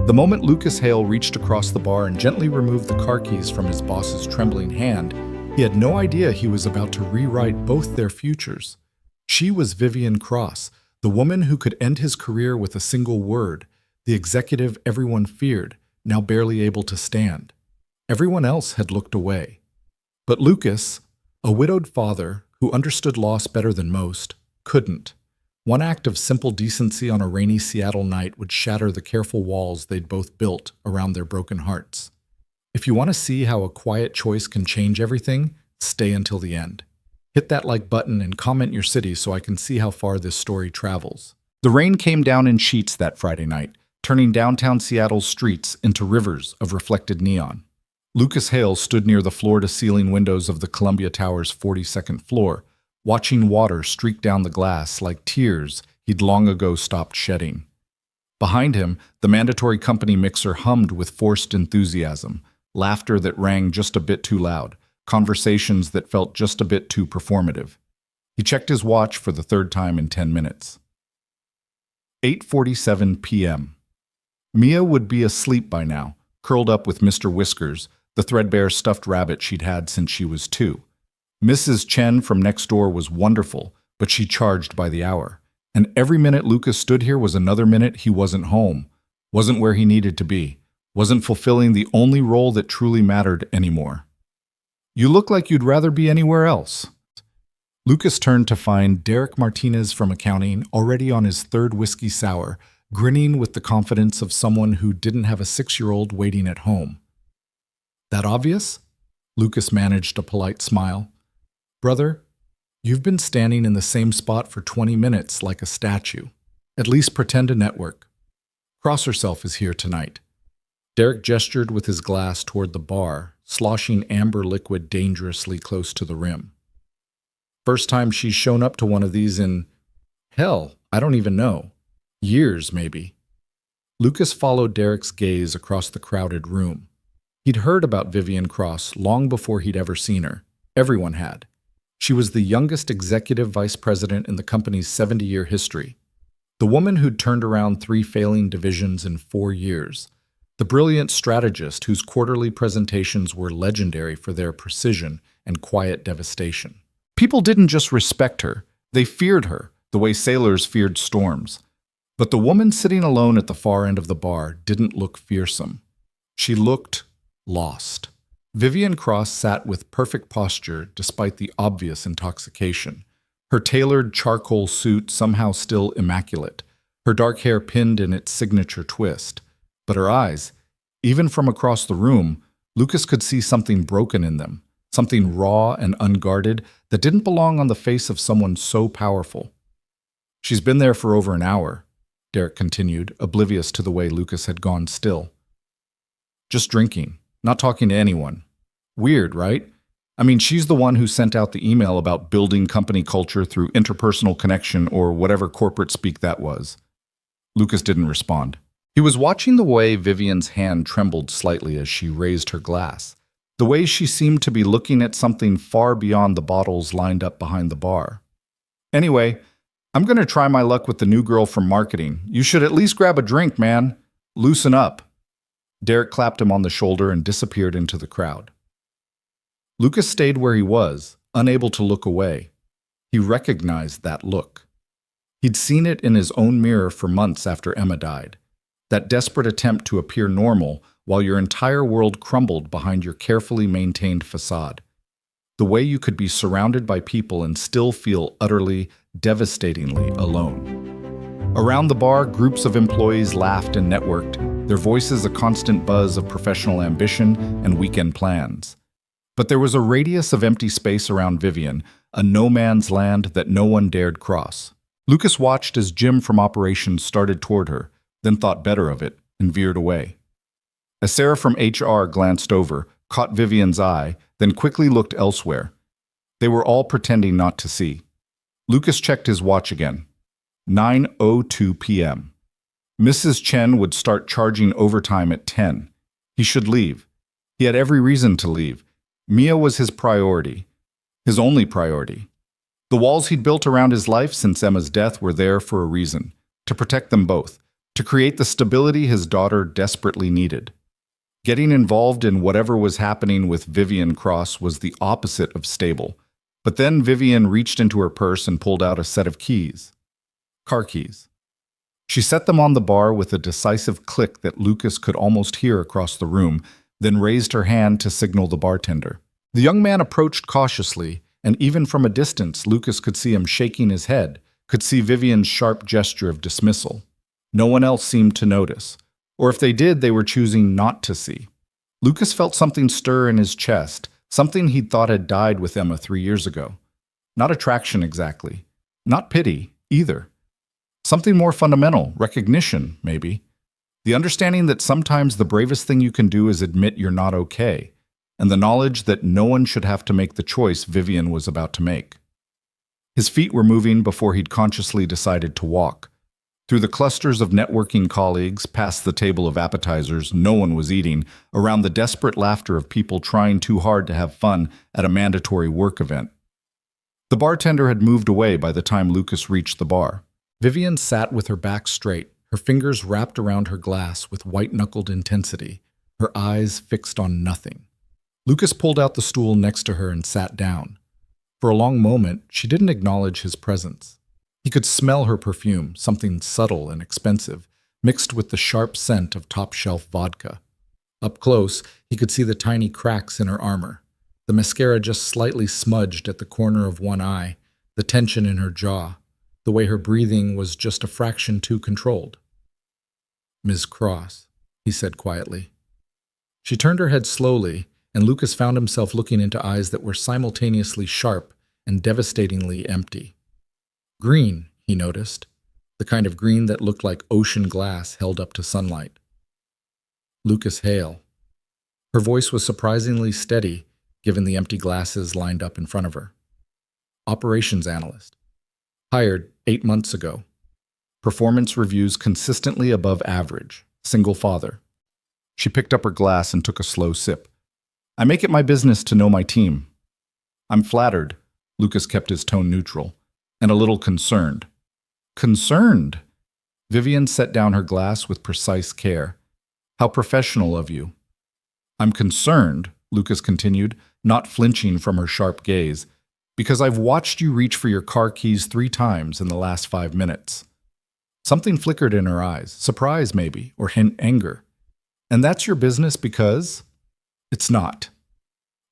The moment Lucas Hale reached across the bar and gently removed the car keys from his boss's trembling hand, he had no idea he was about to rewrite both their futures. She was Vivian Cross, the woman who could end his career with a single word, the executive everyone feared, now barely able to stand. Everyone else had looked away. But Lucas, a widowed father who understood loss better than most, couldn't. One act of simple decency on a rainy Seattle night would shatter the careful walls they'd both built around their broken hearts. If you want to see how a quiet choice can change everything, stay until the end. Hit that like button and comment your city so I can see how far this story travels. The rain came down in sheets that Friday night, turning downtown Seattle's streets into rivers of reflected neon. Lucas Hale stood near the floor-to-ceiling windows of the Columbia Tower's 42nd floor, watching water streak down the glass like tears he'd long ago stopped shedding. Behind him, the mandatory company mixer hummed with forced enthusiasm, laughter that rang just a bit too loud, conversations that felt just a bit too performative. He checked his watch for the third time in 10 minutes. 8:47 p.m. Mia would be asleep by now, curled up with Mr. Whiskers, the threadbare stuffed rabbit she'd had since she was 2. Mrs. Chen from next door was wonderful, but she charged by the hour. And every minute Lucas stood here was another minute he wasn't home, wasn't where he needed to be, wasn't fulfilling the only role that truly mattered anymore. "You look like you'd rather be anywhere else." Lucas turned to find Derek Martinez from accounting already on his third whiskey sour, grinning with the confidence of someone who didn't have a 6-year-old waiting at home. "That obvious?" Lucas managed a polite smile. "Brother, you've been standing in the same spot for 20 minutes like a statue. At least pretend to network. Cross herself is here tonight." Derek gestured with his glass toward the bar, sloshing amber liquid dangerously close to the rim. "First time she's shown up to one of these in, hell, I don't even know. Years, maybe." Lucas followed Derek's gaze across the crowded room. He'd heard about Vivian Cross long before he'd ever seen her. Everyone had. She was the youngest executive vice president in the company's 70-year history. The woman who'd turned around 3 failing divisions in 4 years. The brilliant strategist whose quarterly presentations were legendary for their precision and quiet devastation. People didn't just respect her, they feared her, the way sailors feared storms. But the woman sitting alone at the far end of the bar didn't look fearsome. She looked lost. Vivian Cross sat with perfect posture despite the obvious intoxication. Her tailored charcoal suit somehow still immaculate, her dark hair pinned in its signature twist. But her eyes, even from across the room, Lucas could see something broken in them, something raw and unguarded that didn't belong on the face of someone so powerful. "She's been there for over an hour," Derek continued, oblivious to the way Lucas had gone still. "Just drinking, not talking to anyone. Weird, right? I mean, she's the one who sent out the email about building company culture through interpersonal connection or whatever corporate speak that was." Lucas didn't respond. He was watching the way Vivian's hand trembled slightly as she raised her glass, the way she seemed to be looking at something far beyond the bottles lined up behind the bar. "Anyway, I'm going to try my luck with the new girl from marketing. You should at least grab a drink, man. Loosen up." Derek clapped him on the shoulder and disappeared into the crowd. Lucas stayed where he was, unable to look away. He recognized that look. He'd seen it in his own mirror for months after Emma died. That desperate attempt to appear normal while your entire world crumbled behind your carefully maintained facade. The way you could be surrounded by people and still feel utterly, devastatingly alone. Around the bar, groups of employees laughed and networked, their voices a constant buzz of professional ambition and weekend plans. But there was a radius of empty space around Vivian, a no-man's land that no one dared cross. Lucas watched as Jim from operations started toward her, then thought better of it and veered away. As Sarah from HR glanced over, caught Vivian's eye, then quickly looked elsewhere. They were all pretending not to see. Lucas checked his watch again. 9:02 p.m. Mrs. Chen would start charging overtime at 10. He should leave. He had every reason to leave. Mia was his priority. His only priority. The walls he'd built around his life since Emma's death were there for a reason. To protect them both. to create the stability his daughter desperately needed. Getting involved in whatever was happening with Vivian Cross was the opposite of stable. But then Vivian reached into her purse and pulled out a set of keys. Car keys. She set them on the bar with a decisive click that Lucas could almost hear across the room, then raised her hand to signal the bartender. The young man approached cautiously, and even from a distance, Lucas could see him shaking his head, could see Vivian's sharp gesture of dismissal. No one else seemed to notice, or if they did, they were choosing not to see. Lucas felt something stir in his chest, something he'd thought had died with Emma 3 years ago. Not attraction exactly, not pity either. Something more fundamental, recognition, maybe. The understanding that sometimes the bravest thing you can do is admit you're not okay, and the knowledge that no one should have to make the choice Vivian was about to make. His feet were moving before he'd consciously decided to walk. Through the clusters of networking colleagues, past the table of appetizers no one was eating, around the desperate laughter of people trying too hard to have fun at a mandatory work event. The bartender had moved away by the time Lucas reached the bar. Vivian sat with her back straight, her fingers wrapped around her glass with white-knuckled intensity, her eyes fixed on nothing. Lucas pulled out the stool next to her and sat down. For a long moment, she didn't acknowledge his presence. He could smell her perfume, something subtle and expensive, mixed with the sharp scent of top-shelf vodka. Up close, he could see the tiny cracks in her armor, the mascara just slightly smudged at the corner of one eye, the tension in her jaw, the way her breathing was just a fraction too controlled. "Ms. Cross," he said quietly. She turned her head slowly, and Lucas found himself looking into eyes that were simultaneously sharp and devastatingly empty. Green, he noticed, the kind of green that looked like ocean glass held up to sunlight. Lucas Hale. Her voice was surprisingly steady, given the empty glasses lined up in front of her. Operations analyst. Hired 8 months ago. Performance reviews consistently above average. Single father. She picked up her glass and took a slow sip. "I make it my business to know my team." "I'm flattered." Lucas kept his tone neutral, and a little concerned. "Concerned?" Vivian set down her glass with precise care. "How professional of you." "I'm concerned," Lucas continued, not flinching from her sharp gaze, "because I've watched you reach for your car keys 3 times in the last 5 minutes. Something flickered in her eyes, surprise maybe, or anger. "And that's your business because—" "It's not."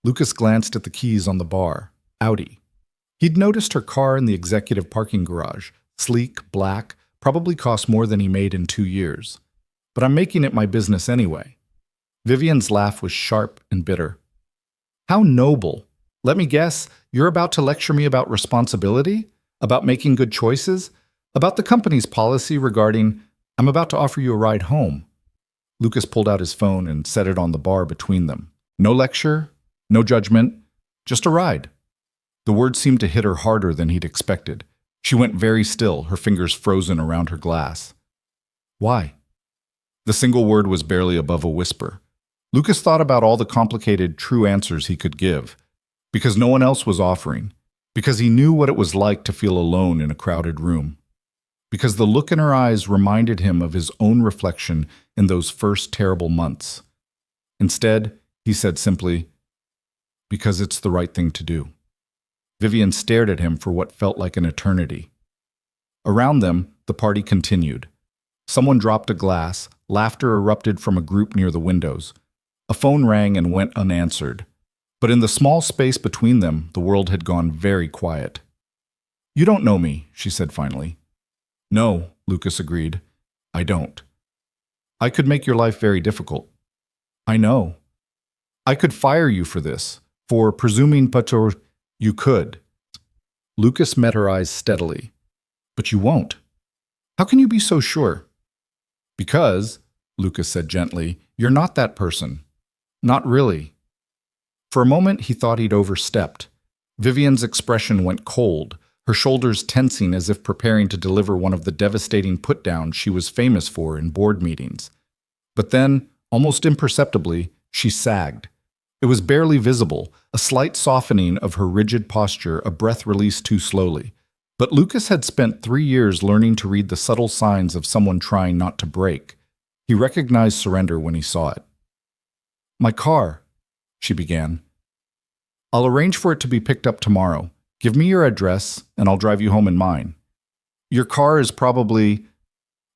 Lucas glanced at the keys on the bar. Audi. He'd noticed her car in the executive parking garage, sleek, black, probably cost more than he made in 2 years. "But I'm making it my business anyway." Vivian's laugh was sharp and bitter. "How noble. Let me guess, you're about to lecture me about responsibility? About making good choices? About the company's policy regarding, I'm about to offer you a ride home." Lucas pulled out his phone and set it on the bar between them. No lecture, no judgment, just a ride. The words seemed to hit her harder than he'd expected. She went very still, her fingers frozen around her glass. "Why?" The single word was barely above a whisper. Lucas thought about all the complicated, true answers he could give. Because no one else was offering. Because he knew what it was like to feel alone in a crowded room. Because the look in her eyes reminded him of his own reflection in those first terrible months. Instead, he said simply, "Because it's the right thing to do." Vivian stared at him for what felt like an eternity. Around them, the party continued. Someone dropped a glass, laughter erupted from a group near the windows. A phone rang and went unanswered. But in the small space between them, the world had gone very quiet. "You don't know me," she said finally. "No," Lucas agreed. "I don't." "I could make your life very difficult." "I know." "I could fire you for this, for presuming pator—" "You could." Lucas met her eyes steadily. "But you won't. How can you be so sure?" "Because," Lucas said gently, "you're not that person. Not really." For a moment, he thought he'd overstepped. Vivian's expression went cold, her shoulders tensing as if preparing to deliver one of the devastating put-downs she was famous for in board meetings. But then, almost imperceptibly, she sagged. It was barely visible, a slight softening of her rigid posture, a breath released too slowly. But Lucas had spent 3 years learning to read the subtle signs of someone trying not to break. He recognized surrender when he saw it. "My car," she began. "I'll arrange for it to be picked up tomorrow. Give me your address, and I'll drive you home in mine. Your car is probably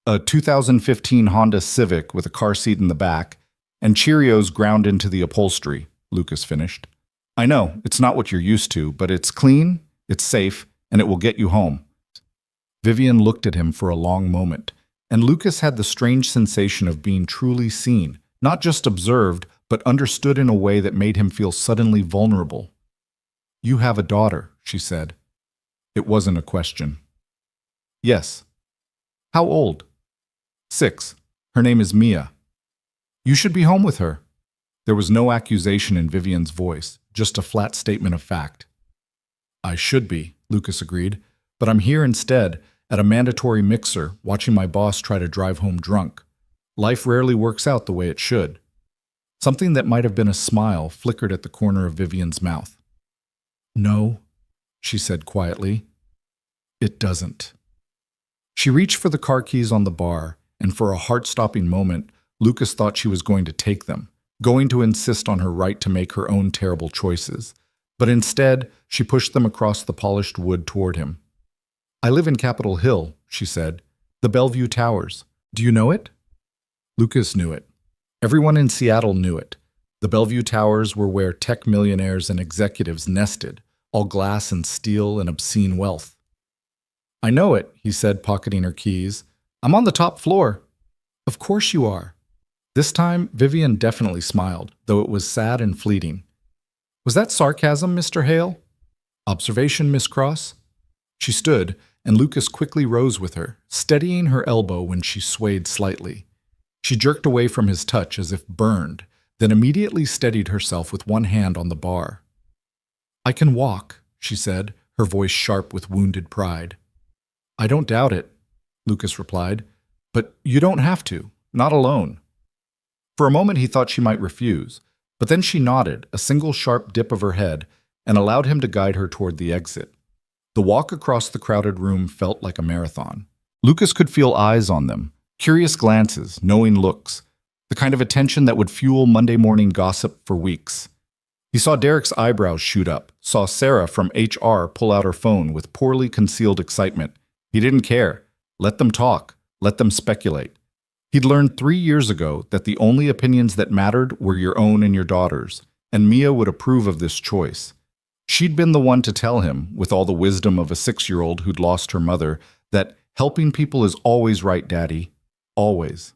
a 2015 Honda Civic with a car seat in the back, and Cheerios ground into the upholstery," Lucas finished. "I know, it's not what you're used to, but it's clean, it's safe, and it will get you home." Vivian looked at him for a long moment, and Lucas had the strange sensation of being truly seen, not just observed, but understood in a way that made him feel suddenly vulnerable. "You have a daughter," she said. It wasn't a question. "Yes." "How old?" "6. Her name is Mia." "You should be home with her." There was no accusation in Vivian's voice, just a flat statement of fact. "I should be," Lucas agreed, "but I'm here instead, at a mandatory mixer, watching my boss try to drive home drunk. Life rarely works out the way it should." Something that might have been a smile flickered at the corner of Vivian's mouth. "No," she said quietly. "It doesn't." She reached for the car keys on the bar, and for a heart-stopping moment, Lucas thought she was going to take them, going to insist on her right to make her own terrible choices. But instead, she pushed them across the polished wood toward him. "I live in Capitol Hill," she said. "The Bellevue Towers. Do you know it?" Lucas knew it. Everyone in Seattle knew it. The Bellevue Towers were where tech millionaires and executives nested, all glass and steel and obscene wealth. "I know it," he said, pocketing her keys. "I'm on the top floor." "Of course you are." This time, Vivian definitely smiled, though it was sad and fleeting. "Was that sarcasm, Mr. Hale?" "Observation, Miss Cross?" She stood, and Lucas quickly rose with her, steadying her elbow when she swayed slightly. She jerked away from his touch as if burned, then immediately steadied herself with one hand on the bar. "I can walk," she said, her voice sharp with wounded pride. "I don't doubt it," Lucas replied, "but you don't have to, not alone." For a moment he thought she might refuse, but then she nodded, a single sharp dip of her head, and allowed him to guide her toward the exit. The walk across the crowded room felt like a marathon. Lucas could feel eyes on them, curious glances, knowing looks, the kind of attention that would fuel Monday morning gossip for weeks. He saw Derek's eyebrows shoot up, saw Sarah from HR pull out her phone with poorly concealed excitement. He didn't care. Let them talk. Let them speculate. He'd learned 3 years ago that the only opinions that mattered were your own and your daughter's, and Mia would approve of this choice. She'd been the one to tell him, with all the wisdom of a 6-year-old who'd lost her mother, that helping people is always right, Daddy. Always.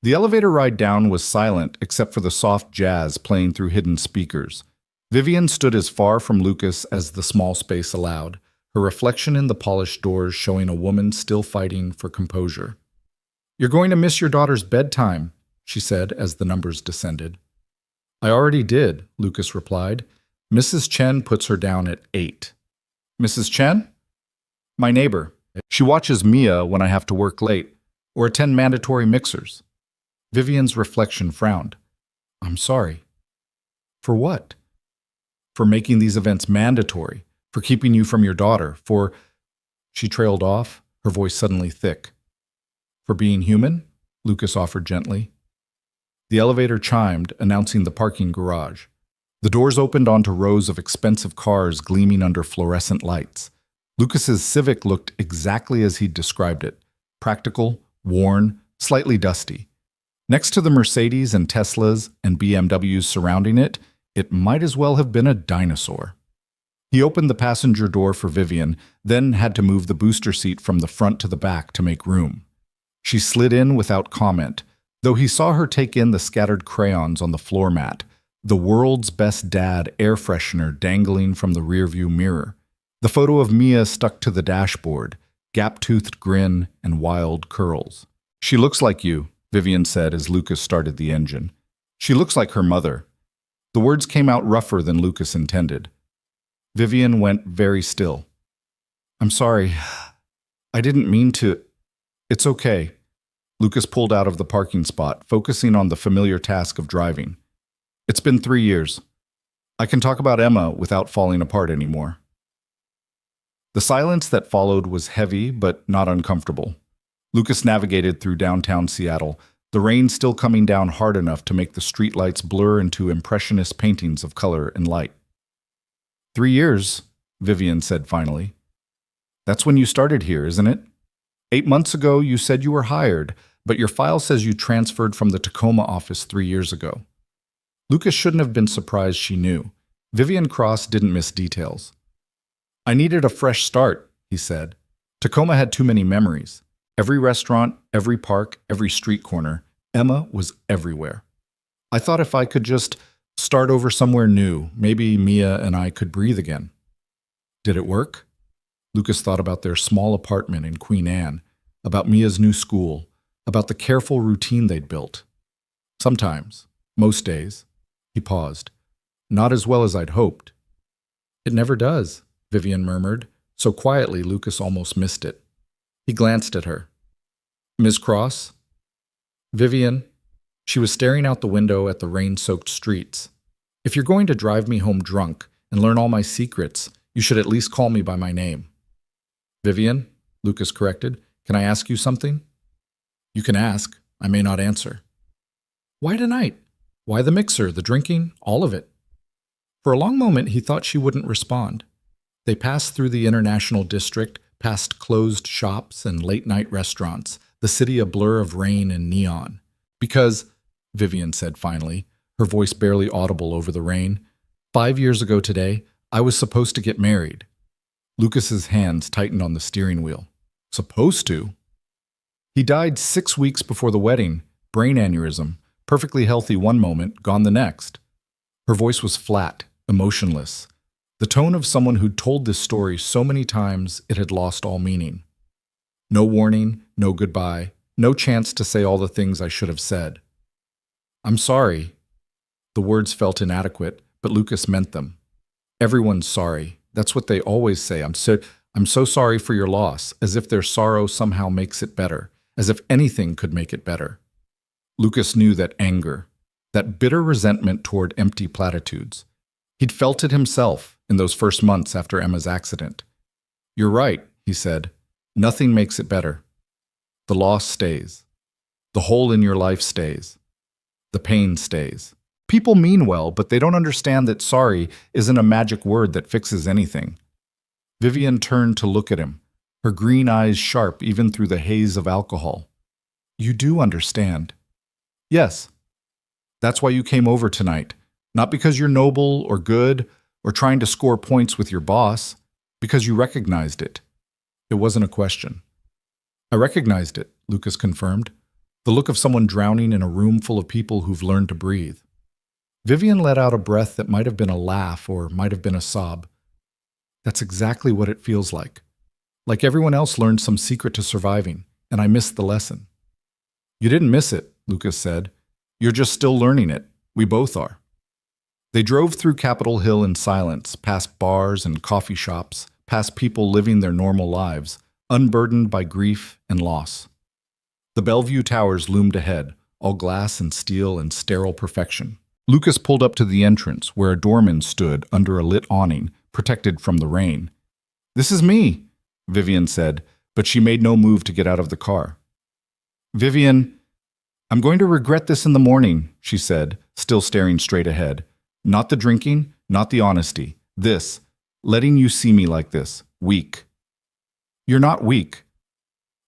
The elevator ride down was silent except for the soft jazz playing through hidden speakers. Vivian stood as far from Lucas as the small space allowed, her reflection in the polished doors showing a woman still fighting for composure. "You're going to miss your daughter's bedtime," she said as the numbers descended. "I already did," Lucas replied. "Mrs. Chen puts her down at 8. "Mrs. Chen?" "My neighbor. She watches Mia when I have to work late, or attend mandatory mixers." Vivian's reflection frowned. "I'm sorry." "For what?" "For making these events mandatory, for keeping you from your daughter, for—" She trailed off, her voice suddenly thick. "For being human?" Lucas offered gently. The elevator chimed, announcing the parking garage. The doors opened onto rows of expensive cars gleaming under fluorescent lights. Lucas's Civic looked exactly as he'd described it, practical, worn, slightly dusty. Next to the Mercedes and Teslas and BMWs surrounding it, it might as well have been a dinosaur. He opened the passenger door for Vivian, then had to move the booster seat from the front to the back to make room. She slid in without comment, though he saw her take in the scattered crayons on the floor mat, the world's best dad air freshener dangling from the rearview mirror, the photo of Mia stuck to the dashboard, gap-toothed grin and wild curls. "She looks like you," Vivian said as Lucas started the engine. "She looks like her mother." The words came out rougher than Lucas intended. Vivian went very still. "I'm sorry. I didn't mean to—" "It's okay." Lucas pulled out of the parking spot, focusing on the familiar task of driving. "It's been 3 years. I can talk about Emma without falling apart anymore." The silence that followed was heavy but not uncomfortable. Lucas navigated through downtown Seattle, the rain still coming down hard enough to make the streetlights blur into impressionist paintings of color and light. 3 years, Vivian said finally. That's when you started here, isn't it? 8 months ago, you said you were hired, but your file says you transferred from the Tacoma office 3 years ago. Lucas shouldn't have been surprised she knew. Vivian Cross didn't miss details. I needed a fresh start, he said. Tacoma had too many memories. Every restaurant, every park, every street corner, Emma was everywhere. I thought if I could just start over somewhere new, maybe Mia and I could breathe again. Did it work? Lucas thought about their small apartment in Queen Anne, about Mia's new school, about the careful routine they'd built. Sometimes, most days, he paused. Not as well as I'd hoped. It never does, Vivian murmured, so quietly Lucas almost missed it. He glanced at her. Ms. Cross? Vivian. She was staring out the window at the rain-soaked streets. If you're going to drive me home drunk and learn all my secrets, you should at least call me by my name. Vivian, Lucas corrected, can I ask you something? You can ask. I may not answer. Why tonight? Why the mixer, the drinking, all of it? For a long moment, he thought she wouldn't respond. They passed through the International District, past closed shops and late-night restaurants, the city a blur of rain and neon. Because, Vivian said finally, her voice barely audible over the rain, 5 years ago today, I was supposed to get married. Lucas's hands tightened on the steering wheel. Supposed to? He died 6 weeks before the wedding, brain aneurysm, perfectly healthy one moment, gone the next. Her voice was flat, emotionless, the tone of someone who'd told this story so many times it had lost all meaning. No warning, no goodbye, no chance to say all the things I should have said. I'm sorry. The words felt inadequate, but Lucas meant them. Everyone's sorry. That's what they always say. I'm so sorry for your loss, as if their sorrow somehow makes it better, as if anything could make it better. Lucas knew that anger, that bitter resentment toward empty platitudes. He'd felt it himself in those first months after Emma's accident. You're right, he said. Nothing makes it better. The loss stays. The hole in your life stays. The pain stays. People mean well, but they don't understand that sorry isn't a magic word that fixes anything. Vivian turned to look at him, her green eyes sharp even through the haze of alcohol. You do understand. Yes. That's why you came over tonight. Not because you're noble or good or trying to score points with your boss, because you recognized it. It wasn't a question. I recognized it, Lucas confirmed. The look of someone drowning in a room full of people who've learned to breathe. Vivian let out a breath that might have been a laugh or might have been a sob. That's exactly what it feels like. Like everyone else learned some secret to surviving, and I missed the lesson. You didn't miss it, Lucas said. You're just still learning it. We both are. They drove through Capitol Hill in silence, past bars and coffee shops, past people living their normal lives, unburdened by grief and loss. The Bellevue Towers loomed ahead, all glass and steel and sterile perfection. Lucas pulled up to the entrance, where a doorman stood under a lit awning, protected from the rain. This is me, Vivian said, but she made no move to get out of the car. Vivian, I'm going to regret this in the morning, she said, still staring straight ahead. Not the drinking, not the honesty. This, letting you see me like this, weak. You're not weak.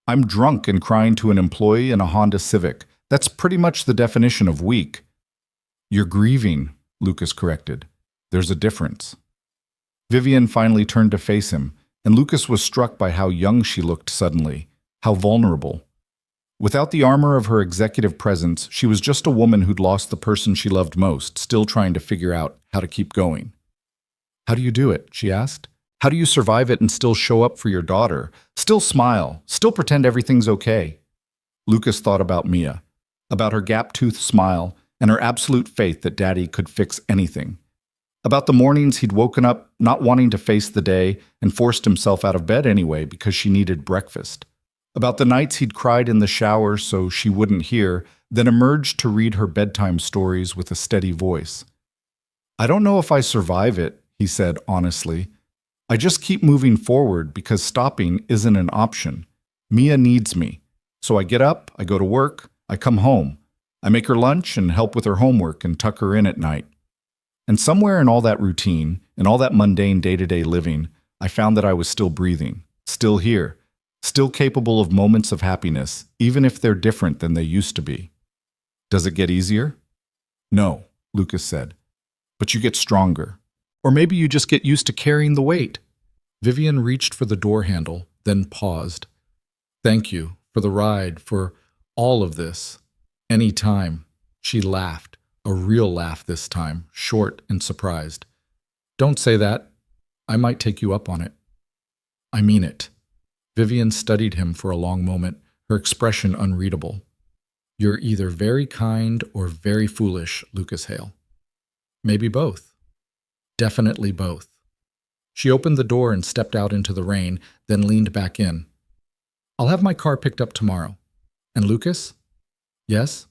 I'm drunk and crying to an employee in a Honda Civic. That's pretty much the definition of weak. You're grieving, Lucas corrected. There's a difference. Vivian finally turned to face him, and Lucas was struck by how young she looked suddenly, how vulnerable. Without the armor of her executive presence, she was just a woman who'd lost the person she loved most, still trying to figure out how to keep going. How do you do it? She asked. How do you survive it and still show up for your daughter? Still smile, still pretend everything's okay? Lucas thought about Mia, about her gap-toothed smile and her absolute faith that Daddy could fix anything. About the mornings he'd woken up not wanting to face the day and forced himself out of bed anyway because she needed breakfast. About the nights he'd cried in the shower so she wouldn't hear, then emerged to read her bedtime stories with a steady voice. I don't know if I survive it, he said honestly. I just keep moving forward because stopping isn't an option. Mia needs me. So I get up, I go to work, I come home. I make her lunch and help with her homework and tuck her in at night. And somewhere in all that routine, in all that mundane day-to-day living, I found that I was still breathing, still here, still capable of moments of happiness, even if they're different than they used to be. Does it get easier? No, Lucas said. But you get stronger. Or maybe you just get used to carrying the weight. Vivian reached for the door handle, then paused. Thank you for the ride, for all of this. Any time. She laughed, a real laugh this time, short and surprised. Don't say that. I might take you up on it. I mean it. Vivian studied him for a long moment, her expression unreadable. You're either very kind or very foolish, Lucas Hale. Maybe both. Definitely both. She opened the door and stepped out into the rain, then leaned back in. I'll have my car picked up tomorrow. And Lucas? Yes?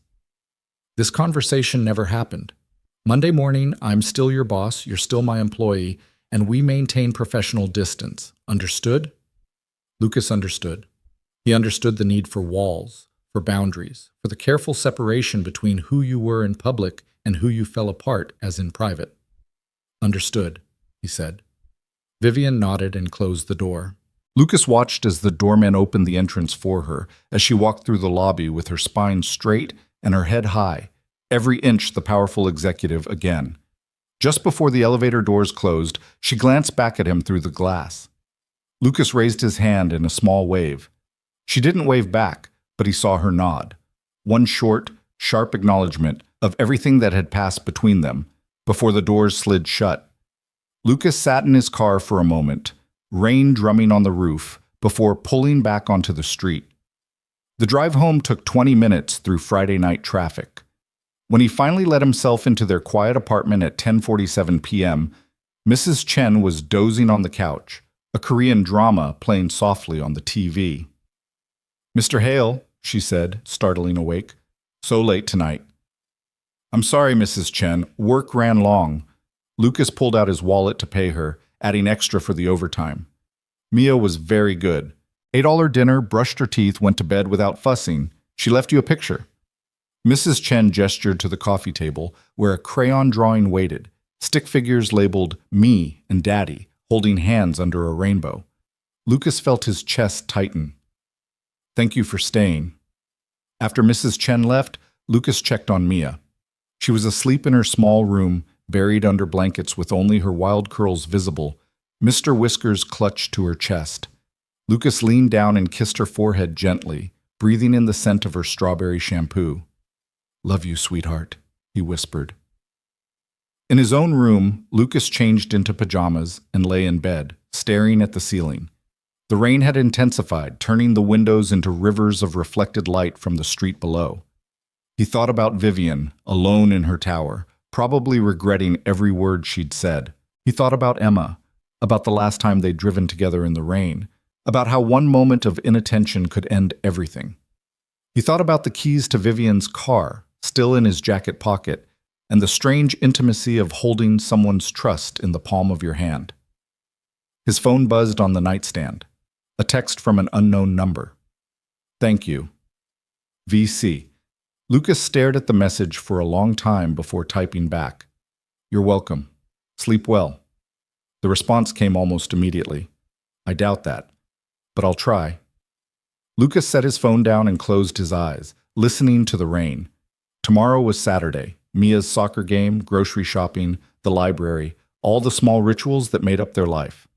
This conversation never happened. Monday morning, I'm still your boss, you're still my employee, and we maintain professional distance. Understood? Lucas understood. He understood the need for walls, for boundaries, for the careful separation between who you were in public and who you fell apart as in private. Understood, he said. Vivian nodded and closed the door. Lucas watched as the doorman opened the entrance for her, as she walked through the lobby with her spine straight and her head high, every inch the powerful executive again. Just before the elevator doors closed, she glanced back at him through the glass. Lucas raised his hand in a small wave. She didn't wave back, but he saw her nod. One short, sharp acknowledgement of everything that had passed between them before the doors slid shut. Lucas sat in his car for a moment, rain drumming on the roof, before pulling back onto the street. The drive home took 20 minutes through Friday night traffic. When he finally let himself into their quiet apartment at 10:47 p.m., Mrs. Chen was dozing on the couch, a Korean drama playing softly on the TV. Mr. Hale, she said, startling awake. So late tonight. I'm sorry, Mrs. Chen. Work ran long. Lucas pulled out his wallet to pay her, adding extra for the overtime. Mia was very good. Ate all her dinner, brushed her teeth, went to bed without fussing. She left you a picture. Mrs. Chen gestured to the coffee table, where a crayon drawing waited, stick figures labeled Me and Daddy, holding hands under a rainbow. Lucas felt his chest tighten. Thank you for staying. After Mrs. Chen left, Lucas checked on Mia. She was asleep in her small room, buried under blankets with only her wild curls visible. Mr. Whiskers clutched to her chest. Lucas leaned down and kissed her forehead gently, breathing in the scent of her strawberry shampoo. Love you, sweetheart, he whispered. In his own room, Lucas changed into pajamas and lay in bed, staring at the ceiling. The rain had intensified, turning the windows into rivers of reflected light from the street below. He thought about Vivian, alone in her tower, probably regretting every word she'd said. He thought about Emma, about the last time they'd driven together in the rain, about how one moment of inattention could end everything. He thought about the keys to Vivian's car, still in his jacket pocket, and the strange intimacy of holding someone's trust in the palm of your hand. His phone buzzed on the nightstand. A text from an unknown number. Thank you. VC. Lucas stared at the message for a long time before typing back. You're welcome. Sleep well. The response came almost immediately. I doubt that, but I'll try. Lucas set his phone down and closed his eyes, listening to the rain. Tomorrow was Saturday. Mia's soccer game, grocery shopping, the library, all the small rituals that made up their life.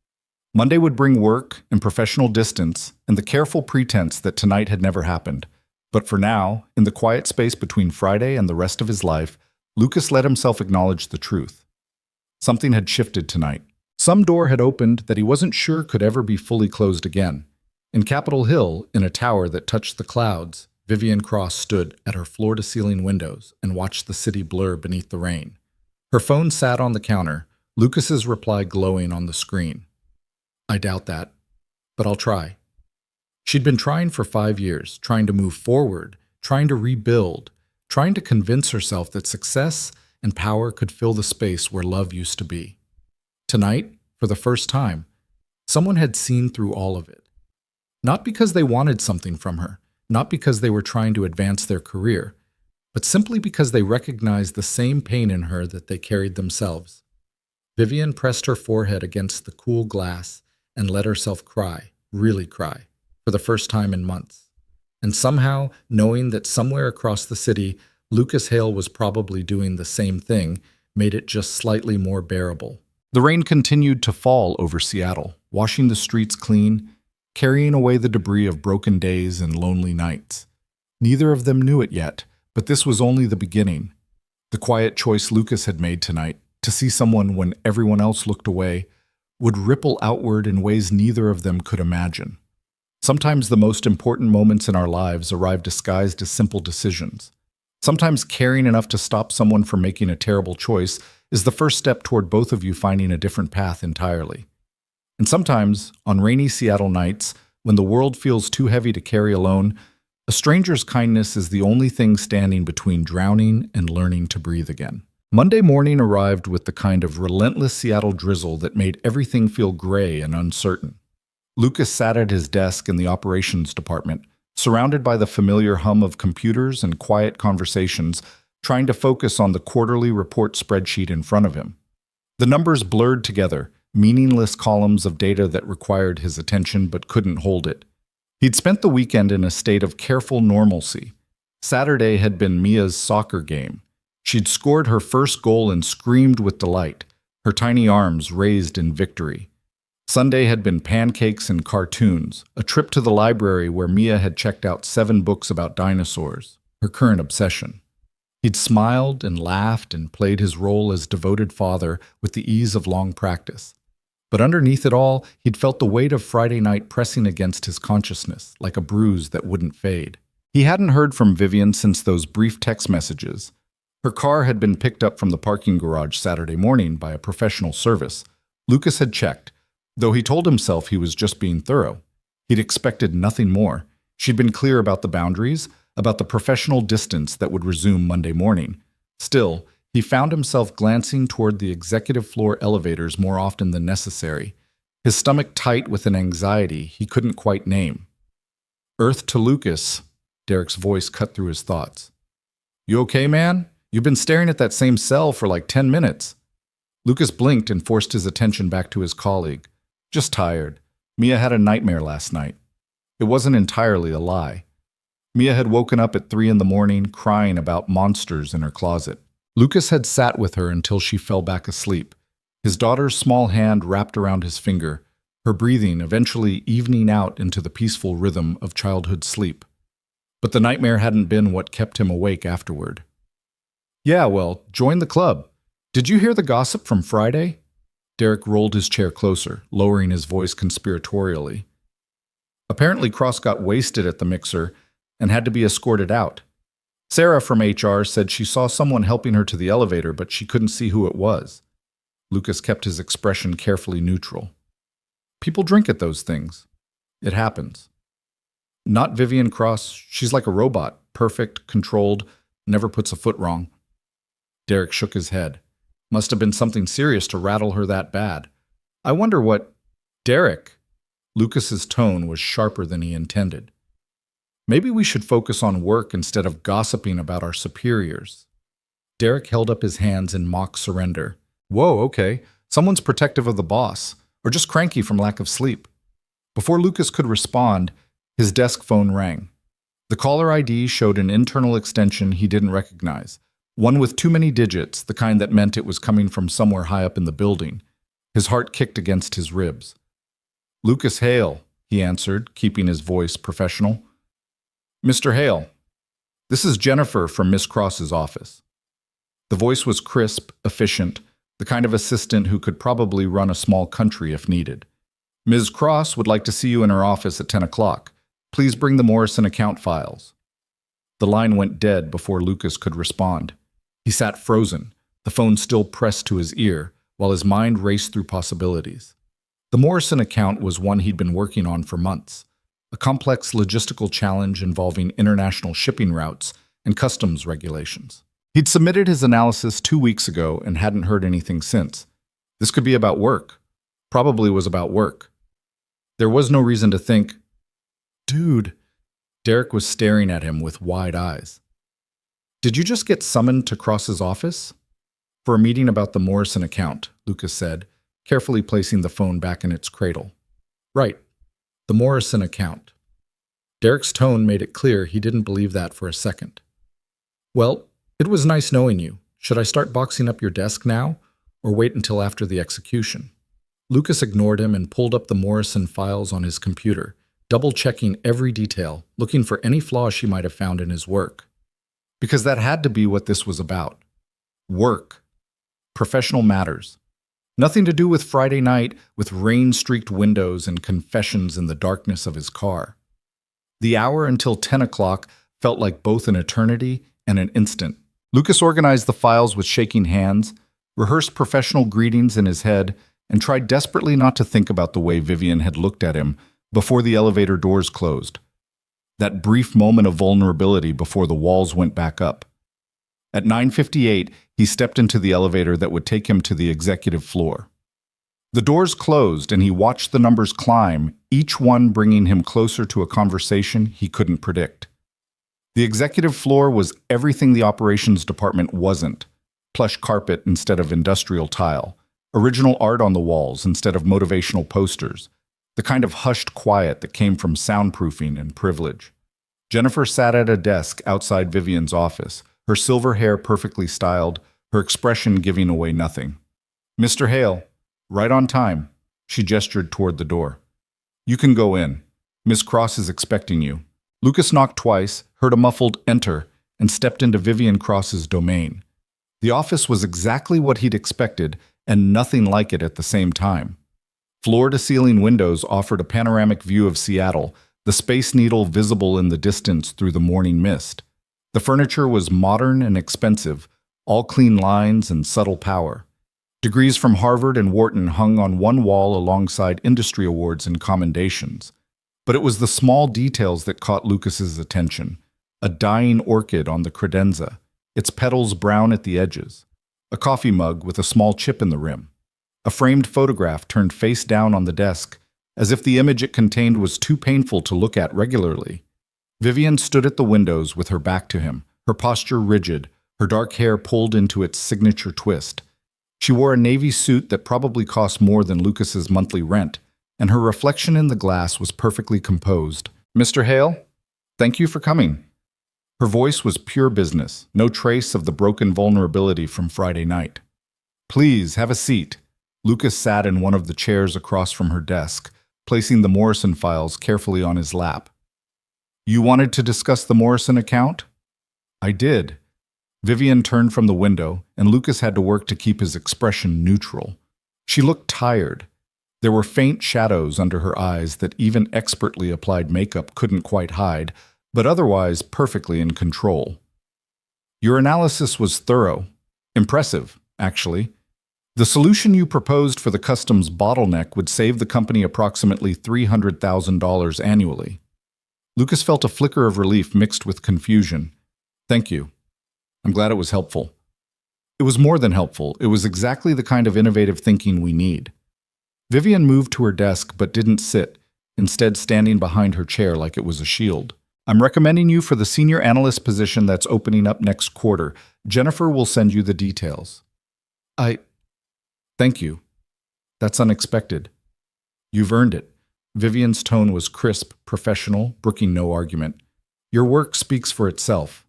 Monday would bring work and professional distance and the careful pretense that tonight had never happened. But for now, in the quiet space between Friday and the rest of his life, Lucas let himself acknowledge the truth. Something had shifted tonight. Some door had opened that he wasn't sure could ever be fully closed again. In Capitol Hill, in a tower that touched the clouds, Vivian Cross stood at her floor-to-ceiling windows and watched the city blur beneath the rain. Her phone sat on the counter, Lucas's reply glowing on the screen. I doubt that, but I'll try. She'd been trying for 5 years, trying to move forward, trying to rebuild, trying to convince herself that success and power could fill the space where love used to be. Tonight, for the first time, Someone had seen through all of it. Not because they wanted something from her, not because they were trying to advance their career, but simply because they recognized the same pain in her that they carried themselves. Vivian pressed her forehead against the cool glass and let herself cry, really cry, for the first time in months. And somehow, knowing that somewhere across the city, Lucas Hale was probably doing the same thing, made it just slightly more bearable. The rain continued to fall over Seattle, washing the streets clean, carrying away the debris of broken days and lonely nights. Neither of them knew it yet, but this was only the beginning. The quiet choice Lucas had made tonight, to see someone when everyone else looked away, would ripple outward in ways neither of them could imagine. Sometimes the most important moments in our lives arrive disguised as simple decisions. Sometimes caring enough to stop someone from making a terrible choice is the first step toward both of you finding a different path entirely. And sometimes, on rainy Seattle nights, when the world feels too heavy to carry alone, a stranger's kindness is the only thing standing between drowning and learning to breathe again. Monday morning arrived with the kind of relentless Seattle drizzle that made everything feel gray and uncertain. Lucas sat at his desk in the operations department, surrounded by the familiar hum of computers and quiet conversations, trying to focus on the quarterly report spreadsheet in front of him. The numbers blurred together, meaningless columns of data that required his attention but couldn't hold it. He'd spent the weekend in a state of careful normalcy. Saturday had been Mia's soccer game. She'd scored her first goal and screamed with delight, her tiny arms raised in victory. Sunday had been pancakes and cartoons, a trip to the library where Mia had checked out 7 books about dinosaurs, her current obsession. He'd smiled and laughed and played his role as devoted father with the ease of long practice. But underneath it all, he'd felt the weight of Friday night pressing against his consciousness, like a bruise that wouldn't fade. He hadn't heard from Vivian since those brief text messages. Her car had been picked up from the parking garage Saturday morning by a professional service. Lucas had checked, though he told himself he was just being thorough. He'd expected nothing more. She'd been clear about the boundaries, about the professional distance that would resume Monday morning. Still, he found himself glancing toward the executive floor elevators more often than necessary, his stomach tight with an anxiety he couldn't quite name. "Earth to Lucas," Derek's voice cut through his thoughts. "You okay, man? You've been staring at that same cell for like 10 minutes. Lucas blinked and forced his attention back to his colleague. "Just tired. Mia had a nightmare last night." It wasn't entirely a lie. Mia had woken up at 3 in the morning crying about monsters in her closet. Lucas had sat with her until she fell back asleep, his daughter's small hand wrapped around his finger, her breathing eventually evening out into the peaceful rhythm of childhood sleep. But the nightmare hadn't been what kept him awake afterward. "Yeah, well, join the club. Did you hear the gossip from Friday?" Derek rolled his chair closer, lowering his voice conspiratorially. "Apparently Cross got wasted at the mixer and had to be escorted out. Sarah from HR said she saw someone helping her to the elevator, but she couldn't see who it was." Lucas kept his expression carefully neutral. "People drink at those things. It happens." "Not Vivian Cross. She's like a robot, perfect, controlled, never puts a foot wrong." Derek shook his head. "Must have been something serious to rattle her that bad. I wonder what—" "Derek!" Lucas's tone was sharper than he intended. "Maybe we should focus on work instead of gossiping about our superiors." Derek held up his hands in mock surrender. "Whoa, okay. Someone's protective of the boss, or just cranky from lack of sleep." Before Lucas could respond, his desk phone rang. The caller ID showed an internal extension he didn't recognize, one with too many digits, the kind that meant it was coming from somewhere high up in the building. His heart kicked against his ribs. "Lucas Hale," he answered, keeping his voice professional. "Mr. Hale, this is Jennifer from Miss Cross's office." The voice was crisp, efficient, the kind of assistant who could probably run a small country if needed. "Ms. Cross would like to see you in her office at 10 o'clock. Please bring the Morrison account files." The line went dead before Lucas could respond. He sat frozen, the phone still pressed to his ear, while his mind raced through possibilities. The Morrison account was one he'd been working on for months, a complex logistical challenge involving international shipping routes and customs regulations. He'd submitted his analysis 2 weeks ago and hadn't heard anything since. This could be about work. Probably was about work. There was no reason to think, dude. Derek was staring at him with wide eyes. Did you just get summoned to Cross's office? For a meeting about the Morrison account, Lucas said, carefully placing the phone back in its cradle. Right, the Morrison account. Derek's tone made it clear he didn't believe that for a second. Well, it was nice knowing you. Should I start boxing up your desk now, or wait until after the execution? Lucas ignored him and pulled up the Morrison files on his computer, double-checking every detail, looking for any flaws she might have found in his work. Because that had to be what this was about. Work. Professional matters. Nothing to do with Friday night with rain-streaked windows and confessions in the darkness of his car. The hour until 10 o'clock felt like both an eternity and an instant. Lucas organized the files with shaking hands, rehearsed professional greetings in his head, and tried desperately not to think about the way Vivian had looked at him before the elevator doors closed. That brief moment of vulnerability before the walls went back up. At 9:58, he stepped into the elevator that would take him to the executive floor. The doors closed and he watched the numbers climb, each one bringing him closer to a conversation he couldn't predict. The executive floor was everything the operations department wasn't. Plush carpet instead of industrial tile, original art on the walls instead of motivational posters, the kind of hushed quiet that came from soundproofing and privilege. Jennifer sat at a desk outside Vivian's office, her silver hair perfectly styled, her expression giving away nothing. Mr. Hale, right on time. She gestured toward the door. You can go in. Miss Cross is expecting you. Lucas knocked twice, heard a muffled enter, and stepped into Vivian Cross's domain. The office was exactly what he'd expected, and nothing like it at the same time. Floor-to-ceiling windows offered a panoramic view of Seattle, the Space Needle visible in the distance through the morning mist. The furniture was modern and expensive, all clean lines and subtle power. Degrees from Harvard and Wharton hung on one wall alongside industry awards and commendations. But it was the small details that caught Lucas's attention. A dying orchid on the credenza, its petals brown at the edges. A coffee mug with a small chip in the rim. A framed photograph turned face down on the desk, as if the image it contained was too painful to look at regularly. Vivian stood at the windows with her back to him, her posture rigid, her dark hair pulled into its signature twist. She wore a navy suit that probably cost more than Lucas's monthly rent, and her reflection in the glass was perfectly composed. Mr. Hale, thank you for coming. Her voice was pure business, no trace of the broken vulnerability from Friday night. Please, have a seat. Lucas sat in one of the chairs across from her desk, placing the Morrison files carefully on his lap. You wanted to discuss the Morrison account? I did. Vivian turned from the window, and Lucas had to work to keep his expression neutral. She looked tired. There were faint shadows under her eyes that even expertly applied makeup couldn't quite hide, but otherwise perfectly in control. Your analysis was thorough. Impressive, actually. The solution you proposed for the customs bottleneck would save the company approximately $300,000 annually. Lucas felt a flicker of relief mixed with confusion. Thank you. I'm glad it was helpful. It was more than helpful. It was exactly the kind of innovative thinking we need. Vivian moved to her desk but didn't sit, instead standing behind her chair like it was a shield. I'm recommending you for the senior analyst position that's opening up next quarter. Jennifer will send you the details. Thank you. That's unexpected. You've earned it. Vivian's tone was crisp, professional, brooking no argument. Your work speaks for itself.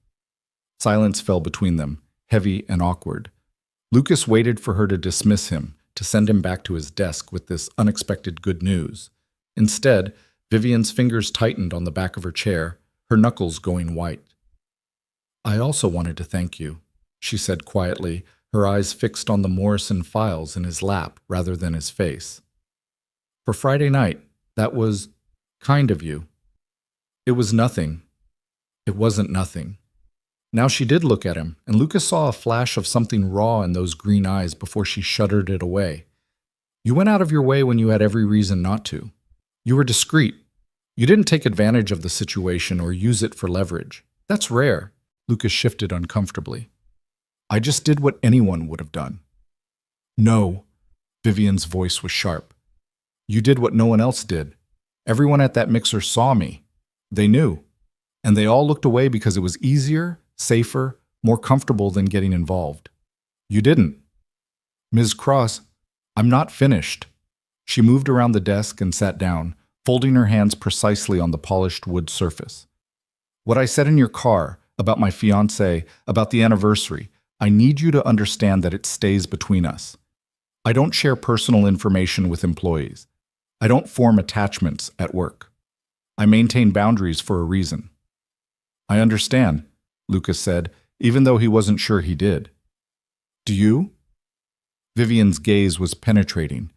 Silence fell between them, heavy and awkward. Lucas waited for her to dismiss him, to send him back to his desk with this unexpected good news. Instead, Vivian's fingers tightened on the back of her chair, her knuckles going white. I also wanted to thank you, she said quietly, her eyes fixed on the Morrison files in his lap rather than his face. For Friday night, that was kind of you. It was nothing. It wasn't nothing. Now she did look at him, and Lucas saw a flash of something raw in those green eyes before she shuddered it away. You went out of your way when you had every reason not to. You were discreet. You didn't take advantage of the situation or use it for leverage. That's rare. Lucas shifted uncomfortably. I just did what anyone would have done. No. Vivian's voice was sharp. You did what no one else did. Everyone at that mixer saw me. They knew. And they all looked away because it was easier, safer, more comfortable than getting involved. You didn't. Ms. Cross, I'm not finished. She moved around the desk and sat down, folding her hands precisely on the polished wood surface. What I said in your car, about my fiancé, about the anniversary, I need you to understand that it stays between us. I don't share personal information with employees. I don't form attachments at work. I maintain boundaries for a reason. I understand, Lucas said, even though he wasn't sure he did. Do you? Vivian's gaze was penetrating.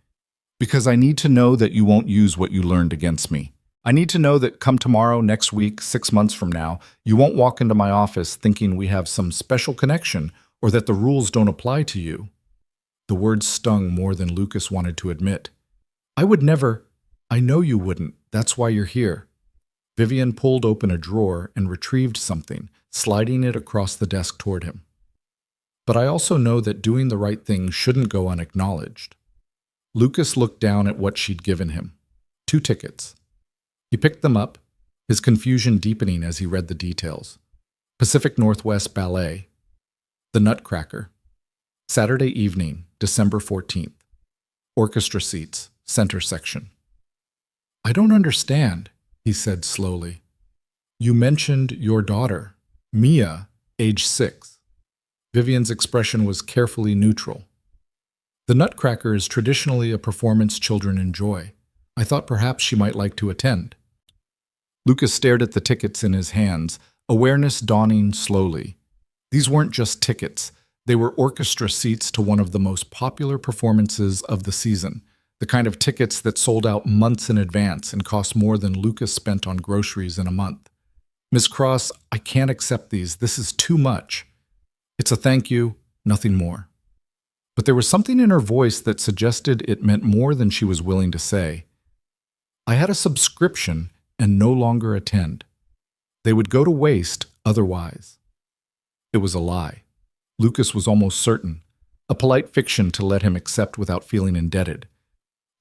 Because I need to know that you won't use what you learned against me. I need to know that come tomorrow, next week, 6 months from now, you won't walk into my office thinking we have some special connection or that the rules don't apply to you. The words stung more than Lucas wanted to admit. I would never. I know you wouldn't. That's why you're here. Vivian pulled open a drawer and retrieved something, sliding it across the desk toward him. But I also know that doing the right thing shouldn't go unacknowledged. Lucas looked down at what she'd given him. 2 tickets. He picked them up, his confusion deepening as he read the details. Pacific Northwest Ballet. The Nutcracker. Saturday evening, December 14th. Orchestra seats, center section. I don't understand, he said slowly. You mentioned your daughter, Mia, age 6. Vivian's expression was carefully neutral. The Nutcracker is traditionally a performance children enjoy. I thought perhaps she might like to attend. Lucas stared at the tickets in his hands, awareness dawning slowly. These weren't just tickets. They were orchestra seats to one of the most popular performances of the season, the kind of tickets that sold out months in advance and cost more than Lucas spent on groceries in a month. Ms. Cross, I can't accept these. This is too much. It's a thank you, nothing more. But there was something in her voice that suggested it meant more than she was willing to say. I had a subscription and no longer attend. They would go to waste otherwise. It was a lie. Lucas was almost certain, a polite fiction to let him accept without feeling indebted.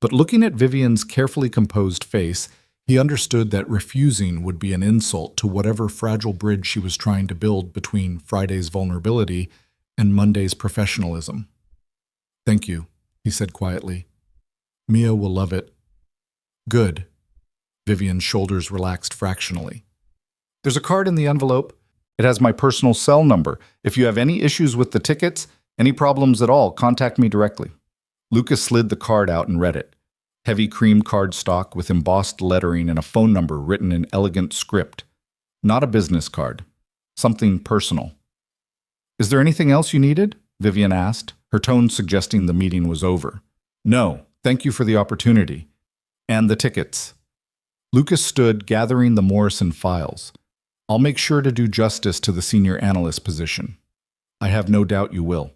But looking at Vivian's carefully composed face, he understood that refusing would be an insult to whatever fragile bridge she was trying to build between Friday's vulnerability and Monday's professionalism. Thank you, he said quietly. Mia will love it. Good. Vivian's shoulders relaxed fractionally. There's a card in the envelope. It has my personal cell number. If you have any issues with the tickets, any problems at all, contact me directly. Lucas slid the card out and read it. Heavy cream cardstock with embossed lettering and a phone number written in elegant script. Not a business card. Something personal. Is there anything else you needed? Vivian asked, her tone suggesting the meeting was over. No, thank you for the opportunity. And the tickets. Lucas stood, gathering the Morrison files. I'll make sure to do justice to the senior analyst position. I have no doubt you will.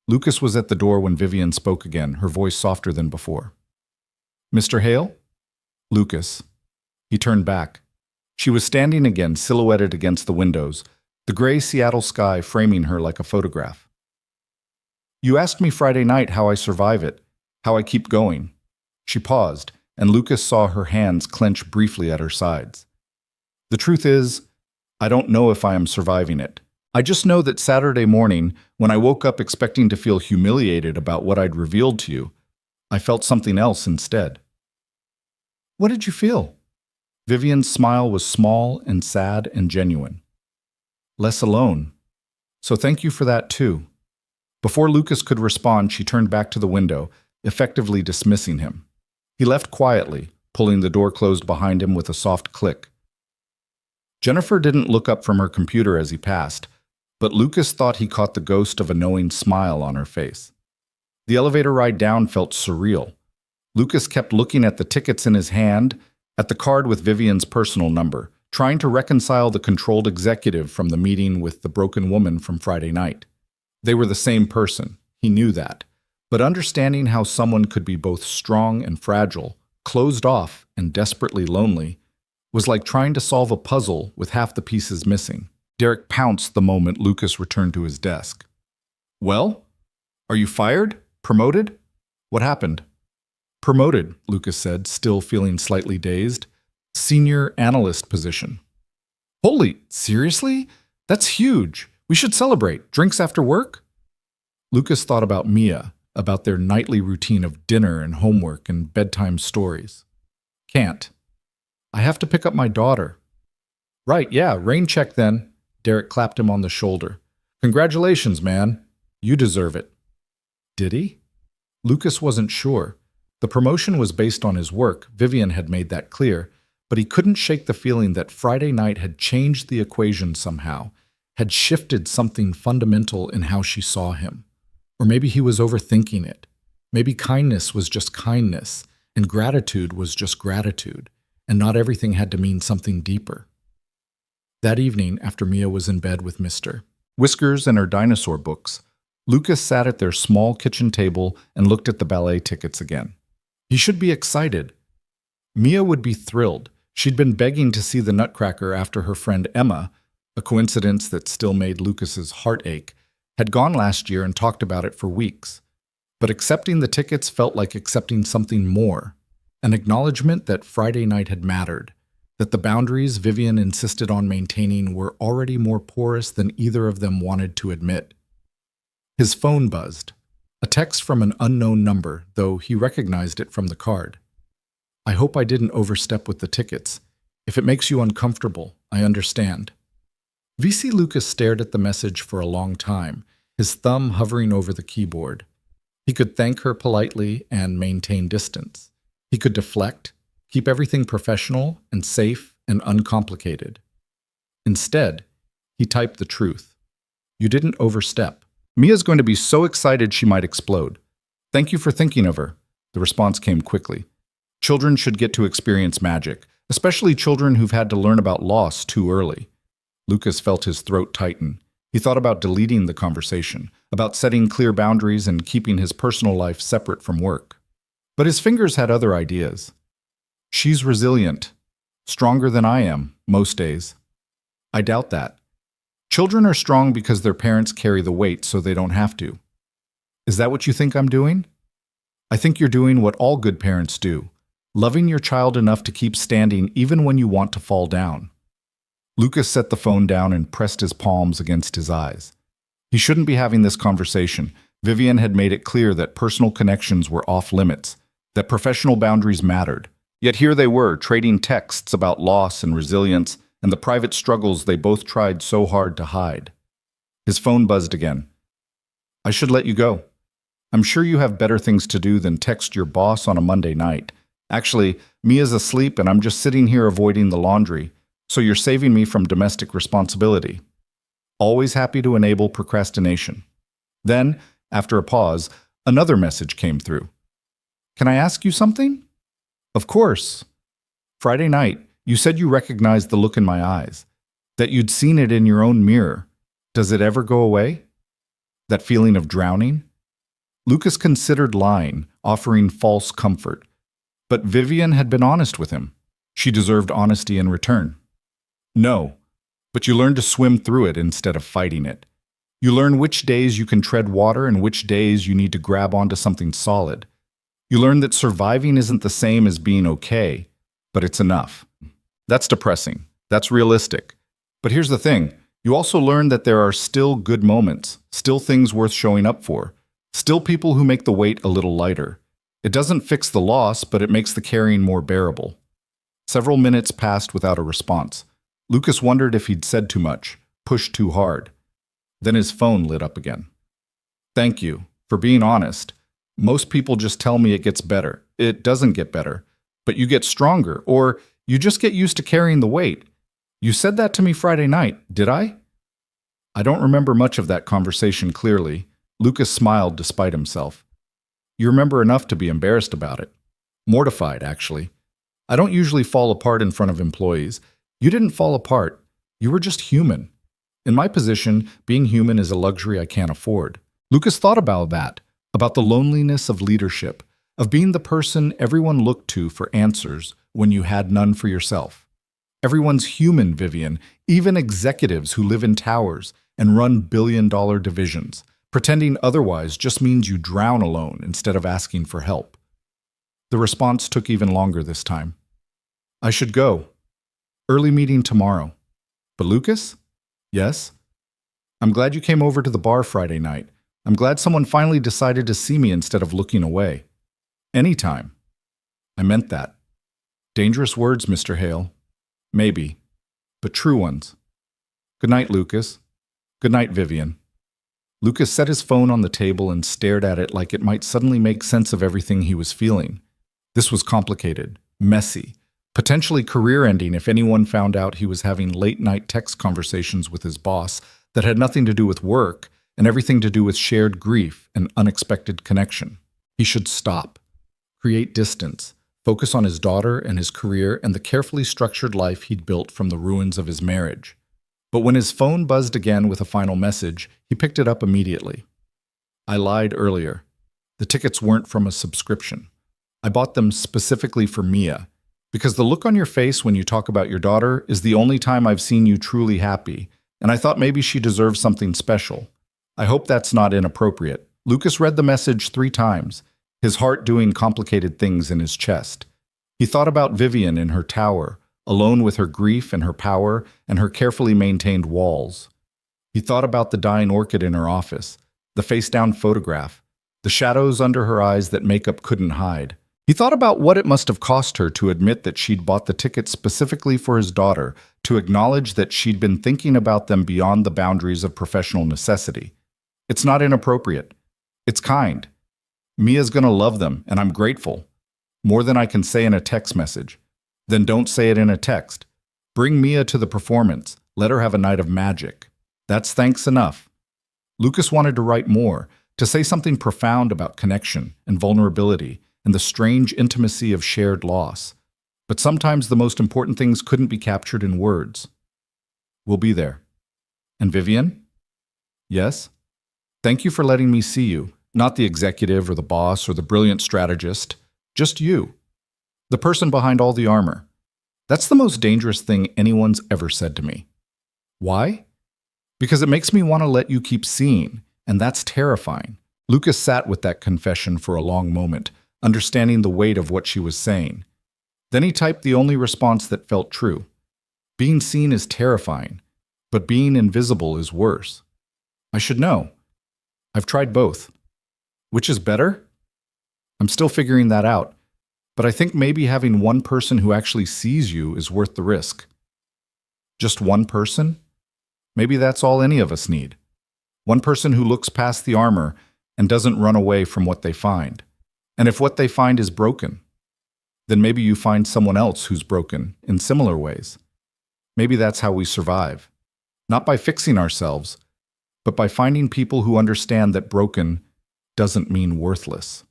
Lucas was at the door when Vivian spoke again, her voice softer than before. Mr. Hale? Lucas. He turned back. She was standing again, silhouetted against the windows, the gray Seattle sky framing her like a photograph. You asked me Friday night how I survive it, how I keep going. She paused, and Lucas saw her hands clench briefly at her sides. The truth is, I don't know if I am surviving it. I just know that Saturday morning, when I woke up expecting to feel humiliated about what I'd revealed to you, I felt something else instead. What did you feel? Vivian's smile was small and sad and genuine. Less alone. So thank you for that too. Before Lucas could respond, she turned back to the window, effectively dismissing him. He left quietly, pulling the door closed behind him with a soft click. Jennifer didn't look up from her computer as he passed, but Lucas thought he caught the ghost of a knowing smile on her face. The elevator ride down felt surreal. Lucas kept looking at the tickets in his hand, at the card with Vivian's personal number, trying to reconcile the controlled executive from the meeting with the broken woman from Friday night. They were the same person, he knew that, but understanding how someone could be both strong and fragile, closed off and desperately lonely, was like trying to solve a puzzle with half the pieces missing. Derek pounced the moment Lucas returned to his desk. Well? Are you fired? Promoted? What happened? Promoted, Lucas said, still feeling slightly dazed. Senior analyst position. Holy, seriously? That's huge. We should celebrate. Drinks after work? Lucas thought about Mia, about their nightly routine of dinner and homework and bedtime stories. Can't. I have to pick up my daughter. Right, yeah, rain check then. Derek clapped him on the shoulder. Congratulations, man. You deserve it. Did he? Lucas wasn't sure. The promotion was based on his work, Vivian had made that clear, but he couldn't shake the feeling that Friday night had changed the equation somehow, had shifted something fundamental in how she saw him. Or maybe he was overthinking it. Maybe kindness was just kindness, and gratitude was just gratitude, and not everything had to mean something deeper. That evening, after Mia was in bed with Mr. Whiskers and her dinosaur books, Lucas sat at their small kitchen table and looked at the ballet tickets again. He should be excited. Mia would be thrilled. She'd been begging to see the Nutcracker after her friend Emma, a coincidence that still made Lucas's heart ache, had gone last year and talked about it for weeks. But accepting the tickets felt like accepting something more, an acknowledgement that Friday night had mattered, that the boundaries Vivian insisted on maintaining were already more porous than either of them wanted to admit. His phone buzzed. A text from an unknown number, though he recognized it from the card. I hope I didn't overstep with the tickets. If it makes you uncomfortable, I understand. VC Lucas stared at the message for a long time, his thumb hovering over the keyboard. He could thank her politely and maintain distance. He could deflect, keep everything professional and safe and uncomplicated. Instead, he typed the truth. You didn't overstep. Mia's going to be so excited she might explode. Thank you for thinking of her. The response came quickly. Children should get to experience magic, especially children who've had to learn about loss too early. Lucas felt his throat tighten. He thought about deleting the conversation, about setting clear boundaries and keeping his personal life separate from work. But his fingers had other ideas. She's resilient, stronger than I am, most days. I doubt that. Children are strong because their parents carry the weight so they don't have to. Is that what you think I'm doing? I think you're doing what all good parents do, loving your child enough to keep standing even when you want to fall down. Lucas set the phone down and pressed his palms against his eyes. He shouldn't be having this conversation. Vivian had made it clear that personal connections were off limits, that professional boundaries mattered. Yet here they were, trading texts about loss and resilience and the private struggles they both tried so hard to hide. His phone buzzed again. I should let you go. I'm sure you have better things to do than text your boss on a Monday night. Actually, Mia's asleep and I'm just sitting here avoiding the laundry, so you're saving me from domestic responsibility. Always happy to enable procrastination. Then, after a pause, another message came through. Can I ask you something? Of course. Friday night, you said you recognized the look in my eyes, that you'd seen it in your own mirror. Does it ever go away? That feeling of drowning? Lucas considered lying, offering false comfort. But Vivian had been honest with him. She deserved honesty in return. No, but you learn to swim through it instead of fighting it. You learn which days you can tread water and which days you need to grab onto something solid. You learn that surviving isn't the same as being okay, but it's enough. That's depressing. That's realistic. But here's the thing. You also learn that there are still good moments, still things worth showing up for, still people who make the weight a little lighter. It doesn't fix the loss, but it makes the carrying more bearable. Several minutes passed without a response. Lucas wondered if he'd said too much, pushed too hard. Then his phone lit up again. Thank you for being honest. Most people just tell me it gets better. It doesn't get better, but you get stronger, or you just get used to carrying the weight. You said that to me Friday night, did I? I don't remember much of that conversation clearly. Lucas smiled despite himself. You remember enough to be embarrassed about it. Mortified, actually. I don't usually fall apart in front of employees. You didn't fall apart. You were just human. In my position, being human is a luxury I can't afford. Lucas thought about that, about the loneliness of leadership, of being the person everyone looked to for answers when you had none for yourself. Everyone's human, Vivian, even executives who live in towers and run billion-dollar divisions. Pretending otherwise just means you drown alone instead of asking for help. The response took even longer this time. I should go. Early meeting tomorrow. But Lucas? Yes? I'm glad you came over to the bar Friday night. I'm glad someone finally decided to see me instead of looking away. Anytime. I meant that. Dangerous words, Mr. Hale. Maybe. But true ones. Good night, Lucas. Good night, Vivian. Lucas set his phone on the table and stared at it like it might suddenly make sense of everything he was feeling. This was complicated, messy, potentially career-ending if anyone found out he was having late-night text conversations with his boss that had nothing to do with work and everything to do with shared grief and unexpected connection. He should stop, create distance, focus on his daughter and his career and the carefully structured life he'd built from the ruins of his marriage. But when his phone buzzed again with a final message, he picked it up immediately. I lied earlier. The tickets weren't from a subscription. I bought them specifically for Mia, because the look on your face when you talk about your daughter is the only time I've seen you truly happy, and I thought maybe she deserves something special. I hope that's not inappropriate. Lucas read the message 3 times, his heart doing complicated things in his chest. He thought about Vivian in her tower, alone with her grief and her power and her carefully maintained walls. He thought about the dying orchid in her office, the face-down photograph, the shadows under her eyes that makeup couldn't hide. He thought about what it must have cost her to admit that she'd bought the ticket specifically for his daughter, to acknowledge that she'd been thinking about them beyond the boundaries of professional necessity. It's not inappropriate. It's kind. Mia's gonna love them, and I'm grateful. More than I can say in a text message. Then don't say it in a text. Bring Mia to the performance. Let her have a night of magic. That's thanks enough. Lucas wanted to write more, to say something profound about connection and vulnerability and the strange intimacy of shared loss. But sometimes the most important things couldn't be captured in words. We'll be there. And Vivian? Yes? Thank you for letting me see you, not the executive or the boss or the brilliant strategist, just you. The person behind all the armor. That's the most dangerous thing anyone's ever said to me. Why? Because it makes me want to let you keep seeing, and that's terrifying. Lucas sat with that confession for a long moment, understanding the weight of what she was saying. Then he typed the only response that felt true. Being seen is terrifying, but being invisible is worse. I should know. I've tried both. Which is better? I'm still figuring that out. But I think maybe having one person who actually sees you is worth the risk. Just one person? Maybe that's all any of us need. One person who looks past the armor and doesn't run away from what they find. And if what they find is broken, then maybe you find someone else who's broken in similar ways. Maybe that's how we survive. Not by fixing ourselves, but by finding people who understand that broken doesn't mean worthless.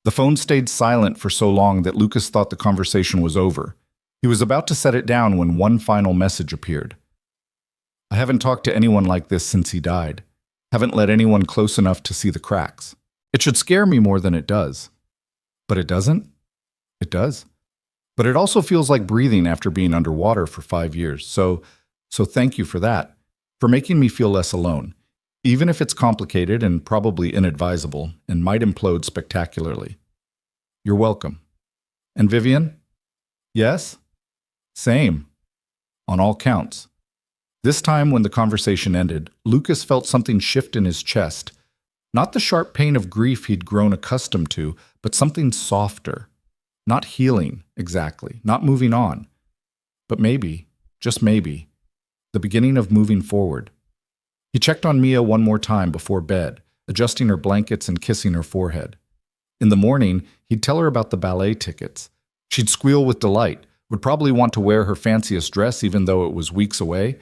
The phone stayed silent for so long that Lucas thought the conversation was over. He was about to set it down when one final message appeared. I haven't talked to anyone like this since he died. Haven't let anyone close enough to see the cracks. It should scare me more than it does. But it doesn't? It does. But it also feels like breathing after being underwater for 5 years. So thank you for that, for making me feel less alone. Even if it's complicated and probably inadvisable and might implode spectacularly. You're welcome. And Vivian? Yes? Same. On all counts. This time when the conversation ended, Lucas felt something shift in his chest. Not the sharp pain of grief he'd grown accustomed to, but something softer. Not healing, exactly. Not moving on. But maybe, just maybe, the beginning of moving forward. He checked on Mia one more time before bed, adjusting her blankets and kissing her forehead. In the morning, he'd tell her about the ballet tickets. She'd squeal with delight, would probably want to wear her fanciest dress even though it was weeks away,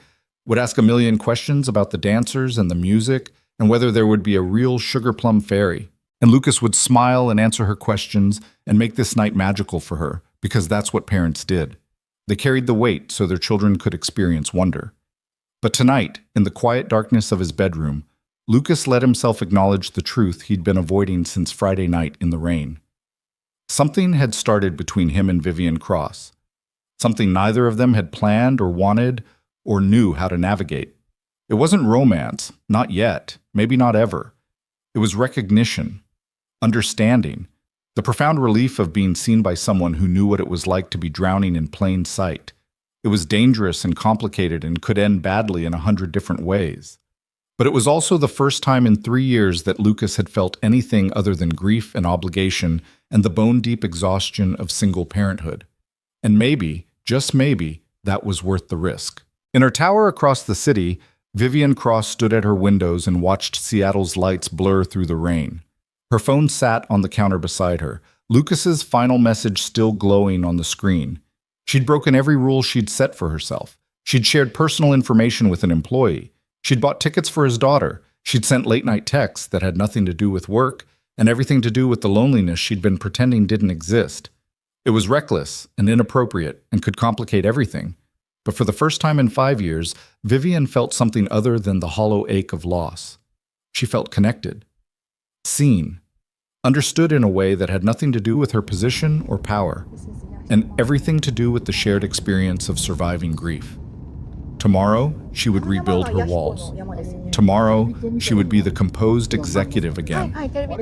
would ask a million questions about the dancers and the music, and whether there would be a real sugar plum fairy. And Lucas would smile and answer her questions and make this night magical for her, because that's what parents did. They carried the weight so their children could experience wonder. But tonight, in the quiet darkness of his bedroom, Lucas let himself acknowledge the truth he'd been avoiding since Friday night in the rain. Something had started between him and Vivian Cross. Something neither of them had planned or wanted or knew how to navigate. It wasn't romance, not yet, maybe not ever. It was recognition, understanding, The profound relief of being seen by someone who knew what it was like to be drowning in plain sight. It was dangerous and complicated and could end badly in 100 different ways. But it was also the first time in 3 years that Lucas had felt anything other than grief and obligation and the bone-deep exhaustion of single parenthood. And maybe, just maybe, that was worth the risk. In her tower across the city, Vivian Cross stood at her windows and watched Seattle's lights blur through the rain. Her phone sat on the counter beside her, Lucas's final message still glowing on the screen. She'd broken every rule she'd set for herself. She'd shared personal information with an employee. She'd bought tickets for his daughter. She'd sent late-night texts that had nothing to do with work and everything to do with the loneliness she'd been pretending didn't exist. It was reckless and inappropriate and could complicate everything. But for the first time in 5 years, Vivian felt something other than the hollow ache of loss. She felt connected, seen, understood in a way that had nothing to do with her position or power, and everything to do with the shared experience of surviving grief. Tomorrow, she would rebuild her walls. Tomorrow, she would be the composed executive again,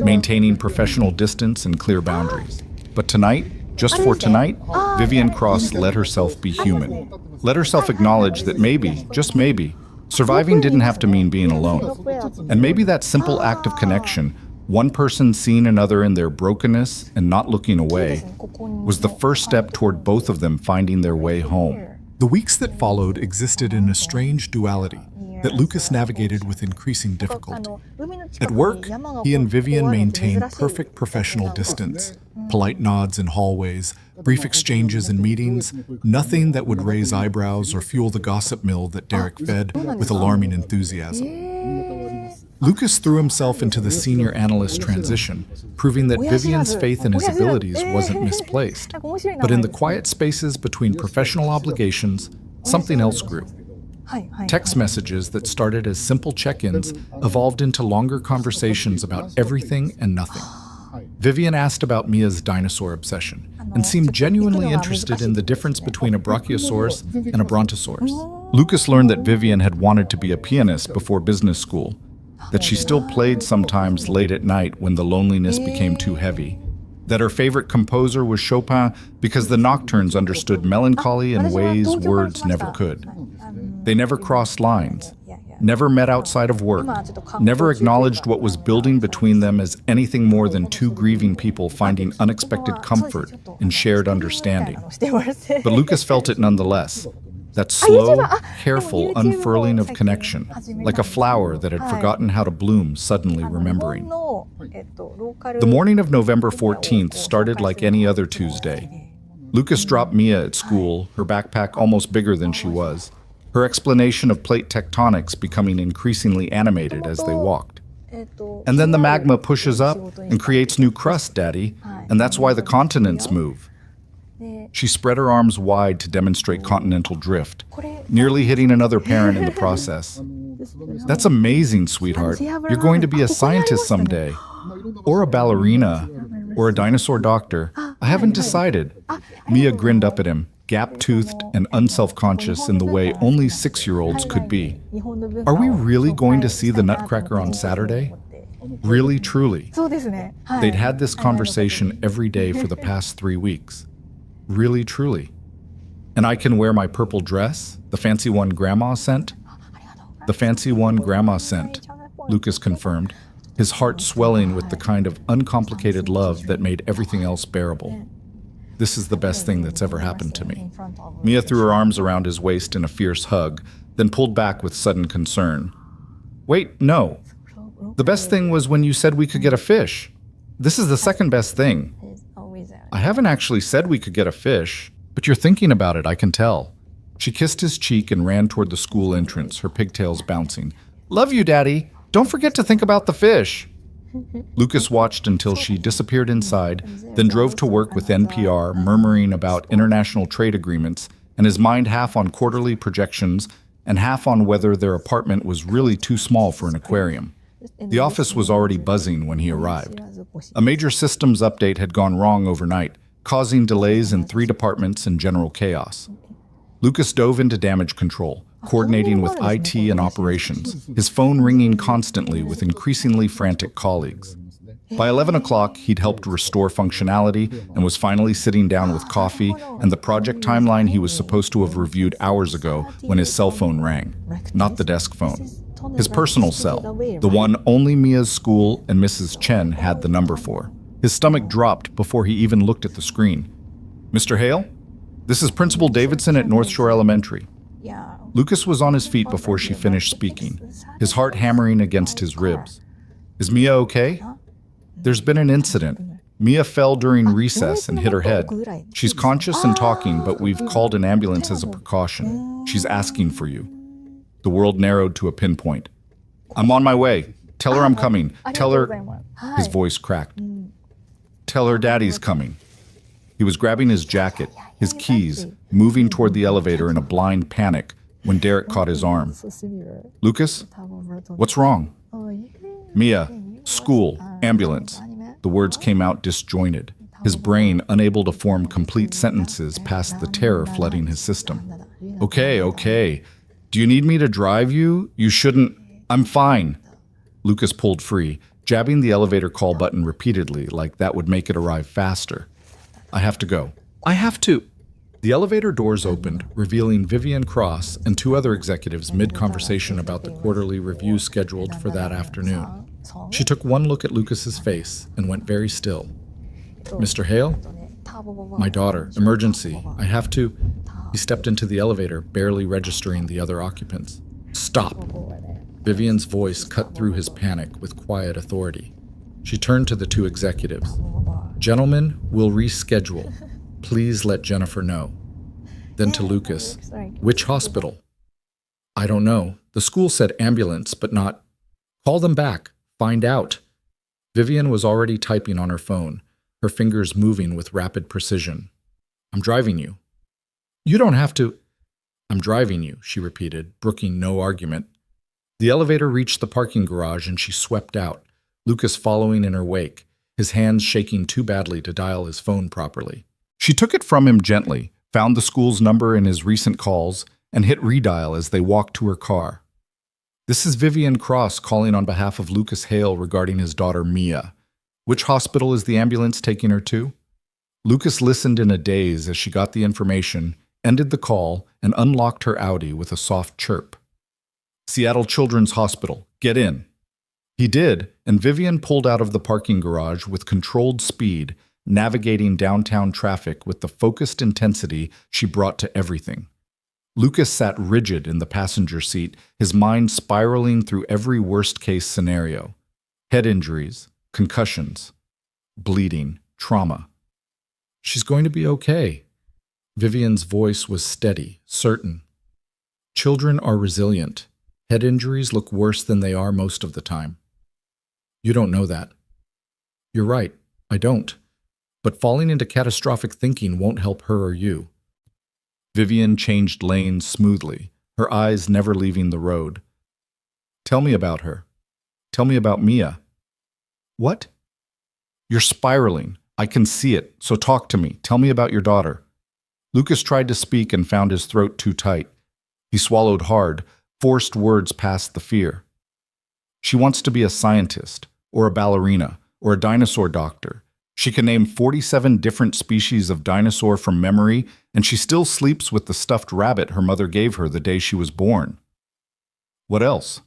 maintaining professional distance and clear boundaries. But tonight, just for tonight, Vivian Cross let herself be human. Let herself acknowledge that maybe, just maybe, surviving didn't have to mean being alone. And maybe that simple act of connection, one person seeing another in their brokenness and not looking away, was the first step toward both of them finding their way home. The weeks that followed existed in a strange duality that Lucas navigated with increasing difficulty. At work, he and Vivian maintained perfect professional distance, polite nods in hallways, brief exchanges in meetings, nothing that would raise eyebrows or fuel the gossip mill that Derek fed with alarming enthusiasm. Lucas threw himself into the senior analyst transition, proving that Vivian's faith in his abilities wasn't misplaced. But in the quiet spaces between professional obligations, something else grew. Text messages that started as simple check-ins evolved into longer conversations about everything and nothing. Vivian asked about Mia's dinosaur obsession and seemed genuinely interested in the difference between a brachiosaurus and a brontosaurus. Lucas learned that Vivian had wanted to be a pianist before business school, that she still played sometimes late at night when the loneliness became too heavy, that her favorite composer was Chopin because the nocturnes understood melancholy in ways words never could. They never crossed lines, never met outside of work, never acknowledged what was building between them as anything more than two grieving people finding unexpected comfort in shared understanding. But Lucas felt it nonetheless. That slow, careful unfurling of connection, like a flower that had forgotten how to bloom suddenly remembering. The morning of November 14th started like any other Tuesday. Lucas dropped Mia at school, her backpack almost bigger than she was, her explanation of plate tectonics becoming increasingly animated as they walked. And then the magma pushes up and creates new crust, Daddy, and that's why the continents move. She spread her arms wide to demonstrate continental drift, nearly hitting another parent in the process. That's amazing, sweetheart. You're going to be a scientist someday, or a ballerina, or a dinosaur doctor. I haven't decided. Mia grinned up at him, gap-toothed and unself-conscious in the way only 6-year-olds could be. Are we really going to see the Nutcracker on Saturday? Really, truly. They'd had this conversation every day for the past 3 weeks. Really, truly. And I can wear my purple dress, the fancy one Grandma sent? The fancy one Grandma sent, Lucas confirmed, his heart swelling with the kind of uncomplicated love that made everything else bearable. This is the best thing that's ever happened to me. Mia threw her arms around his waist in a fierce hug, then pulled back with sudden concern. Wait, no. The best thing was when you said we could get a fish. This is the second best thing. I haven't actually said we could get a fish, but you're thinking about it, I can tell. She kissed his cheek and ran toward the school entrance, her pigtails bouncing. Love you, Daddy. Don't forget to think about the fish. Lucas watched until she disappeared inside, then drove to work with NPR, murmuring about international trade agreements, and his mind half on quarterly projections and half on whether their apartment was really too small for an aquarium. The office was already buzzing when he arrived. A major systems update had gone wrong overnight, causing delays in 3 departments and general chaos. Lucas dove into damage control, coordinating with IT and operations, his phone ringing constantly with increasingly frantic colleagues. By 11 o'clock, he'd helped restore functionality and was finally sitting down with coffee and the project timeline he was supposed to have reviewed hours ago when his cell phone rang. Not the desk phone. His personal cell, the one only Mia's school and Mrs. Chen had the number for. His stomach dropped before he even looked at the screen. "Mr. Hale? This is Principal Davidson at North Shore Elementary." Lucas was on his feet before she finished speaking, his heart hammering against his ribs. "Is Mia okay?" "There's been an incident. Mia fell during recess and hit her head. She's conscious and talking, but we've called an ambulance as a precaution. She's asking for you." The world narrowed to a pinpoint. "I'm on my way. Tell her I'm coming. Tell her..." His voice cracked. "Tell her Daddy's coming." He was grabbing his jacket, his keys, moving toward the elevator in a blind panic when Derek caught his arm. "Lucas, what's wrong?" "Mia, school, ambulance." The words came out disjointed, his brain unable to form complete sentences past the terror flooding his system. Okay. Do you need me to drive you? You shouldn't. I'm fine." Lucas pulled free, jabbing the elevator call button repeatedly like that would make it arrive faster. "I have to go. I have to." The elevator doors opened, revealing Vivian Cross and two other executives mid-conversation about the quarterly review scheduled for that afternoon. She took one look at Lucas's face and went very still. "Mr. Hale? My daughter. Emergency. I have to..." He stepped into the elevator, barely registering the other occupants. "Stop!" Vivian's voice cut through his panic with quiet authority. She turned to the two executives. "Gentlemen, we'll reschedule. Please let Jennifer know." Then to Lucas, "Which hospital?" "I don't know. The school said ambulance, but not..." "Call them back. Find out." Vivian was already typing on her phone, her fingers moving with rapid precision. "I'm driving you." "You don't have to..." "I'm driving you," she repeated, brooking no argument. The elevator reached the parking garage and she swept out, Lucas following in her wake, his hands shaking too badly to dial his phone properly. She took it from him gently, found the school's number in his recent calls, and hit redial as they walked to her car. "This is Vivian Cross calling on behalf of Lucas Hale regarding his daughter Mia. Which hospital is the ambulance taking her to?" Lucas listened in a daze as she got the information, ended the call, and unlocked her Audi with a soft chirp. "Seattle Children's Hospital. Get in." He did, and Vivian pulled out of the parking garage with controlled speed, navigating downtown traffic with the focused intensity she brought to everything. Lucas sat rigid in the passenger seat, his mind spiraling through every worst-case scenario. Head injuries, concussions, bleeding, trauma. "She's going to be okay." Vivian's voice was steady, certain. "Children are resilient. Head injuries look worse than they are most of the time." "You don't know that." "You're right, I don't. But falling into catastrophic thinking won't help her or you." Vivian changed lanes smoothly, her eyes never leaving the road. "Tell me about her. Tell me about Mia." "What?" "You're spiraling. I can see it, so talk to me. Tell me about your daughter." Lucas tried to speak and found his throat too tight. He swallowed hard, forced words past the fear. "She wants to be a scientist, or a ballerina, or a dinosaur doctor. She can name 47 different species of dinosaur from memory, and she still sleeps with the stuffed rabbit her mother gave her the day she was born." "What else?"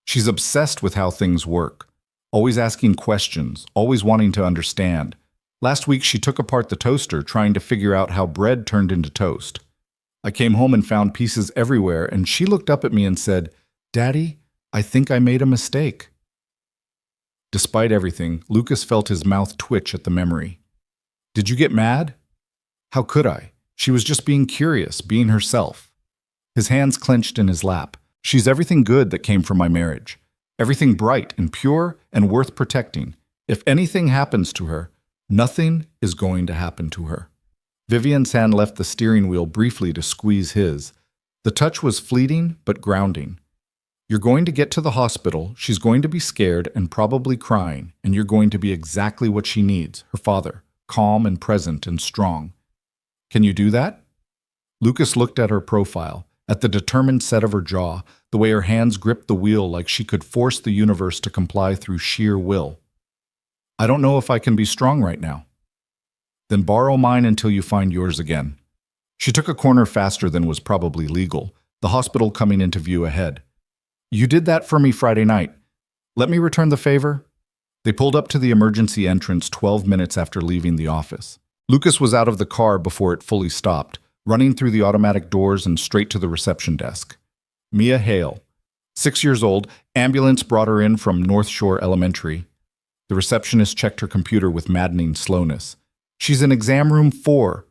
"She's obsessed with how things work, always asking questions, always wanting to understand. Last week she took apart the toaster trying to figure out how bread turned into toast. I came home and found pieces everywhere, and she looked up at me and said, 'Daddy, I think I made a mistake.'" Despite everything, Lucas felt his mouth twitch at the memory. "Did you get mad?" "How could I? She was just being curious, being herself." His hands clenched in his lap. "She's everything good that came from my marriage. Everything bright and pure and worth protecting. If anything happens to her, nothing is going to happen to her." Vivian's hand left the steering wheel briefly to squeeze his. The touch was fleeting but grounding. "You're going to get to the hospital, she's going to be scared and probably crying, and you're going to be exactly what she needs, her father, calm and present and strong. Can you do that?" Lucas looked at her profile, at the determined set of her jaw, the way her hands gripped the wheel like she could force the universe to comply through sheer will. I don't know if I can be strong right now. Then borrow mine until you find yours again. She took a corner faster than was probably legal, the hospital coming into view ahead. You did that for me Friday night. Let me return the favor. They pulled up to the emergency entrance 12 minutes after leaving the office. Lucas was out of the car before it fully stopped, running through the automatic doors and straight to the reception desk. Mia Hale, 6 years old, ambulance brought her in from North Shore Elementary. The receptionist checked her computer with maddening slowness. She's in exam room 4.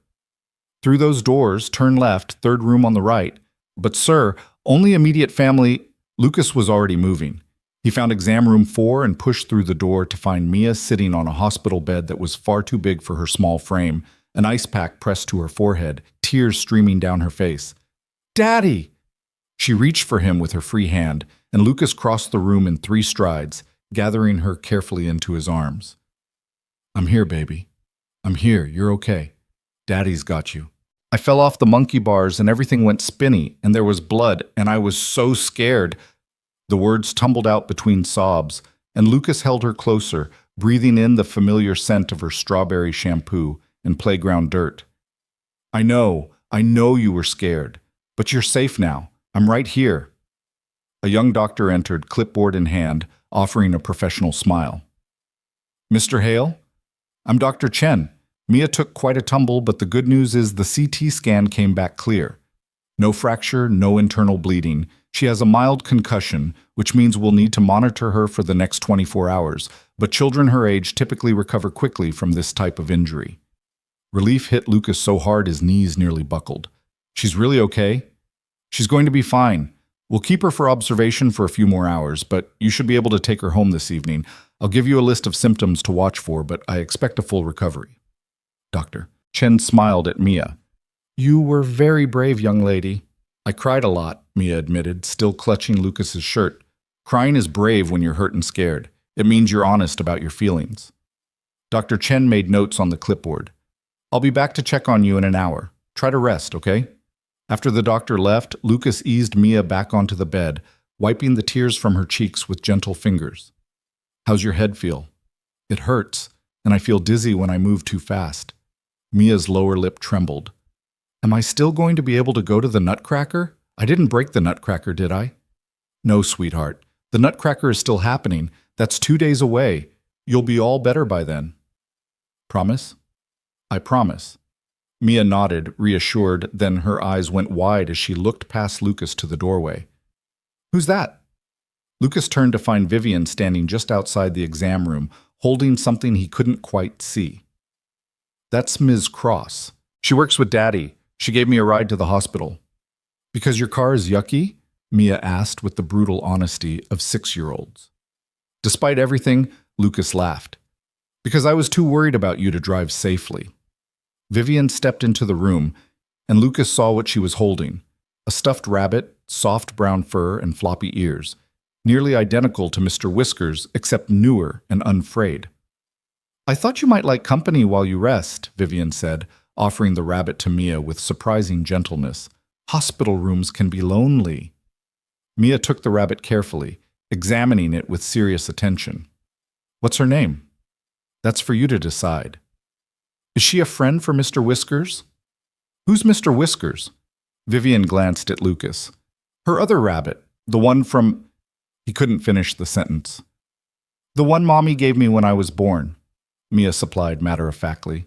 Through those doors, turn left, third room on the right. But sir, only immediate family. Lucas was already moving. He found exam room 4 and pushed through the door to find Mia sitting on a hospital bed that was far too big for her small frame, an ice pack pressed to her forehead, tears streaming down her face. Daddy! She reached for him with her free hand, and Lucas crossed the room in 3 strides, gathering her carefully into his arms. I'm here, baby. I'm here. You're okay. Daddy's got you. I fell off the monkey bars and everything went spinny, and there was blood, and I was so scared. The words tumbled out between sobs, and Lucas held her closer, breathing in the familiar scent of her strawberry shampoo and playground dirt. I know you were scared, but you're safe now. I'm right here. A young doctor entered, clipboard in hand, offering a professional smile. Mr. Hale? I'm Dr. Chen. Mia took quite a tumble, but the good news is the CT scan came back clear. No fracture, no internal bleeding. She has a mild concussion, which means we'll need to monitor her for the next 24 hours, but children her age typically recover quickly from this type of injury. Relief hit Lucas so hard his knees nearly buckled. She's really okay? She's going to be fine. We'll keep her for observation for a few more hours, but you should be able to take her home this evening. I'll give you a list of symptoms to watch for, but I expect a full recovery. Doctor. Chen smiled at Mia. You were very brave, young lady. I cried a lot, Mia admitted, still clutching Lucas's shirt. Crying is brave when you're hurt and scared. It means you're honest about your feelings. Dr. Chen made notes on the clipboard. I'll be back to check on you in an hour. Try to rest, okay? After the doctor left, Lucas eased Mia back onto the bed, wiping the tears from her cheeks with gentle fingers. How's your head feel? It hurts, and I feel dizzy when I move too fast. Mia's lower lip trembled. Am I still going to be able to go to the Nutcracker? I didn't break the Nutcracker, did I? No, sweetheart. The Nutcracker is still happening. That's 2 days away. You'll be all better by then. Promise? I promise. Mia nodded, reassured, then her eyes went wide as she looked past Lucas to the doorway. Who's that? Lucas turned to find Vivian standing just outside the exam room, holding something he couldn't quite see. That's Ms. Cross. She works with Daddy. She gave me a ride to the hospital. Because your car is yucky? Mia asked with the brutal honesty of 6-year-olds. Despite everything, Lucas laughed. Because I was too worried about you to drive safely. Vivian stepped into the room, and Lucas saw what she was holding. A stuffed rabbit, soft brown fur and floppy ears, nearly identical to Mr. Whiskers, except newer and unfrayed. I thought you might like company while you rest, Vivian said, offering the rabbit to Mia with surprising gentleness. Hospital rooms can be lonely. Mia took the rabbit carefully, examining it with serious attention. What's her name? That's for you to decide. Is she a friend for Mr. Whiskers? Who's Mr. Whiskers? Vivian glanced at Lucas. Her other rabbit, the one from... He couldn't finish the sentence. The one Mommy gave me when I was born, Mia supplied matter-of-factly.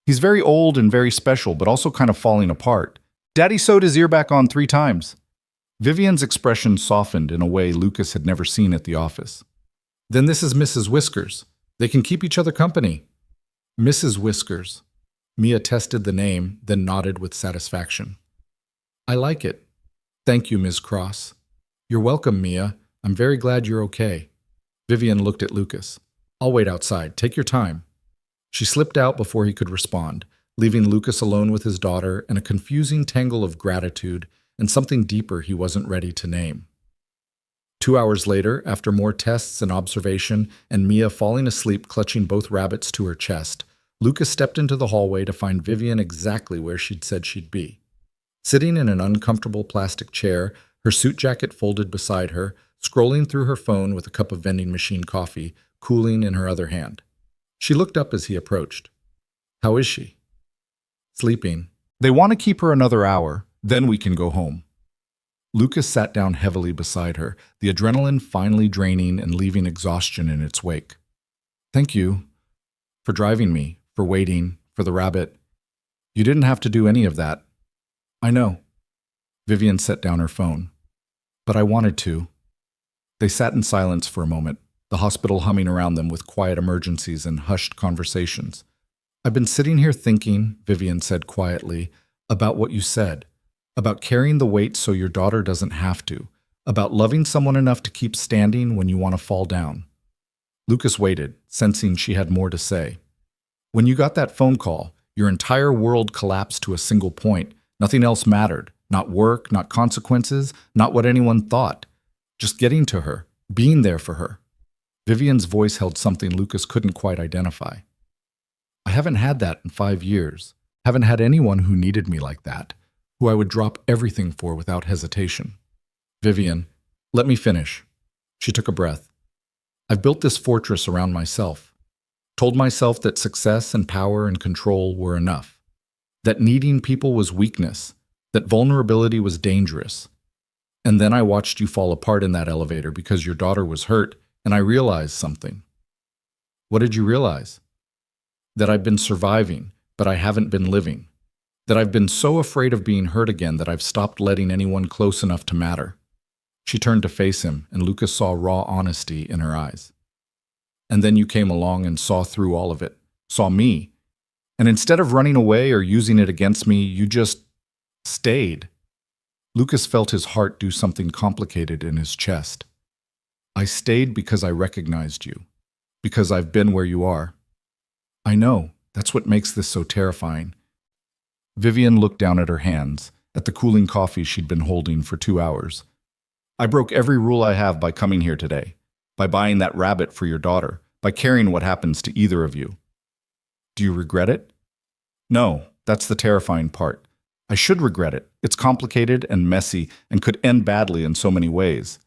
He's very old and very special, but also kind of falling apart. Daddy sewed his ear back on 3 times. Vivian's expression softened in a way Lucas had never seen at the office. Then this is Mrs. Whiskers. They can keep each other company. Mrs. Whiskers. Mia tested the name, then nodded with satisfaction. I like it. Thank you, Ms. Cross. You're welcome, Mia. I'm very glad you're okay. Vivian looked at Lucas. I'll wait outside. Take your time. She slipped out before he could respond, leaving Lucas alone with his daughter and a confusing tangle of gratitude and something deeper he wasn't ready to name. 2 hours later, after more tests and observation and Mia falling asleep clutching both rabbits to her chest, Lucas stepped into the hallway to find Vivian exactly where she'd said she'd be. Sitting in an uncomfortable plastic chair, her suit jacket folded beside her, scrolling through her phone with a cup of vending machine coffee, cooling in her other hand. She looked up as he approached. How is she? Sleeping. They want to keep her another hour, then we can go home. Lucas sat down heavily beside her, the adrenaline finally draining and leaving exhaustion in its wake. Thank you for driving me, for waiting, for the rabbit. You didn't have to do any of that. I know. Vivian set down her phone. But I wanted to. They sat in silence for a moment, the hospital humming around them with quiet emergencies and hushed conversations. I've been sitting here thinking, Vivian said quietly, about what you said, about carrying the weight so your daughter doesn't have to, about loving someone enough to keep standing when you want to fall down. Lucas waited, sensing she had more to say. When you got that phone call, your entire world collapsed to a single point. Nothing else mattered. Not work, not consequences, not what anyone thought. Just getting to her, being there for her. Vivian's voice held something Lucas couldn't quite identify. I haven't had that in 5 years. Haven't had anyone who needed me like that, who I would drop everything for without hesitation. Vivian, let me finish. She took a breath. I've built this fortress around myself. Told myself that success and power and control were enough. That needing people was weakness. That vulnerability was dangerous. And then I watched you fall apart in that elevator because your daughter was hurt, and I realized something. What did you realize? That I've been surviving, but I haven't been living. That I've been so afraid of being hurt again that I've stopped letting anyone close enough to matter. She turned to face him, and Lucas saw raw honesty in her eyes. And then you came along and saw through all of it, saw me. And instead of running away or using it against me, you just stayed. Lucas felt his heart do something complicated in his chest. I stayed because I recognized you, because I've been where you are. I know, that's what makes this so terrifying. Vivian looked down at her hands, at the cooling coffee she'd been holding for 2 hours. I broke every rule I have by coming here today, by buying that rabbit for your daughter, by caring what happens to either of you. Do you regret it? No, that's the terrifying part. I should regret it. It's complicated and messy and could end badly in so many ways.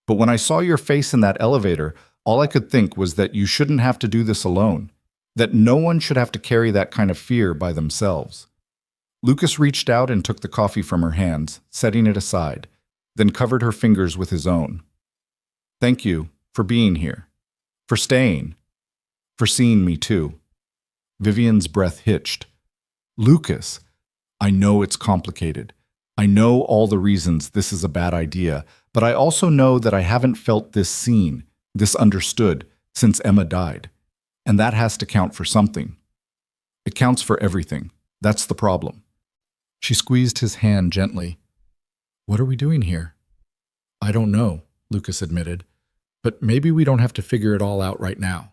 But when I saw your face in that elevator, all I could think was that you shouldn't have to do this alone, that no one should have to carry that kind of fear by themselves. Lucas reached out and took the coffee from her hands, setting it aside, then covered her fingers with his own. Thank you for being here, for staying, for seeing me too. Vivian's breath hitched. Lucas, I know it's complicated. I know all the reasons this is a bad idea, but I also know that I haven't felt this seen, this understood, since Emma died. And that has to count for something. It counts for everything. That's the problem. She squeezed his hand gently. What are we doing here? I don't know, Lucas admitted. But maybe we don't have to figure it all out right now.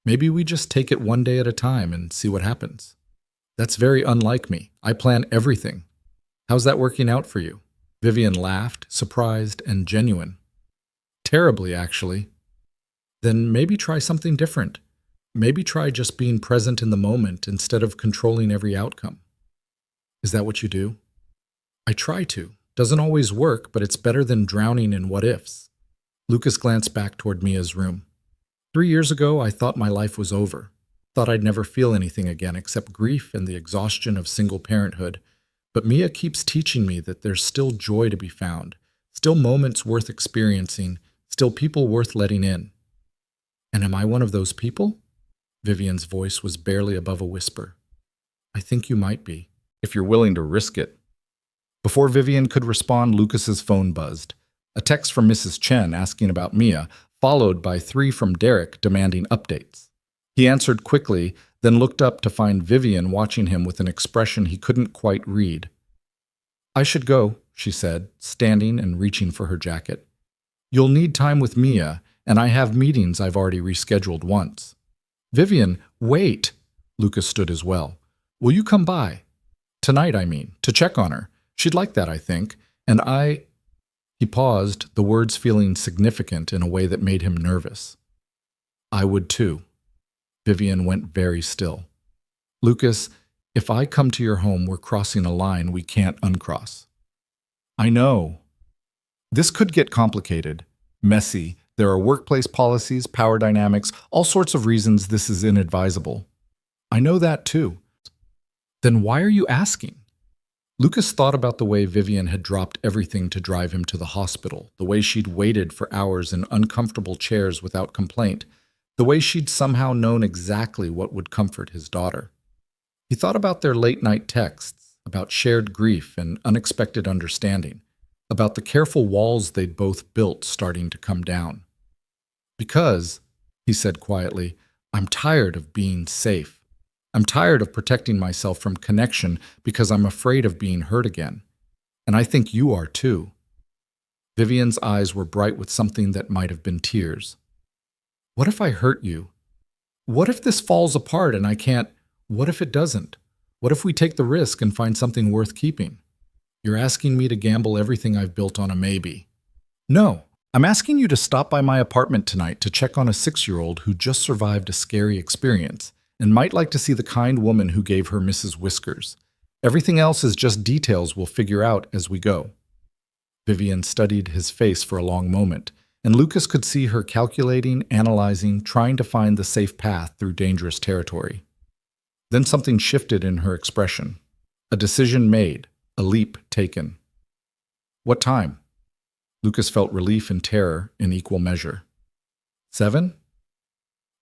Maybe we just take it one day at a time and see what happens. That's very unlike me. I plan everything. How's that working out for you? Vivian laughed, surprised and genuine. Terribly, actually. Then maybe try something different. Maybe try just being present in the moment instead of controlling every outcome. Is that what you do? I try to. Doesn't always work, but it's better than drowning in what-ifs. Lucas glanced back toward Mia's room. 3 years ago, I thought my life was over. Thought I'd never feel anything again except grief and the exhaustion of single parenthood. But Mia keeps teaching me that there's still joy to be found, still moments worth experiencing, still people worth letting in. And am I one of those people? Vivian's voice was barely above a whisper. I think you might be, if you're willing to risk it. Before Vivian could respond, Lucas's phone buzzed. A text from Mrs. Chen asking about Mia, followed by 3 from Derek demanding updates. He answered quickly, then looked up to find Vivian watching him with an expression he couldn't quite read. I should go, she said, standing and reaching for her jacket. You'll need time with Mia, and I have meetings I've already rescheduled once. Vivian, wait! Lucas stood as well. Will you come by? Tonight, I mean, to check on her. She'd like that, I think. And He paused, the words feeling significant in a way that made him nervous. I would too. Vivian went very still. Lucas, if I come to your home, we're crossing a line we can't uncross. I know. This could get complicated, messy, There are workplace policies, power dynamics, all sorts of reasons this is inadvisable. I know that too. Then why are you asking? Lucas thought about the way Vivian had dropped everything to drive him to the hospital, the way she'd waited for hours in uncomfortable chairs without complaint, the way she'd somehow known exactly what would comfort his daughter. He thought about their late-night texts, about shared grief and unexpected understanding, about the careful walls they'd both built starting to come down. Because, he said quietly, I'm tired of being safe. I'm tired of protecting myself from connection because I'm afraid of being hurt again. And I think you are too. Vivian's eyes were bright with something that might have been tears. What if I hurt you? What if this falls apart and I can't? What if it doesn't? What if we take the risk and find something worth keeping? You're asking me to gamble everything I've built on a maybe. No, I'm asking you to stop by my apartment tonight to check on a 6-year-old who just survived a scary experience and might like to see the kind woman who gave her Mrs. Whiskers. Everything else is just details we'll figure out as we go. Vivian studied his face for a long moment, and Lucas could see her calculating, analyzing, trying to find the safe path through dangerous territory. Then something shifted in her expression. A decision made, a leap taken. What time? Lucas felt relief and terror in equal measure. 7?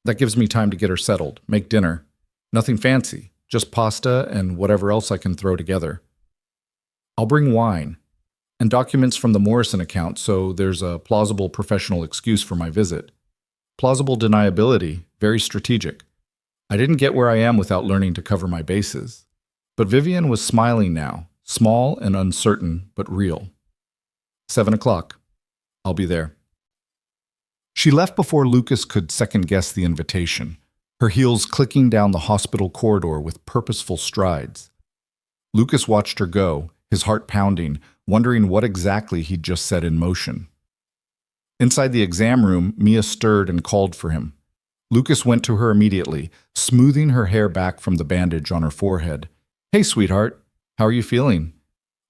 That gives me time to get her settled, make dinner. Nothing fancy, just pasta and whatever else I can throw together. I'll bring wine and documents from the Morrison account so there's a plausible professional excuse for my visit. Plausible deniability, very strategic. I didn't get where I am without learning to cover my bases. But Vivian was smiling now, small and uncertain, but real. 7 o'clock. I'll be there. She left before Lucas could second-guess the invitation, her heels clicking down the hospital corridor with purposeful strides. Lucas watched her go, his heart pounding, wondering what exactly he'd just set in motion. Inside the exam room, Mia stirred and called for him. Lucas went to her immediately, smoothing her hair back from the bandage on her forehead. Hey, sweetheart, how are you feeling?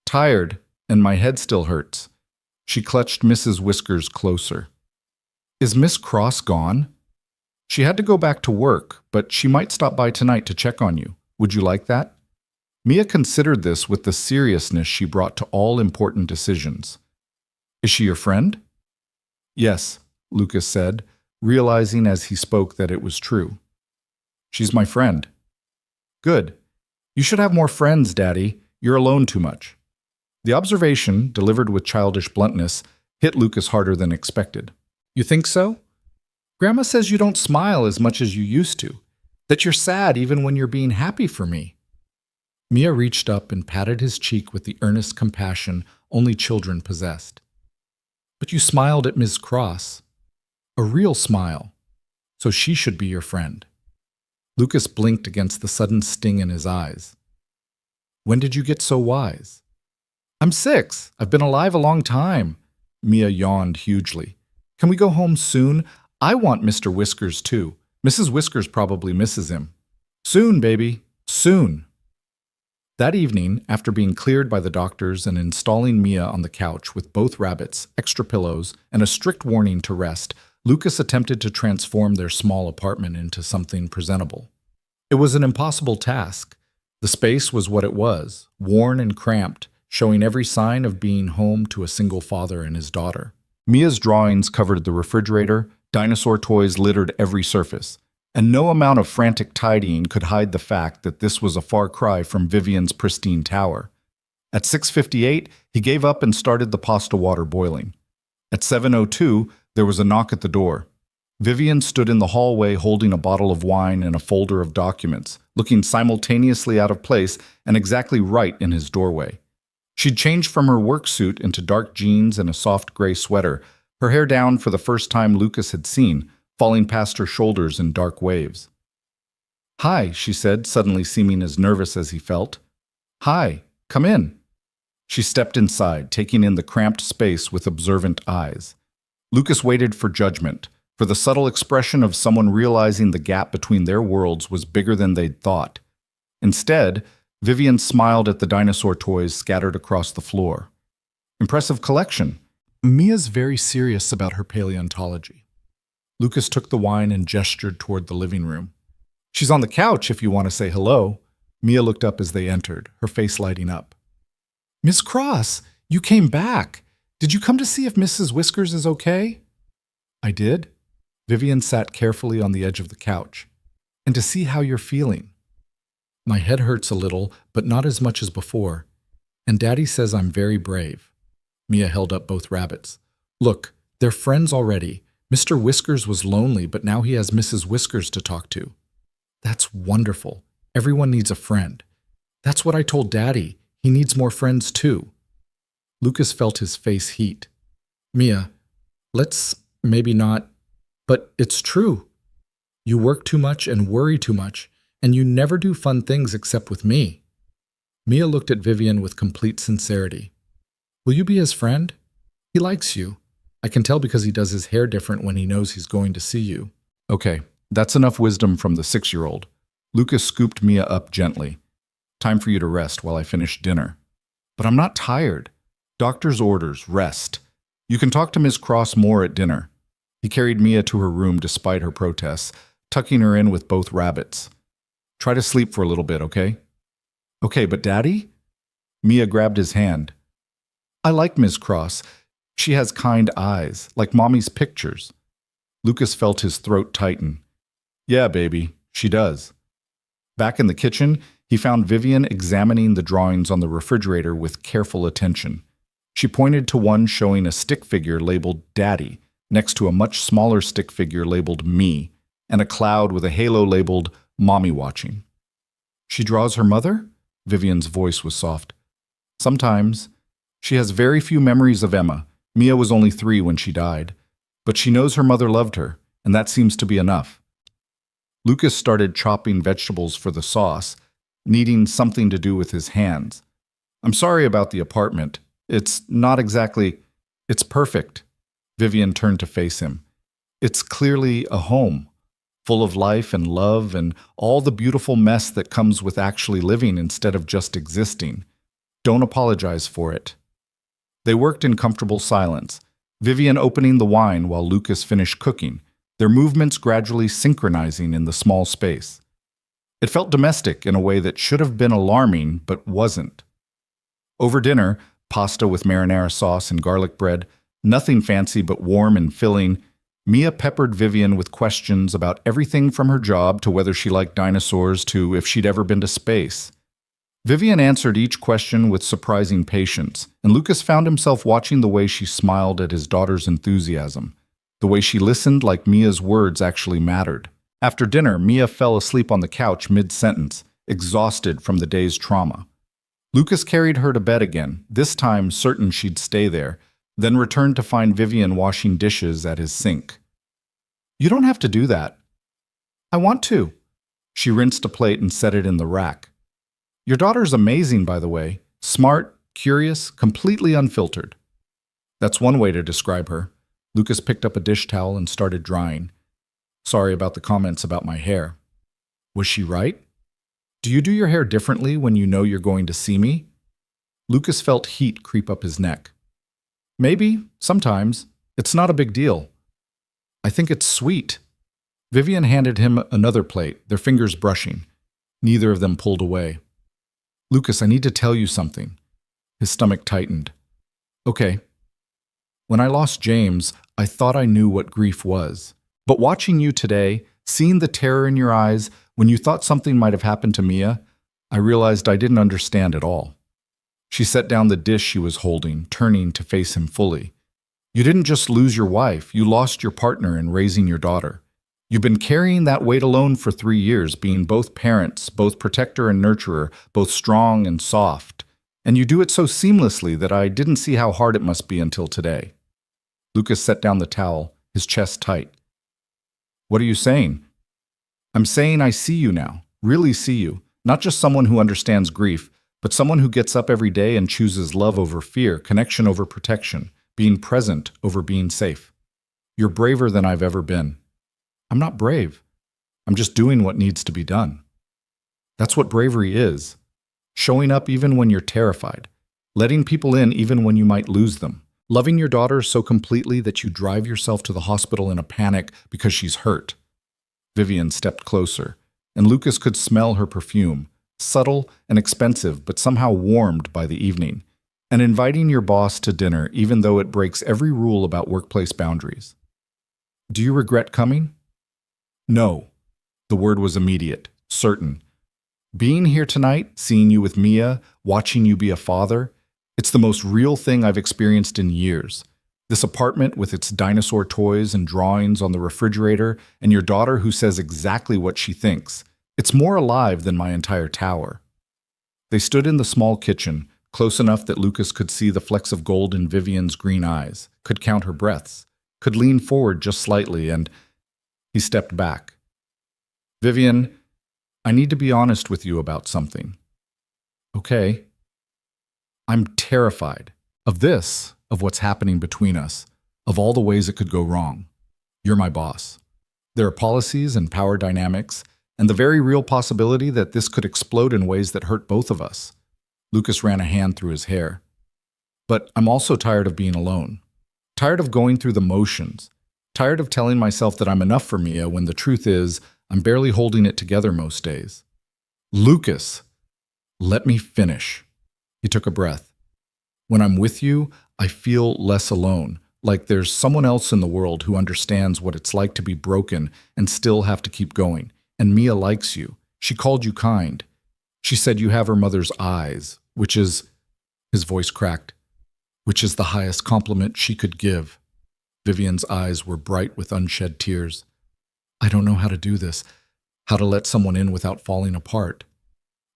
Tired, and my head still hurts. She clutched Mrs. Whiskers closer. Is Miss Cross gone? She had to go back to work, but she might stop by tonight to check on you. Would you like that? Mia considered this with the seriousness she brought to all important decisions. Is she your friend? Yes, Lucas said, realizing as he spoke that it was true. She's my friend. Good. You should have more friends, Daddy. You're alone too much. The observation, delivered with childish bluntness, hit Lucas harder than expected. You think so? Grandma says you don't smile as much as you used to, that you're sad even when you're being happy for me. Mia reached up and patted his cheek with the earnest compassion only children possessed. But you smiled at Ms. Cross. A real smile. So she should be your friend. Lucas blinked against the sudden sting in his eyes. When did you get so wise? I'm 6. I've been alive a long time. Mia yawned hugely. Can we go home soon? I want Mr. Whiskers too. Mrs. Whiskers probably misses him. Soon, baby. Soon. That evening, after being cleared by the doctors and installing Mia on the couch with both rabbits, extra pillows, and a strict warning to rest, Lucas attempted to transform their small apartment into something presentable. It was an impossible task. The space was what it was, worn and cramped, showing every sign of being home to a single father and his daughter. Mia's drawings covered the refrigerator, dinosaur toys littered every surface, and no amount of frantic tidying could hide the fact that this was a far cry from Vivian's pristine tower. At 6:58, he gave up and started the pasta water boiling. At 7:02, there was a knock at the door. Vivian stood in the hallway holding a bottle of wine and a folder of documents, looking simultaneously out of place and exactly right in his doorway. She'd changed from her work suit into dark jeans and a soft gray sweater, her hair down for the first time Lucas had seen, falling past her shoulders in dark waves. Hi, she said, suddenly seeming as nervous as he felt. Hi, come in. She stepped inside, taking in the cramped space with observant eyes. Lucas waited for judgment, for the subtle expression of someone realizing the gap between their worlds was bigger than they'd thought. Instead, Vivian smiled at the dinosaur toys scattered across the floor. Impressive collection. Mia's very serious about her paleontology. Lucas took the wine and gestured toward the living room. She's on the couch if you want to say hello. Mia looked up as they entered, her face lighting up. Miss Cross, you came back. Did you come to see if Mrs. Whiskers is okay? I did. Vivian sat carefully on the edge of the couch. And to see how you're feeling. My head hurts a little, but not as much as before. And Daddy says I'm very brave. Mia held up both rabbits. Look, they're friends already. Mr. Whiskers was lonely, but now he has Mrs. Whiskers to talk to. That's wonderful. Everyone needs a friend. That's what I told Daddy. He needs more friends too. Lucas felt his face heat. Mia, let's maybe not, but it's true. You work too much and worry too much, and you never do fun things except with me. Mia looked at Vivian with complete sincerity. Will you be his friend? He likes you. I can tell because he does his hair different when he knows he's going to see you. Okay, that's enough wisdom from the 6-year-old. Lucas scooped Mia up gently. Time for you to rest while I finish dinner. But I'm not tired. Doctor's orders, rest. You can talk to Ms. Cross more at dinner. He carried Mia to her room despite her protests, tucking her in with both rabbits. Try to sleep for a little bit, okay? Okay, but Daddy? Mia grabbed his hand. I like Ms. Cross. She has kind eyes, like Mommy's pictures. Lucas felt his throat tighten. Yeah, baby, she does. Back in the kitchen, he found Vivian examining the drawings on the refrigerator with careful attention. She pointed to one showing a stick figure labeled Daddy, next to a much smaller stick figure labeled Me, and a cloud with a halo labeled Mommy Watching. She draws her mother? Vivian's voice was soft. Sometimes. She has very few memories of Emma. Mia was only 3 when she died. But she knows her mother loved her, and that seems to be enough. Lucas started chopping vegetables for the sauce, needing something to do with his hands. I'm sorry about the apartment. It's not exactly... It's perfect. Vivian turned to face him. It's clearly a home, full of life and love and all the beautiful mess that comes with actually living instead of just existing. Don't apologize for it. They worked in comfortable silence, Vivian opening the wine while Lucas finished cooking, their movements gradually synchronizing in the small space. It felt domestic in a way that should have been alarming, but wasn't. Over dinner, pasta with marinara sauce and garlic bread, nothing fancy but warm and filling, Mia peppered Vivian with questions about everything from her job to whether she liked dinosaurs to if she'd ever been to space. Vivian answered each question with surprising patience, and Lucas found himself watching the way she smiled at his daughter's enthusiasm, the way she listened like Mia's words actually mattered. After dinner, Mia fell asleep on the couch mid-sentence, exhausted from the day's trauma. Lucas carried her to bed again, this time certain she'd stay there, then returned to find Vivian washing dishes at his sink. You don't have to do that. I want to. She rinsed a plate and set it in the rack. Your daughter's amazing, by the way. Smart, curious, completely unfiltered. That's one way to describe her. Lucas picked up a dish towel and started drying. Sorry about the comments about my hair. Was she right? Do you do your hair differently when you know you're going to see me? Lucas felt heat creep up his neck. Maybe, sometimes. It's not a big deal. I think it's sweet. Vivian handed him another plate, their fingers brushing. Neither of them pulled away. Lucas, I need to tell you something. His stomach tightened. Okay. When I lost James, I thought I knew what grief was. But watching you today, seeing the terror in your eyes when you thought something might have happened to Mia, I realized I didn't understand at all. She set down the dish she was holding, turning to face him fully. You didn't just lose your wife, you lost your partner in raising your daughter. You've been carrying that weight alone for 3 years, being both parents, both protector and nurturer, both strong and soft. And you do it so seamlessly that I didn't see how hard it must be until today. Lucas set down the towel, his chest tight. What are you saying? I'm saying I see you now, really see you. Not just someone who understands grief, but someone who gets up every day and chooses love over fear, connection over protection, being present over being safe. You're braver than I've ever been. I'm not brave. I'm just doing what needs to be done. That's what bravery is. Showing up even when you're terrified. Letting people in even when you might lose them. Loving your daughter so completely that you drive yourself to the hospital in a panic because she's hurt. Vivian stepped closer, and Lucas could smell her perfume, subtle and expensive, but somehow warmed by the evening, and inviting your boss to dinner even though it breaks every rule about workplace boundaries. Do you regret coming? No. The word was immediate, certain. Being here tonight, seeing you with Mia, watching you be a father, it's the most real thing I've experienced in years. This apartment with its dinosaur toys and drawings on the refrigerator, and your daughter who says exactly what she thinks. It's more alive than my entire tower. They stood in the small kitchen, close enough that Lucas could see the flecks of gold in Vivian's green eyes, could count her breaths, could lean forward just slightly, and he stepped back. Vivian, I need to be honest with you about something. Okay. I'm terrified of this, of what's happening between us, of all the ways it could go wrong. You're my boss. There are policies and power dynamics, and the very real possibility that this could explode in ways that hurt both of us. Lucas ran a hand through his hair. But I'm also tired of being alone. Tired of going through the motions. Tired of telling myself that I'm enough for Mia when the truth is, I'm barely holding it together most days. Lucas, let me finish. He took a breath. When I'm with you, I feel less alone, like there's someone else in the world who understands what it's like to be broken and still have to keep going. And Mia likes you. She called you kind. She said you have her mother's eyes, which is, his voice cracked, which is the highest compliment she could give. Vivian's eyes were bright with unshed tears. I don't know how to do this, how to let someone in without falling apart,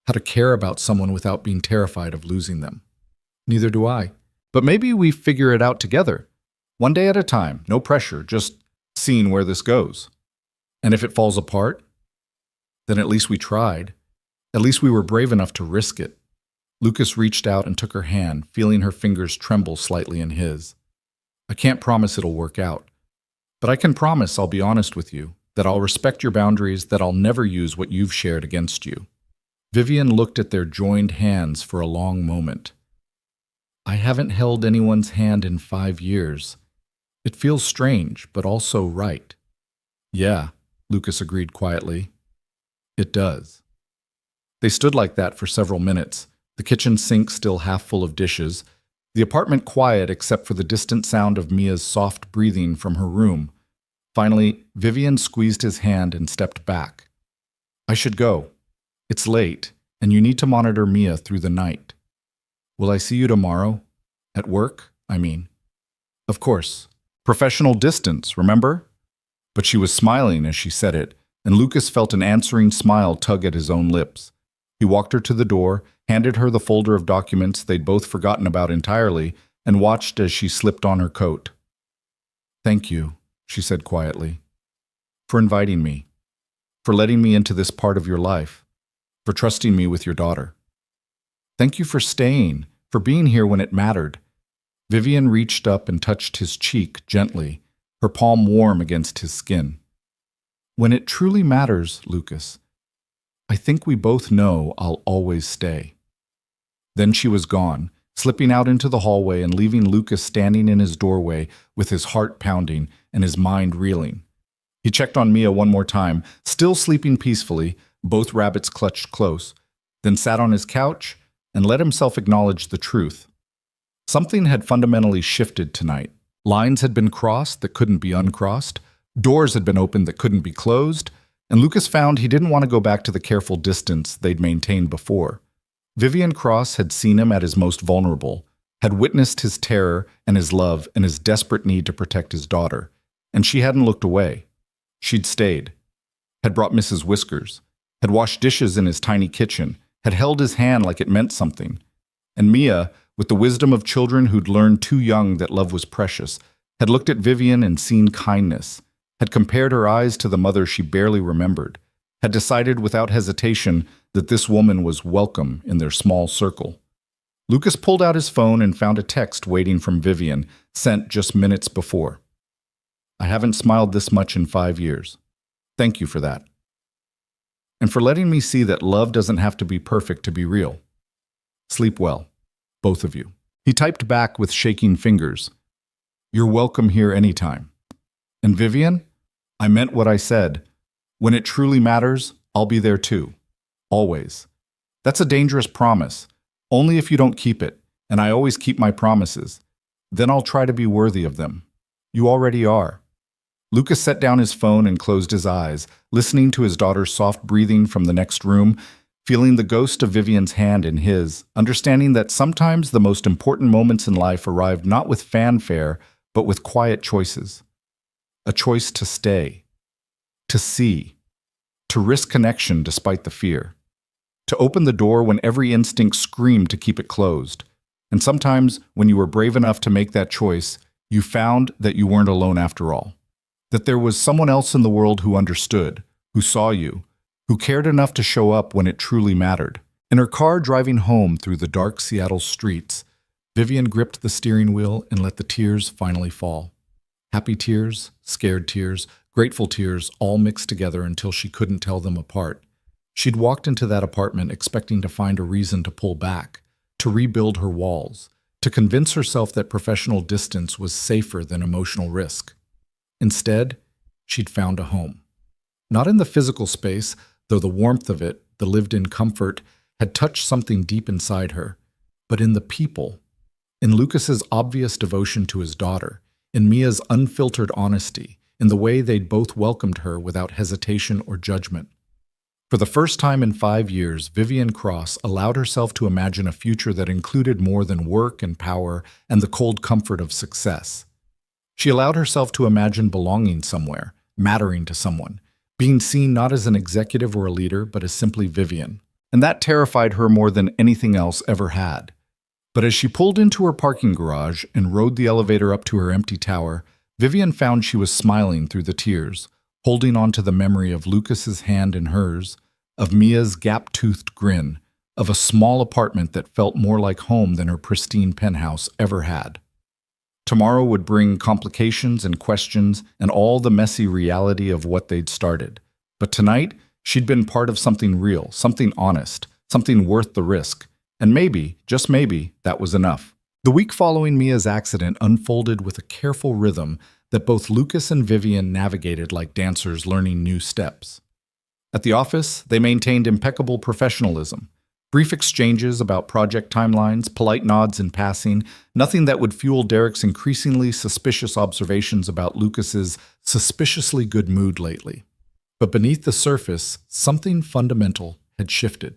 how to care about someone without being terrified of losing them. Neither do I. But maybe we figure it out together. One day at a time, no pressure, just seeing where this goes. And if it falls apart, then at least we tried. At least we were brave enough to risk it. Lucas reached out and took her hand, feeling her fingers tremble slightly in his. I can't promise it'll work out, but I can promise I'll be honest with you, that I'll respect your boundaries, that I'll never use what you've shared against you. Vivian looked at their joined hands for a long moment. I haven't held anyone's hand in 5 years. It feels strange, but also right. Yeah, Lucas agreed quietly. It does. They stood like that for several minutes, the kitchen sink still half full of dishes, the apartment quiet except for the distant sound of Mia's soft breathing from her room. Finally, Vivian squeezed his hand and stepped back. I should go. It's late, and you need to monitor Mia through the night. Will I see you tomorrow? At work, I mean. Of course. Professional distance, remember? But she was smiling as she said it, and Lucas felt an answering smile tug at his own lips. He walked her to the door, handed her the folder of documents they'd both forgotten about entirely, and watched as she slipped on her coat. Thank you, she said quietly, for inviting me, for letting me into this part of your life, for trusting me with your daughter. Thank you for staying, for being here when it mattered. Vivian reached up and touched his cheek gently, her palm warm against his skin. When it truly matters, Lucas, I think we both know I'll always stay. Then she was gone, slipping out into the hallway and leaving Lucas standing in his doorway with his heart pounding and his mind reeling. He checked on Mia one more time, still sleeping peacefully, both rabbits clutched close, then sat on his couch and let himself acknowledge the truth. Something had fundamentally shifted tonight. Lines had been crossed that couldn't be uncrossed, doors had been opened that couldn't be closed, and Lucas found he didn't want to go back to the careful distance they'd maintained before. Vivian Cross had seen him at his most vulnerable, had witnessed his terror and his love and his desperate need to protect his daughter, and she hadn't looked away. She'd stayed, had brought Mrs. Whiskers, had washed dishes in his tiny kitchen, had held his hand like it meant something. And Mia, with the wisdom of children who'd learned too young that love was precious, had looked at Vivian and seen kindness, had compared her eyes to the mother she barely remembered, had decided without hesitation that this woman was welcome in their small circle. Lucas pulled out his phone and found a text waiting from Vivian, sent just minutes before. I haven't smiled this much in 5 years. Thank you for that. And for letting me see that love doesn't have to be perfect to be real. Sleep well, both of you. He typed back with shaking fingers. You're welcome here anytime. And Vivian, I meant what I said. When it truly matters, I'll be there too. Always. That's a dangerous promise. Only if you don't keep it, and I always keep my promises. Then I'll try to be worthy of them. You already are. Lucas set down his phone and closed his eyes, listening to his daughter's soft breathing from the next room, feeling the ghost of Vivian's hand in his, understanding that sometimes the most important moments in life arrive not with fanfare, but with quiet choices. A choice to stay, to see, to risk connection despite the fear, to open the door when every instinct screamed to keep it closed. And sometimes, when you were brave enough to make that choice, you found that you weren't alone after all. That there was someone else in the world who understood, who saw you, who cared enough to show up when it truly mattered. In her car driving home through the dark Seattle streets, Vivian gripped the steering wheel and let the tears finally fall. Happy tears, scared tears, grateful tears, all mixed together until she couldn't tell them apart. She'd walked into that apartment expecting to find a reason to pull back, to rebuild her walls, to convince herself that professional distance was safer than emotional risk. Instead, she'd found a home. Not in the physical space, though the warmth of it, the lived-in comfort, had touched something deep inside her, but in the people, in Lucas's obvious devotion to his daughter, in Mia's unfiltered honesty, in the way they'd both welcomed her without hesitation or judgment. For the first time in 5 years, Vivian Cross allowed herself to imagine a future that included more than work and power and the cold comfort of success. She allowed herself to imagine belonging somewhere, mattering to someone, being seen not as an executive or a leader, but as simply Vivian. And that terrified her more than anything else ever had. But as she pulled into her parking garage and rode the elevator up to her empty tower, Vivian found she was smiling through the tears, holding on to the memory of Lucas's hand in hers, of Mia's gap-toothed grin, of a small apartment that felt more like home than her pristine penthouse ever had. Tomorrow would bring complications and questions and all the messy reality of what they'd started. But tonight, she'd been part of something real, something honest, something worth the risk. And maybe, just maybe, that was enough. The week following Mia's accident unfolded with a careful rhythm that both Lucas and Vivian navigated like dancers learning new steps. At the office, they maintained impeccable professionalism. Brief exchanges about project timelines, polite nods in passing, nothing that would fuel Derek's increasingly suspicious observations about Lucas's suspiciously good mood lately. But beneath the surface, something fundamental had shifted.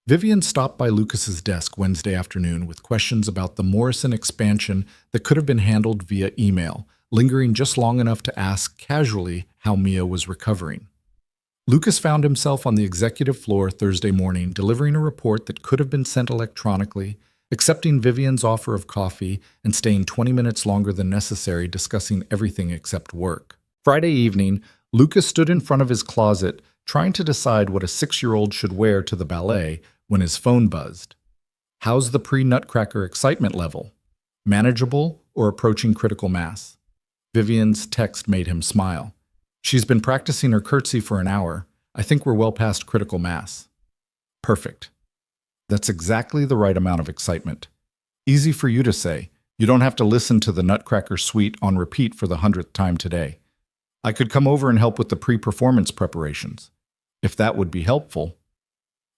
Vivian stopped by Lucas's desk Wednesday afternoon with questions about the Morrison expansion that could have been handled via email, lingering just long enough to ask casually how Mia was recovering. Lucas found himself on the executive floor Thursday morning, delivering a report that could have been sent electronically, accepting Vivian's offer of coffee, and staying 20 minutes longer than necessary discussing everything except work. Friday evening, Lucas stood in front of his closet, trying to decide what a 6-year-old should wear to the ballet when his phone buzzed. How's the pre-nutcracker excitement level? Manageable or approaching critical mass? Vivian's text made him smile. She's been practicing her curtsy for an hour. I think we're well past critical mass. Perfect. That's exactly the right amount of excitement. Easy for you to say. You don't have to listen to the Nutcracker Suite on repeat for the 100th time today. I could come over and help with the pre-performance preparations, if that would be helpful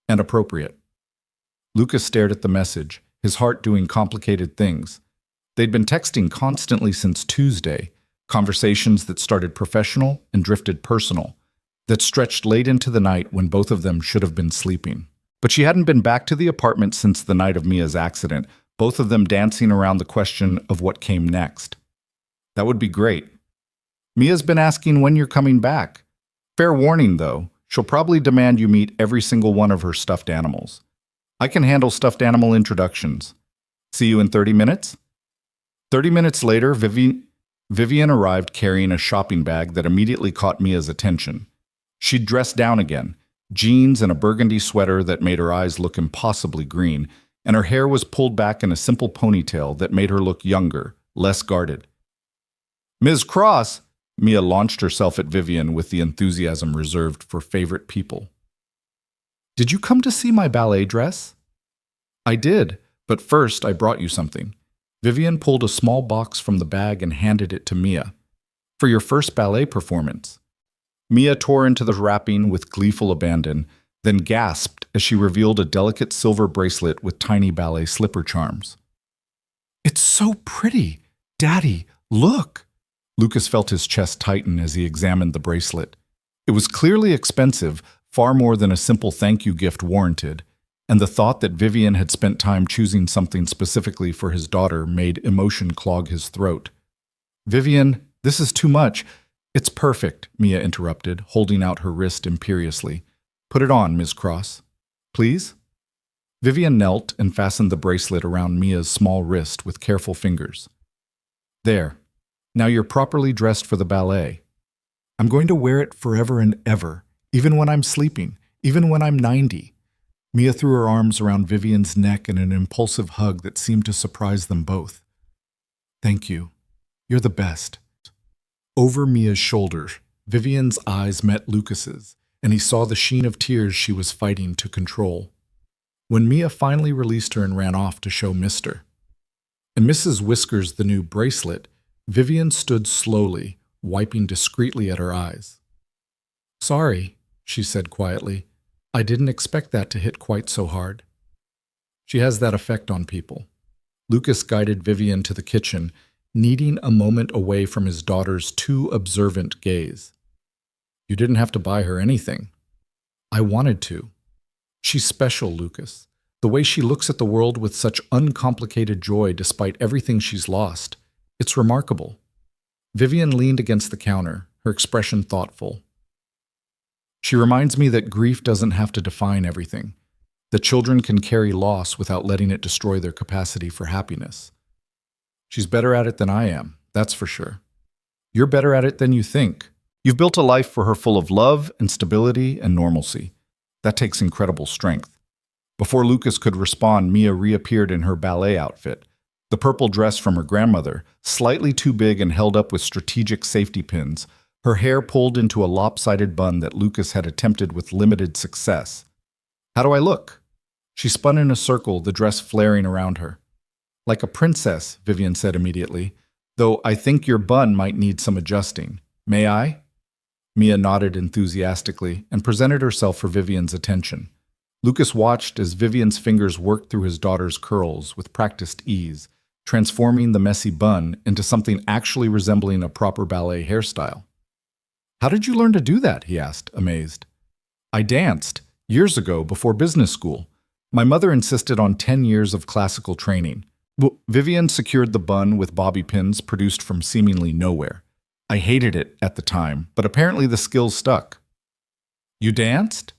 and appropriate. Lucas stared at the message, his heart doing complicated things. They'd been texting constantly since Tuesday, conversations that started professional and drifted personal, that stretched late into the night when both of them should have been sleeping. But she hadn't been back to the apartment since the night of Mia's accident, both of them dancing around the question of what came next. That would be great. Mia's been asking when you're coming back. Fair warning, though, she'll probably demand you meet every single one of her stuffed animals. I can handle stuffed animal introductions. See you in 30 minutes? 30 minutes later, Vivian arrived carrying a shopping bag that immediately caught Mia's attention. She'd dressed down again, jeans and a burgundy sweater that made her eyes look impossibly green, and her hair was pulled back in a simple ponytail that made her look younger, less guarded. Ms. Cross, Mia launched herself at Vivian with the enthusiasm reserved for favorite people. Did you come to see my ballet dress? I did, but first I brought you something. Vivian pulled a small box from the bag and handed it to Mia. For your first ballet performance. Mia tore into the wrapping with gleeful abandon, then gasped as she revealed a delicate silver bracelet with tiny ballet slipper charms. It's so pretty! Daddy, look! Lucas felt his chest tighten as he examined the bracelet. It was clearly expensive, far more than a simple thank you gift warranted, and the thought that Vivian had spent time choosing something specifically for his daughter made emotion clog his throat. Vivian, this is too much. It's perfect, Mia interrupted, holding out her wrist imperiously. Put it on, Ms. Cross. Please? Vivian knelt and fastened the bracelet around Mia's small wrist with careful fingers. There. Now you're properly dressed for the ballet. I'm going to wear it forever and ever, even when I'm sleeping, even when I'm 90. Mia threw her arms around Vivian's neck in an impulsive hug that seemed to surprise them both. Thank you. You're the best. Over Mia's shoulder, Vivian's eyes met Lucas's, and he saw the sheen of tears she was fighting to control. When Mia finally released her and ran off to show Mr. and Mrs. Whiskers the new bracelet, Vivian stood slowly, wiping discreetly at her eyes. Sorry, she said quietly. I didn't expect that to hit quite so hard. She has that effect on people. Lucas guided Vivian to the kitchen, needing a moment away from his daughter's too observant gaze. You didn't have to buy her anything. I wanted to. She's special, Lucas. The way she looks at the world with such uncomplicated joy despite everything she's lost. It's remarkable. Vivian leaned against the counter, her expression thoughtful. She reminds me that grief doesn't have to define everything, that children can carry loss without letting it destroy their capacity for happiness. She's better at it than I am, that's for sure. You're better at it than you think. You've built a life for her full of love and stability and normalcy. That takes incredible strength. Before Lucas could respond, Mia reappeared in her ballet outfit, the purple dress from her grandmother, slightly too big and held up with strategic safety pins, her hair pulled into a lopsided bun that Lucas had attempted with limited success. How do I look? She spun in a circle, the dress flaring around her. Like a princess, Vivian said immediately, though I think your bun might need some adjusting. May I? Mia nodded enthusiastically and presented herself for Vivian's attention. Lucas watched as Vivian's fingers worked through his daughter's curls with practiced ease, transforming the messy bun into something actually resembling a proper ballet hairstyle. How did you learn to do that? He asked, amazed. I danced, years ago, before business school. My mother insisted on 10 years of classical training. Vivian secured the bun with bobby pins produced from seemingly nowhere. I hated it at the time, but apparently the skills stuck. You danced?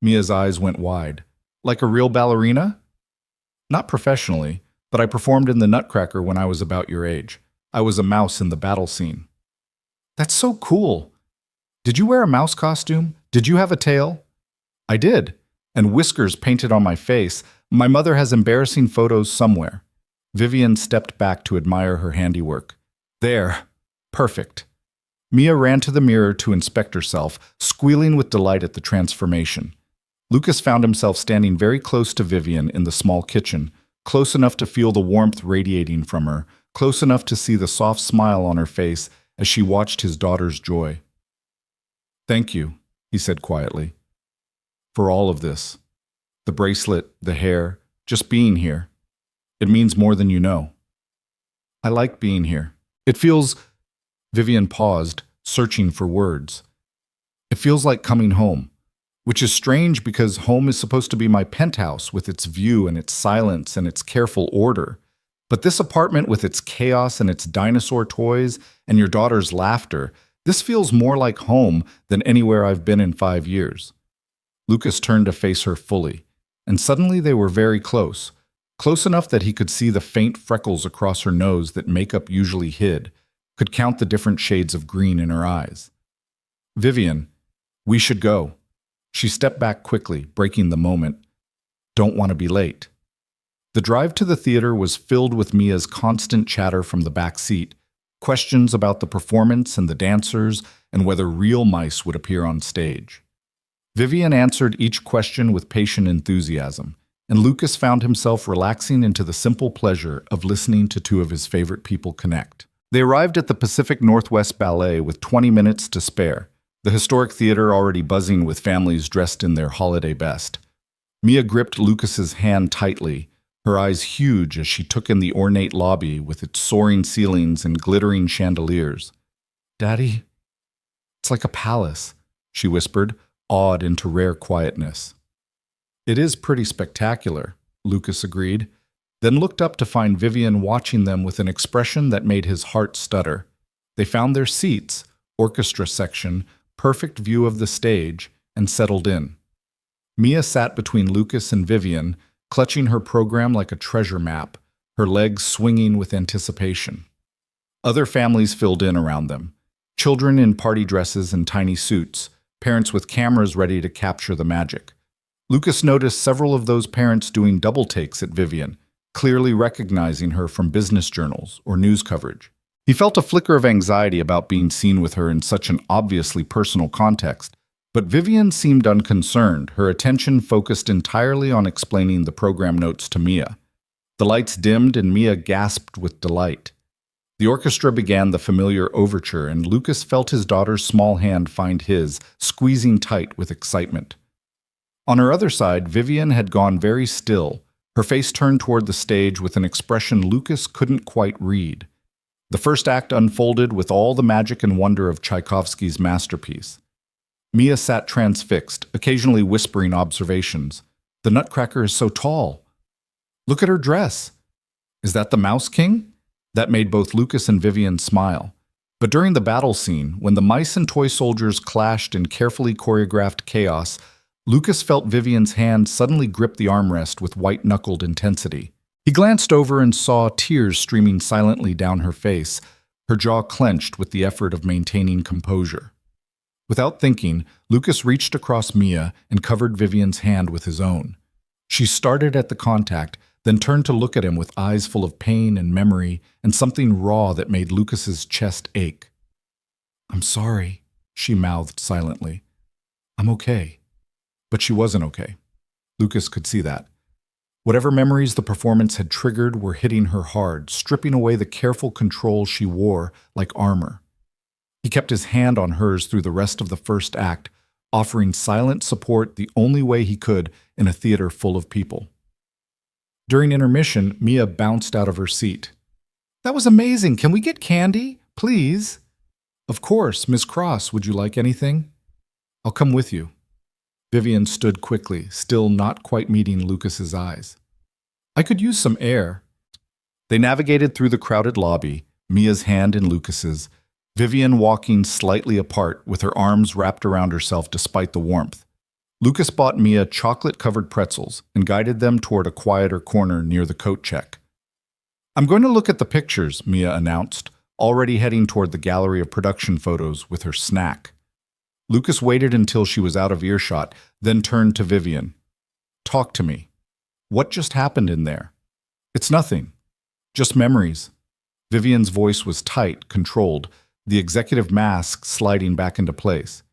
Mia's eyes went wide. Like a real ballerina? Not professionally, but I performed in the Nutcracker when I was about your age. I was a mouse in the battle scene. That's so cool. Did you wear a mouse costume? Did you have a tail? I did, and whiskers painted on my face. My mother has embarrassing photos somewhere. Vivian stepped back to admire her handiwork. There. Perfect. Mia ran to the mirror to inspect herself, squealing with delight at the transformation. Lucas found himself standing very close to Vivian in the small kitchen, close enough to feel the warmth radiating from her, close enough to see the soft smile on her face as she watched his daughter's joy. Thank you, he said quietly, for all of this. The bracelet, the hair, just being here. It means more than you know. I like being here. It feels... Vivian paused, searching for words. It feels like coming home, which is strange because home is supposed to be my penthouse with its view and its silence and its careful order. But this apartment with its chaos and its dinosaur toys and your daughter's laughter, this feels more like home than anywhere I've been in 5 years. Lucas turned to face her fully, and suddenly they were very close, close enough that he could see the faint freckles across her nose that makeup usually hid, could count the different shades of green in her eyes. Vivian, we should go. She stepped back quickly, breaking the moment. Don't want to be late. The drive to the theater was filled with Mia's constant chatter from the back seat, questions about the performance and the dancers and whether real mice would appear on stage. Vivian answered each question with patient enthusiasm, and Lucas found himself relaxing into the simple pleasure of listening to two of his favorite people connect. They arrived at the Pacific Northwest Ballet with 20 minutes to spare, the historic theater already buzzing with families dressed in their holiday best. Mia gripped Lucas's hand tightly, her eyes huge as she took in the ornate lobby with its soaring ceilings and glittering chandeliers. "Daddy, it's like a palace," she whispered, awed into rare quietness. "It is pretty spectacular," Lucas agreed, then looked up to find Vivian watching them with an expression that made his heart stutter. They found their seats, orchestra section, perfect view of the stage, and settled in. Mia sat between Lucas and Vivian, clutching her program like a treasure map, her legs swinging with anticipation. Other families filled in around them, children in party dresses and tiny suits, parents with cameras ready to capture the magic. Lucas noticed several of those parents doing double takes at Vivian, clearly recognizing her from business journals or news coverage. He felt a flicker of anxiety about being seen with her in such an obviously personal context, but Vivian seemed unconcerned, her attention focused entirely on explaining the program notes to Mia. The lights dimmed and Mia gasped with delight. The orchestra began the familiar overture, and Lucas felt his daughter's small hand find his, squeezing tight with excitement. On her other side, Vivian had gone very still, her face turned toward the stage with an expression Lucas couldn't quite read. The first act unfolded with all the magic and wonder of Tchaikovsky's masterpiece. Mia sat transfixed, occasionally whispering observations. "The Nutcracker is so tall. Look at her dress. Is that the Mouse King?" That made both Lucas and Vivian smile. But during the battle scene, when the mice and toy soldiers clashed in carefully choreographed chaos, Lucas felt Vivian's hand suddenly grip the armrest with white-knuckled intensity. He glanced over and saw tears streaming silently down her face, her jaw clenched with the effort of maintaining composure. Without thinking, Lucas reached across Mia and covered Vivian's hand with his own. She started at the contact, then turned to look at him with eyes full of pain and memory and something raw that made Lucas's chest ache. "I'm sorry," she mouthed silently. "I'm okay." But she wasn't okay. Lucas could see that. Whatever memories the performance had triggered were hitting her hard, stripping away the careful control she wore like armor. He kept his hand on hers through the rest of the first act, offering silent support the only way he could in a theater full of people. During intermission, Mia bounced out of her seat. "That was amazing. Can we get candy, please?" "Of course. Miss Cross, would you like anything?" "I'll come with you." Vivian stood quickly, still not quite meeting Lucas's eyes. "I could use some air." They navigated through the crowded lobby, Mia's hand in Lucas's, Vivian walking slightly apart with her arms wrapped around herself despite the warmth. Lucas bought Mia chocolate-covered pretzels and guided them toward a quieter corner near the coat check. "I'm going to look at the pictures," Mia announced, already heading toward the gallery of production photos with her snack. Lucas waited until she was out of earshot, then turned to Vivian. "Talk to me. What just happened in there?" "It's nothing. Just memories." Vivian's voice was tight, controlled, the executive mask sliding back into place.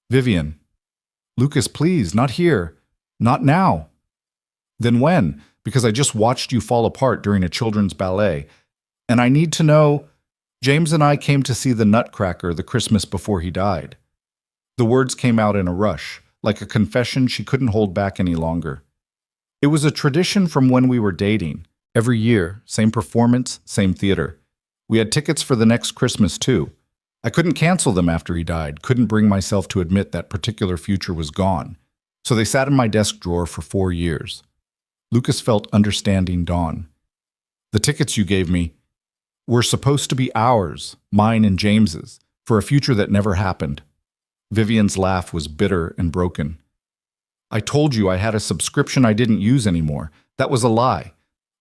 "Vivian." "Lucas, please, not here. Not now." "Then when? Because I just watched you fall apart during a children's ballet. And I need to know, James and I came to see the Nutcracker the Christmas before he died." The words came out in a rush, like a confession she couldn't hold back any longer. "It was a tradition from when we were dating. Every year, same performance, same theater. We had tickets for the next Christmas, too. I couldn't cancel them after he died, couldn't bring myself to admit that particular future was gone. So they sat in my desk drawer for 4 years. Lucas felt understanding dawn. "The tickets you gave me were supposed to be ours, mine and James's, for a future that never happened." Vivian's laugh was bitter and broken. "I told you I had a subscription I didn't use anymore. That was a lie.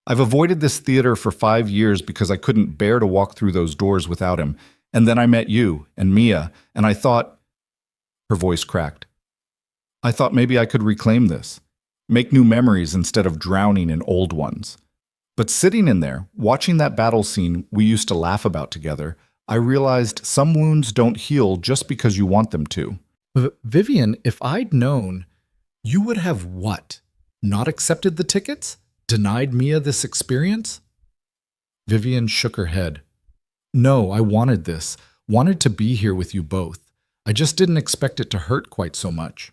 I've avoided this theater for 5 years because I couldn't bear to walk through those doors without him. And then I met you and Mia, and I thought..." Her voice cracked. "I thought maybe I could reclaim this, make new memories instead of drowning in old ones. But sitting in there, watching that battle scene we used to laugh about together, I realized some wounds don't heal just because you want them to." "Vivian, if I'd known..." "You would have what?" Not accepted the tickets? Denied Mia this experience? Vivian shook her head. No, I wanted this. Wanted to be here with you both. I just didn't expect it to hurt quite so much.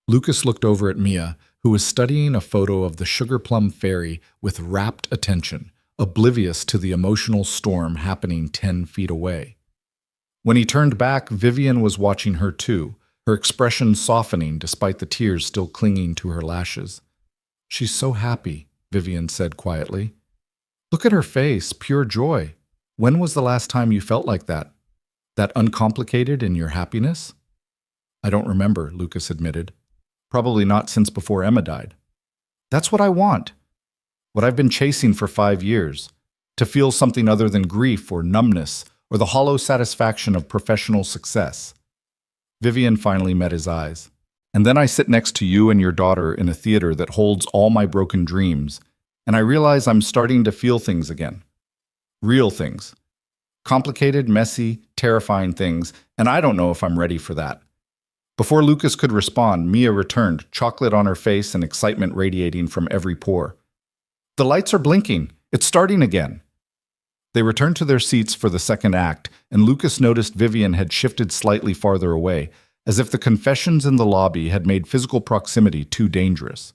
Lucas looked over at Mia, who was studying a photo of the Sugar Plum Fairy with rapt attention, oblivious to the emotional storm happening 10 feet away. When he turned back, Vivian was watching her too, her expression softening despite the tears still clinging to her lashes. She's so happy, Vivian said quietly. Look at her face, pure joy. When was the last time you felt like that? That uncomplicated in your happiness? I don't remember, Lucas admitted. Probably not since before Emma died. That's what I want. What I've been chasing for 5 years. To feel something other than grief or numbness or the hollow satisfaction of professional success. Vivian finally met his eyes. And then I sit next to you and your daughter in a theater that holds all my broken dreams, and I realize I'm starting to feel things again. Real things. Complicated, messy, terrifying things, and I don't know if I'm ready for that. Before Lucas could respond, Mia returned, chocolate on her face and excitement radiating from every pore. The lights are blinking. It's starting again. They returned to their seats for the second act, and Lucas noticed Vivian had shifted slightly farther away, as if the confessions in the lobby had made physical proximity too dangerous.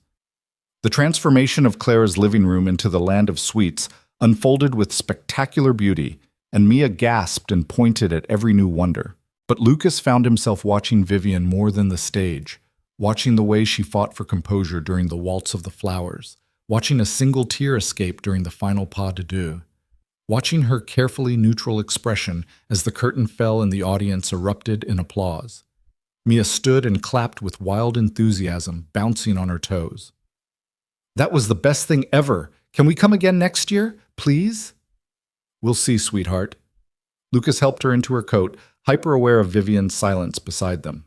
The transformation of Clara's living room into the land of sweets unfolded with spectacular beauty, and Mia gasped and pointed at every new wonder. But Lucas found himself watching Vivian more than the stage, watching the way she fought for composure during the Waltz of the Flowers, watching a single tear escape during the final pas de deux, watching her carefully neutral expression as the curtain fell and the audience erupted in applause. Mia stood and clapped with wild enthusiasm, bouncing on her toes. That was the best thing ever. Can we come again next year, please? We'll see, sweetheart. Lucas helped her into her coat, hyper-aware of Vivian's silence beside them.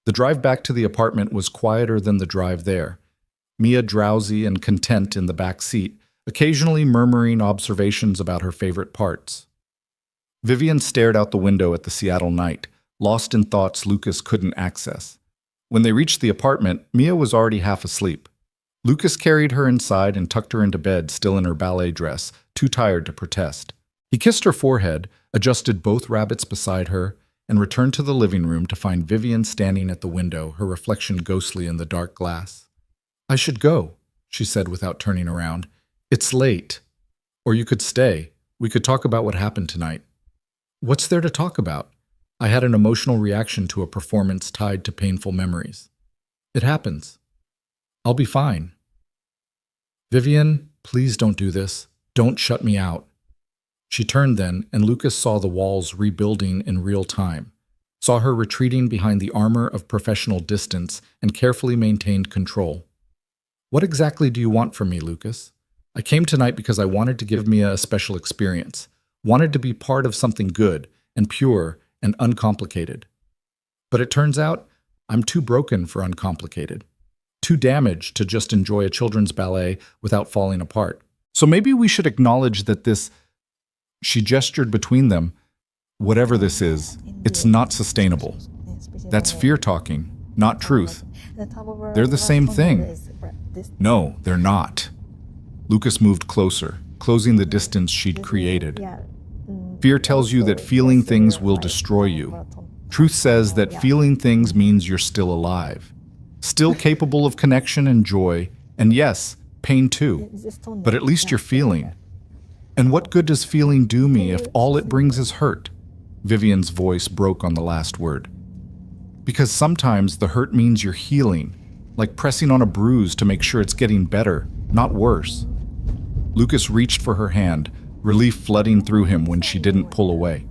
The drive back to the apartment was quieter than the drive there. Mia drowsy and content in the back seat, occasionally murmuring observations about her favorite parts. Vivian stared out the window at the Seattle night, lost in thoughts Lucas couldn't access. When they reached the apartment, Mia was already half asleep. Lucas carried her inside and tucked her into bed, still in her ballet dress, too tired to protest. He kissed her forehead, adjusted both rabbits beside her, and returned to the living room to find Vivian standing at the window, her reflection ghostly in the dark glass. I should go, she said without turning around. It's late. Or you could stay. We could talk about what happened tonight. What's there to talk about? I had an emotional reaction to a performance tied to painful memories. It happens. I'll be fine. Vivian, please don't do this. Don't shut me out. She turned then, and Lucas saw the walls rebuilding in real time, saw her retreating behind the armor of professional distance and carefully maintained control. What exactly do you want from me, Lucas? I came tonight because I wanted to give Mia a special experience, wanted to be part of something good and pure and uncomplicated. But it turns out I'm too broken for uncomplicated, too damaged to just enjoy a children's ballet without falling apart. So maybe we should acknowledge that this, she gestured between them, whatever this is, it's not sustainable. That's fear talking, not truth. They're the same thing. No, they're not. Lucas moved closer, closing the distance she'd created. Fear tells you that feeling things will destroy you. Truth says that feeling things means you're still alive, still capable of connection and joy, and yes, pain too. But at least you're feeling. And what good does feeling do me if all it brings is hurt? Vivian's voice broke on the last word. Because sometimes the hurt means you're healing, like pressing on a bruise to make sure it's getting better, not worse. Lucas reached for her hand, relief flooding through him when she didn't pull away.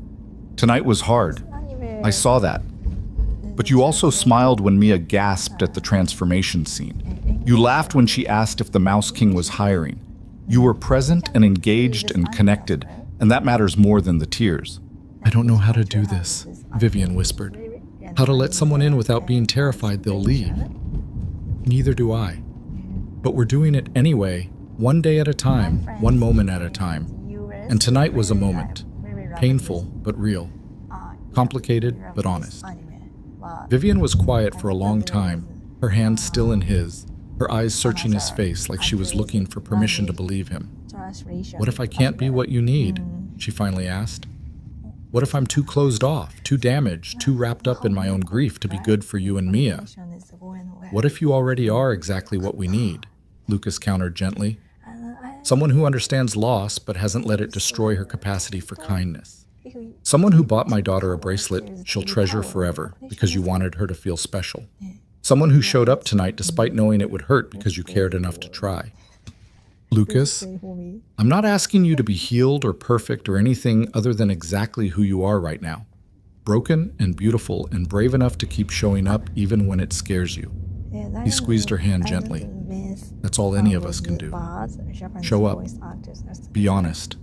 Tonight was hard. I saw that. But you also smiled when Mia gasped at the transformation scene. You laughed when she asked if the Mouse King was hiring. You were present and engaged and connected, and that matters more than the tears. I don't know how to do this, Vivian whispered. How to let someone in without being terrified they'll leave. Neither do I. But we're doing it anyway, one day at a time, one moment at a time. And tonight was a moment. Painful, but real. Complicated, but honest. Vivian was quiet for a long time, her hand still in his, her eyes searching his face like she was looking for permission to believe him. "What if I can't be what you need?" she finally asked. "What if I'm too closed off, too damaged, too wrapped up in my own grief to be good for you and Mia?" "What if you already are exactly what we need?" Lucas countered gently. "Someone who understands loss but hasn't let it destroy her capacity for kindness. Someone who bought my daughter a bracelet she'll treasure forever because you wanted her to feel special. Someone who showed up tonight despite knowing it would hurt because you cared enough to try." "Lucas, I'm not asking you to be healed or perfect or anything other than exactly who you are right now. Broken and beautiful and brave enough to keep showing up even when it scares you." He squeezed her hand gently. "That's all any of us can do. Show up. Be honest.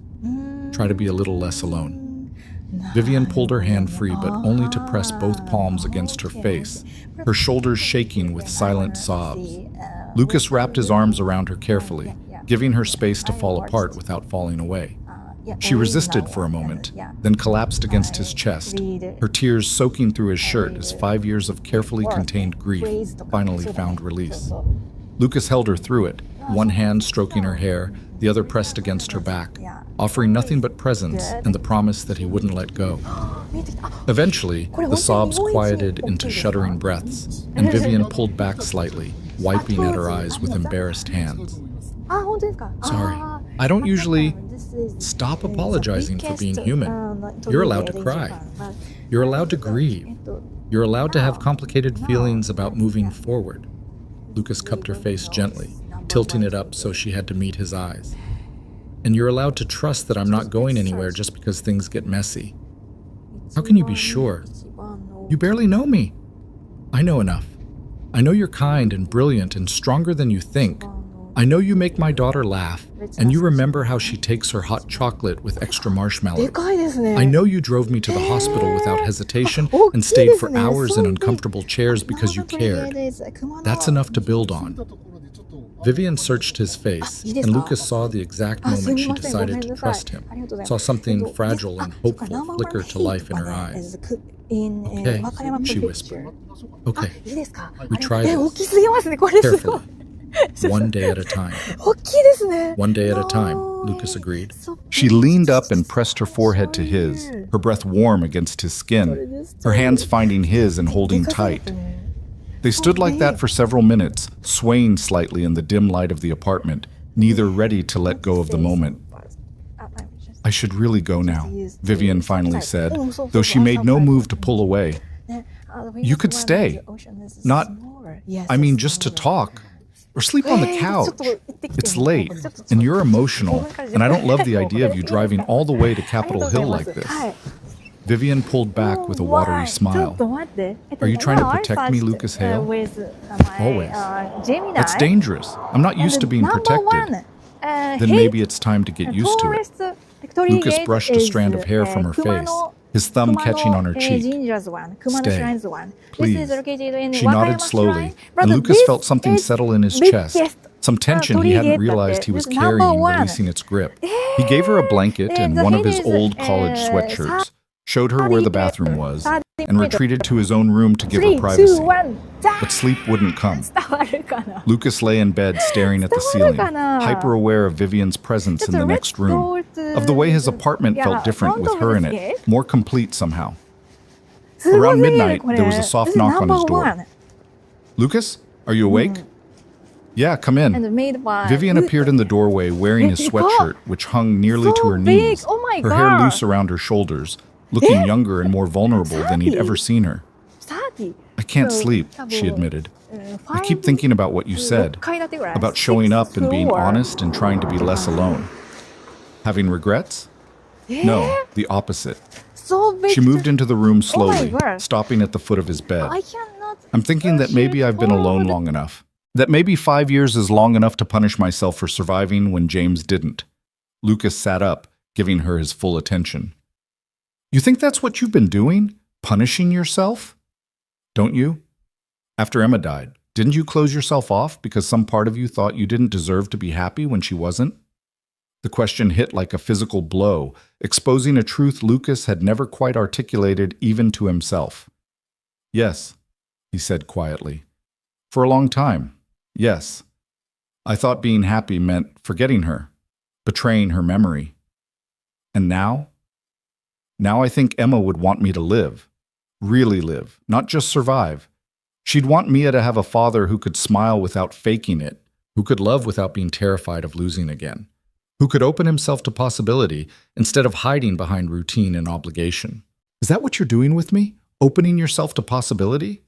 Try to be a little less alone." Vivian pulled her hand free, but only to press both palms against her face, her shoulders shaking with silent sobs. Lucas wrapped his arms around her carefully, giving her space to fall apart without falling away. She resisted for a moment, then collapsed against his chest, her tears soaking through his shirt as 5 years of carefully contained grief finally found release. Lucas held her through it, one hand stroking her hair, the other pressed against her back, offering nothing but presence and the promise that he wouldn't let go. Eventually, the sobs quieted into shuddering breaths, and Vivian pulled back slightly, wiping at her eyes with embarrassed hands. "Sorry, I don't usually..." "Stop apologizing for being human. You're allowed to cry. You're allowed to grieve. You're allowed to have complicated feelings about moving forward." Lucas cupped her face gently, tilting it up so she had to meet his eyes. "And you're allowed to trust that I'm not going anywhere just because things get messy." "How can you be sure? You barely know me." "I know enough. I know you're kind and brilliant and stronger than you think. I know you make my daughter laugh, and you remember how she takes her hot chocolate with extra marshmallows. I know you drove me to the hospital without hesitation and stayed for hours in uncomfortable chairs because you cared. That's enough to build on." Vivian searched his face, and Lucas saw the exact moment she decided to trust him, saw something fragile and hopeful flicker to life in her eyes. "Okay," she whispered. "Okay, we try this. Carefully. One day at a time." "One day at a time," Lucas agreed. She leaned up and pressed her forehead to his, her breath warm against his skin, her hands finding his and holding tight. They stood like that for several minutes, swaying slightly in the dim light of the apartment, neither ready to let go of the moment. "I should really go now," Vivian finally said, though she made no move to pull away. "You could stay. Just to talk. Or sleep on the couch. It's late, and you're emotional, and I don't love the idea of you driving all the way to Capitol Hill like this." Vivian pulled back with a watery smile. "Are you trying to protect me, Lucas Hale?" "Always. That's dangerous. I'm not used to being protected." "Then maybe it's time to get used to it." Lucas brushed a strand of hair from her face, his thumb catching on her cheek. "Stay, please." She nodded slowly, and Lucas felt something settle in his chest, some tension he hadn't realized he was carrying releasing its grip. He gave her a blanket and one of his old college sweatshirts, showed her where the bathroom was, and retreated to his own room to give her privacy. But sleep wouldn't come. Lucas lay in bed staring at the ceiling, hyper-aware of Vivian's presence in the next room, of the way his apartment felt different with her in it, more complete somehow. Around midnight, there was a soft knock on his door. "Lucas, are you awake?" "Yeah, come in." Vivian appeared in the doorway wearing his sweatshirt, which hung nearly to her knees, her hair loose around her shoulders, looking younger and more vulnerable than he'd ever seen her. "I can't sleep," she admitted. "I keep thinking about what you said, about showing up and being honest and trying to be less alone." "Having regrets?" "No, the opposite." She moved into the room slowly, stopping at the foot of his bed. "I'm thinking that maybe I've been alone long enough. That maybe 5 years is long enough to punish myself for surviving when James didn't." Lucas sat up, giving her his full attention. "You think that's what you've been doing? Punishing yourself? Don't you? After Emma died, didn't you close yourself off because some part of you thought you didn't deserve to be happy when she wasn't?" The question hit like a physical blow, exposing a truth Lucas had never quite articulated even to himself. "Yes," he said quietly. "For a long time. Yes, I thought being happy meant forgetting her, betraying her memory. And now? Now I think Emma would want me to live. Really live, not just survive. She'd want Mia to have a father who could smile without faking it, who could love without being terrified of losing again, who could open himself to possibility instead of hiding behind routine and obligation. Is that what you're doing with me? Opening yourself to possibility?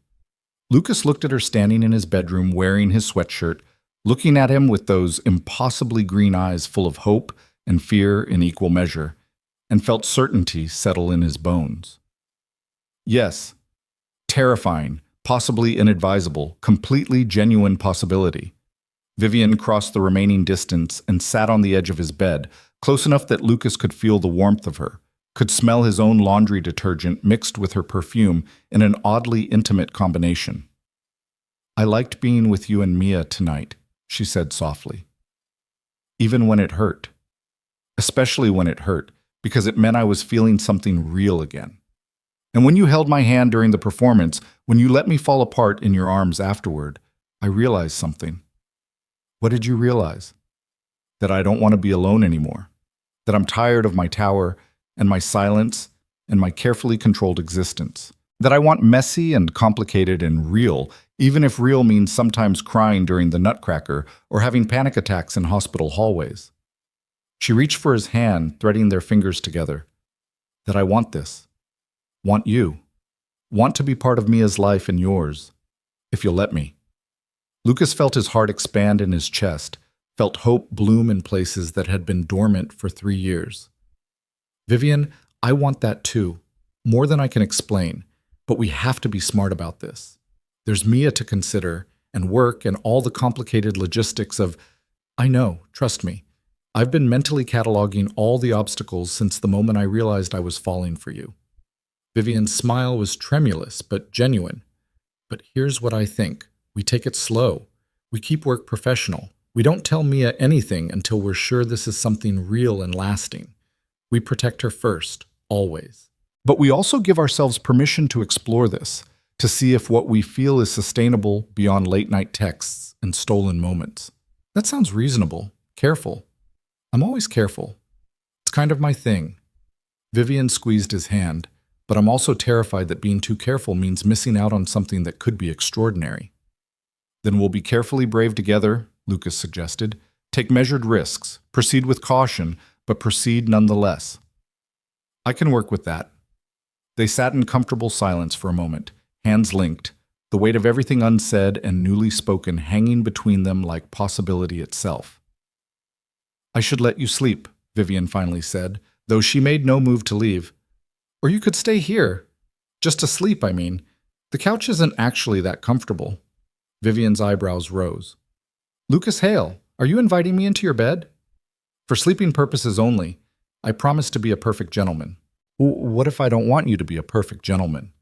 Lucas looked at her standing in his bedroom wearing his sweatshirt, looking at him with those impossibly green eyes full of hope and fear in equal measure, and felt certainty settle in his bones. Yes, terrifying, possibly inadvisable, completely genuine possibility. Vivian crossed the remaining distance and sat on the edge of his bed, close enough that Lucas could feel the warmth of her, could smell his own laundry detergent mixed with her perfume in an oddly intimate combination. "I liked being with you and Mia tonight," she said softly. "Even when it hurt. Especially when it hurt, because it meant I was feeling something real again. And when you held my hand during the performance, when you let me fall apart in your arms afterward, I realized something." "What did you realize?" "That I don't want to be alone anymore. That I'm tired of my tower and my silence and my carefully controlled existence. That I want messy and complicated and real, even if real means sometimes crying during the Nutcracker or having panic attacks in hospital hallways." She reached for his hand, threading their fingers together. "That I want this. Want you. Want to be part of Mia's life and yours. If you'll let me." Lucas felt his heart expand in his chest, felt hope bloom in places that had been dormant for 3 years. "Vivian, I want that too. More than I can explain. But we have to be smart about this. There's Mia to consider, and work, and all the complicated logistics of... I know, trust me. I've been mentally cataloging all the obstacles since the moment I realized I was falling for you." Vivian's smile was tremulous but genuine. "But here's what I think. We take it slow. We keep work professional. We don't tell Mia anything until we're sure this is something real and lasting. We protect her first, always. But we also give ourselves permission to explore this, to see if what we feel is sustainable beyond late-night texts and stolen moments." "That sounds reasonable. Careful. I'm always careful. It's kind of my thing." Vivian squeezed his hand, "But I'm also terrified that being too careful means missing out on something that could be extraordinary." "Then we'll be carefully brave together," Lucas suggested. "Take measured risks, proceed with caution, but proceed nonetheless." "I can work with that." They sat in comfortable silence for a moment, hands linked, the weight of everything unsaid and newly spoken hanging between them like possibility itself. "I should let you sleep," Vivian finally said, though she made no move to leave. "Or you could stay here. Just to sleep, I mean. The couch isn't actually that comfortable." Vivian's eyebrows rose. "Lucas Hale, are you inviting me into your bed?" "For sleeping purposes only. I promise to be a perfect gentleman." "What if I don't want you to be a perfect gentleman?"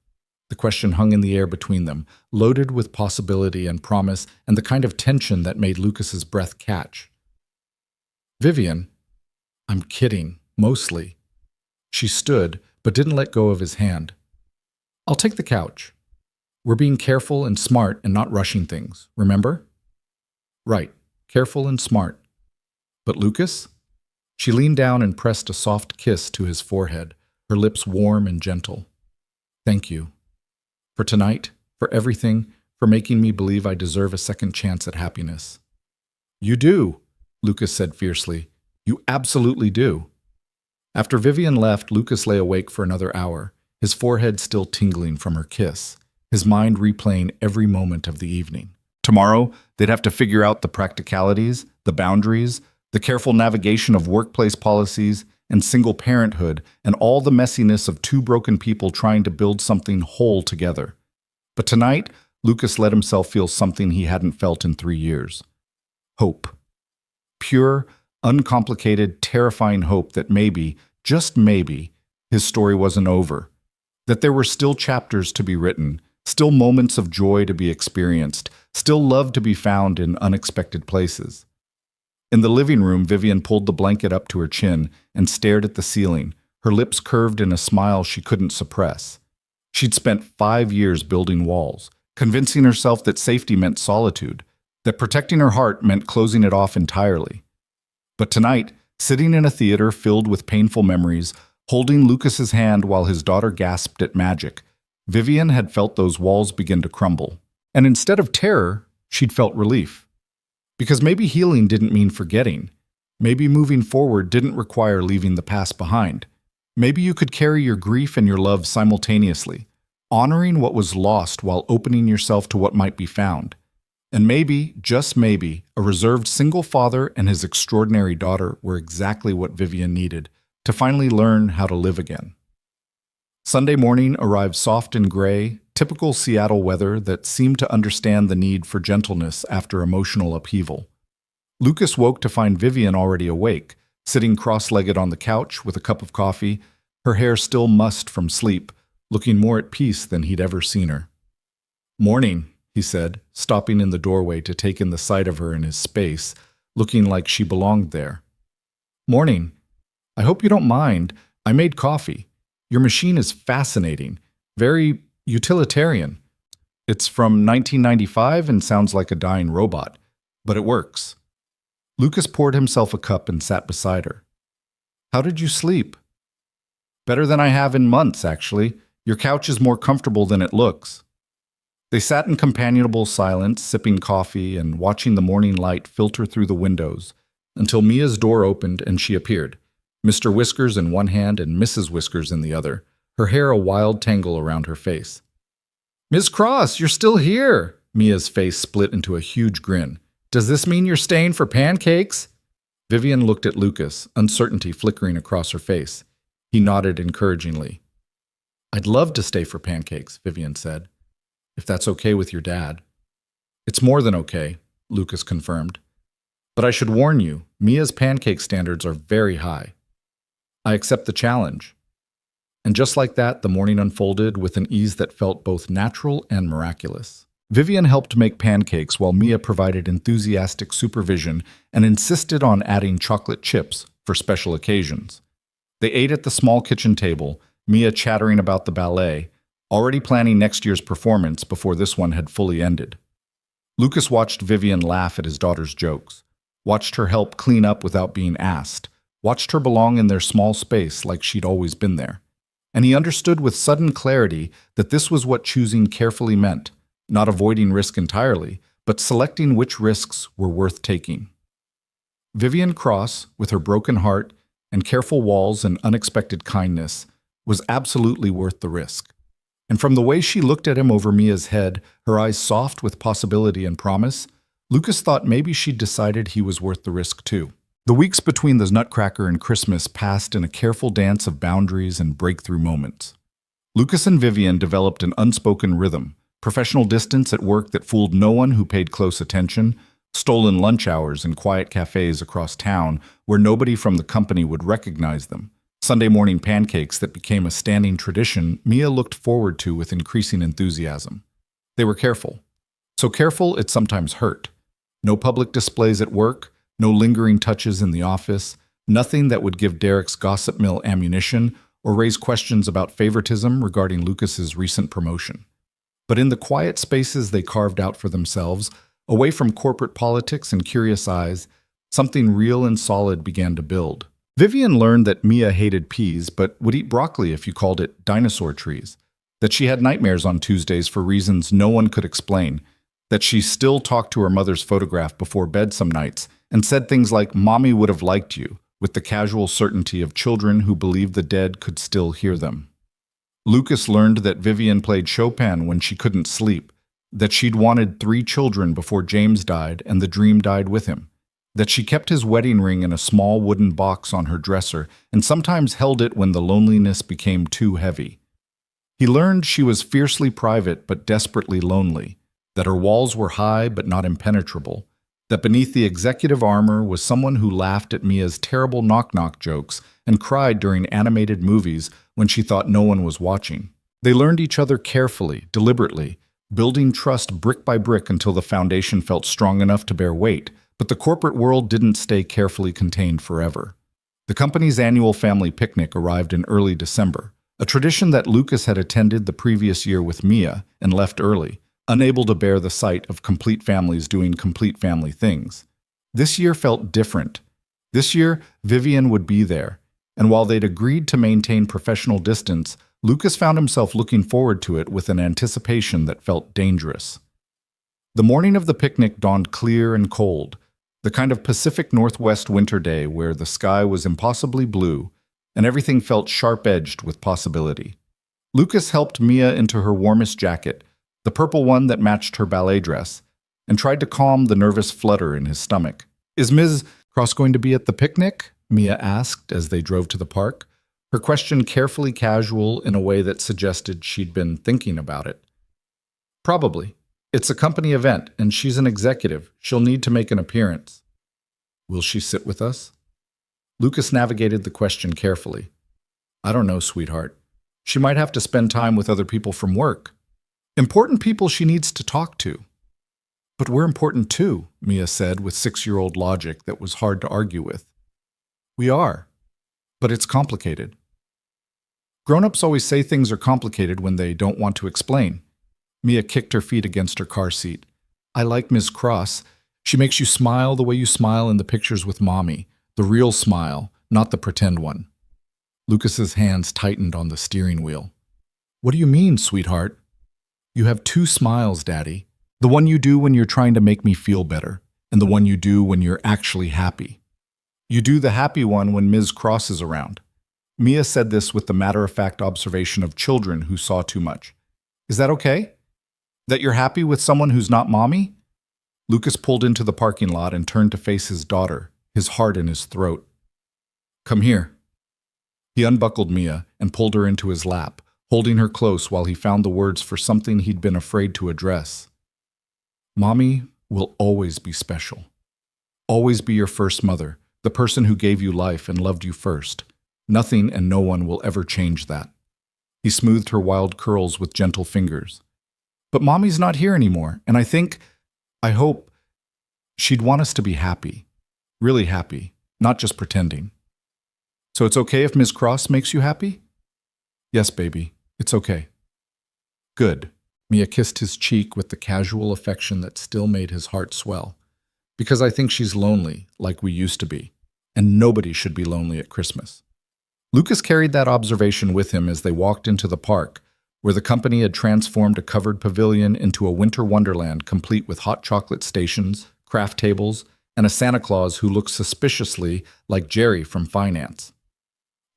The question hung in the air between them, loaded with possibility and promise and the kind of tension that made Lucas's breath catch. "Vivian, I'm kidding, mostly." She stood, but didn't let go of his hand. "I'll take the couch. We're being careful and smart and not rushing things, remember?" "Right, careful and smart. But Lucas?" She leaned down and pressed a soft kiss to his forehead, her lips warm and gentle. "Thank you. For tonight, for everything, for making me believe I deserve a second chance at happiness." "You do," Lucas said fiercely. "You absolutely do." After Vivian left, Lucas lay awake for another hour, his forehead still tingling from her kiss, his mind replaying every moment of the evening. Tomorrow, they'd have to figure out the practicalities, the boundaries, the careful navigation of workplace policies and single parenthood, and all the messiness of two broken people trying to build something whole together. But tonight, Lucas let himself feel something he hadn't felt in 3 years. Hope. Pure, uncomplicated, terrifying hope that maybe, just maybe, his story wasn't over. That there were still chapters to be written, still moments of joy to be experienced, still love to be found in unexpected places. In the living room, Vivian pulled the blanket up to her chin and stared at the ceiling, her lips curved in a smile she couldn't suppress. She'd spent 5 years building walls, convincing herself that safety meant solitude, that protecting her heart meant closing it off entirely. But tonight, sitting in a theater filled with painful memories, holding Lucas's hand while his daughter gasped at magic, Vivian had felt those walls begin to crumble. And instead of terror, she'd felt relief. Because maybe healing didn't mean forgetting. Maybe moving forward didn't require leaving the past behind. Maybe you could carry your grief and your love simultaneously, honoring what was lost while opening yourself to what might be found. And maybe, just maybe, a reserved single father and his extraordinary daughter were exactly what Vivian needed to finally learn how to live again. Sunday morning arrived soft and gray, typical Seattle weather that seemed to understand the need for gentleness after emotional upheaval. Lucas woke to find Vivian already awake, sitting cross-legged on the couch with a cup of coffee, her hair still mussed from sleep, looking more at peace than he'd ever seen her. "Morning," he said, stopping in the doorway to take in the sight of her in his space, looking like she belonged there. "Morning. I hope you don't mind. I made coffee. Your machine is fascinating, very utilitarian. It's from 1995 and sounds like a dying robot, but it works." Lucas poured himself a cup and sat beside her. "How did you sleep?" "Better than I have in months, actually. Your couch is more comfortable than it looks." They sat in companionable silence, sipping coffee and watching the morning light filter through the windows, until Mia's door opened and she appeared, Mr. Whiskers in one hand and Mrs. Whiskers in the other, her hair a wild tangle around her face. "Miss Cross, you're still here!" Mia's face split into a huge grin. "Does this mean you're staying for pancakes?" Vivian looked at Lucas, uncertainty flickering across her face. He nodded encouragingly. "I'd love to stay for pancakes," Vivian said, "if that's okay with your dad." "It's more than okay," Lucas confirmed. "But I should warn you, Mia's pancake standards are very high. I accept the challenge." And just like that, the morning unfolded with an ease that felt both natural and miraculous. Vivian helped make pancakes while Mia provided enthusiastic supervision and insisted on adding chocolate chips for special occasions. They ate at the small kitchen table, Mia chattering about the ballet, already planning next year's performance before this one had fully ended. Lucas watched Vivian laugh at his daughter's jokes, watched her help clean up without being asked, watched her belong in their small space like she'd always been there. And he understood with sudden clarity that this was what choosing carefully meant, not avoiding risk entirely, but selecting which risks were worth taking. Vivian Cross, with her broken heart and careful walls and unexpected kindness, was absolutely worth the risk. And from the way she looked at him over Mia's head, her eyes soft with possibility and promise, Lucas thought maybe she'd decided he was worth the risk too. The weeks between the Nutcracker and Christmas passed in a careful dance of boundaries and breakthrough moments. Lucas and Vivian developed an unspoken rhythm, professional distance at work that fooled no one who paid close attention, stolen lunch hours in quiet cafes across town where nobody from the company would recognize them, Sunday morning pancakes that became a standing tradition Mia looked forward to with increasing enthusiasm. They were careful. So careful it sometimes hurt. No public displays at work, no lingering touches in the office, nothing that would give Derek's gossip mill ammunition or raise questions about favoritism regarding Lucas's recent promotion. But in the quiet spaces they carved out for themselves, away from corporate politics and curious eyes, something real and solid began to build. Vivian learned that Mia hated peas but would eat broccoli if you called it dinosaur trees, that she had nightmares on Tuesdays for reasons no one could explain, that she still talked to her mother's photograph before bed some nights and said things like, "Mommy would have liked you," with the casual certainty of children who believed the dead could still hear them. Lucas learned that Vivian played Chopin when she couldn't sleep, that she'd wanted 3 children before James died and the dream died with him, that she kept his wedding ring in a small wooden box on her dresser and sometimes held it when the loneliness became too heavy. He learned she was fiercely private but desperately lonely, that her walls were high but not impenetrable, that beneath the executive armor was someone who laughed at Mia's terrible knock-knock jokes and cried during animated movies when she thought no one was watching. They learned each other carefully, deliberately, building trust brick by brick until the foundation felt strong enough to bear weight, but the corporate world didn't stay carefully contained forever. The company's annual family picnic arrived in early December, a tradition that Lucas had attended the previous year with Mia and left early, unable to bear the sight of complete families doing complete family things. This year felt different. This year, Vivian would be there, and while they'd agreed to maintain professional distance, Lucas found himself looking forward to it with an anticipation that felt dangerous. The morning of the picnic dawned clear and cold, the kind of Pacific Northwest winter day where the sky was impossibly blue and everything felt sharp-edged with possibility. Lucas helped Mia into her warmest jacket, the purple one that matched her ballet dress, and tried to calm the nervous flutter in his stomach. "Is Ms. Cross going to be at the picnic?" Mia asked as they drove to the park, her question carefully casual in a way that suggested she'd been thinking about it. "Probably. It's a company event, and she's an executive. She'll need to make an appearance." "Will she sit with us?" Lucas navigated the question carefully. "I don't know, sweetheart. She might have to spend time with other people from work. Important people she needs to talk to." "But we're important too," Mia said with 6-year-old logic that was hard to argue with. "We are, but it's complicated. Grown-ups always say things are complicated when they don't want to explain." Mia kicked her feet against her car seat. "I like Ms. Cross. She makes you smile the way you smile in the pictures with Mommy, the real smile, not the pretend one." Lucas's hands tightened on the steering wheel. "What do you mean, sweetheart?" "You have 2 smiles, Daddy. The one you do when you're trying to make me feel better, and the one you do when you're actually happy. You do the happy one when Ms. Cross is around." Mia said this with the matter-of-fact observation of children who saw too much. "Is that okay? That you're happy with someone who's not Mommy?" Lucas pulled into the parking lot and turned to face his daughter, his heart in his throat. "Come here." He unbuckled Mia and pulled her into his lap, holding her close while he found the words for something he'd been afraid to address. "Mommy will always be special. Always be your first mother, the person who gave you life and loved you first. Nothing and no one will ever change that." He smoothed her wild curls with gentle fingers. "But Mommy's not here anymore, and I hope she'd want us to be happy. Really happy, not just pretending. So it's okay if Ms. Cross makes you happy?" "Yes, baby, it's okay." "Good." Mia kissed his cheek with the casual affection that still made his heart swell. "Because I think she's lonely, like we used to be, and nobody should be lonely at Christmas." Lucas carried that observation with him as they walked into the park, where the company had transformed a covered pavilion into a winter wonderland complete with hot chocolate stations, craft tables, and a Santa Claus who looked suspiciously like Jerry from Finance.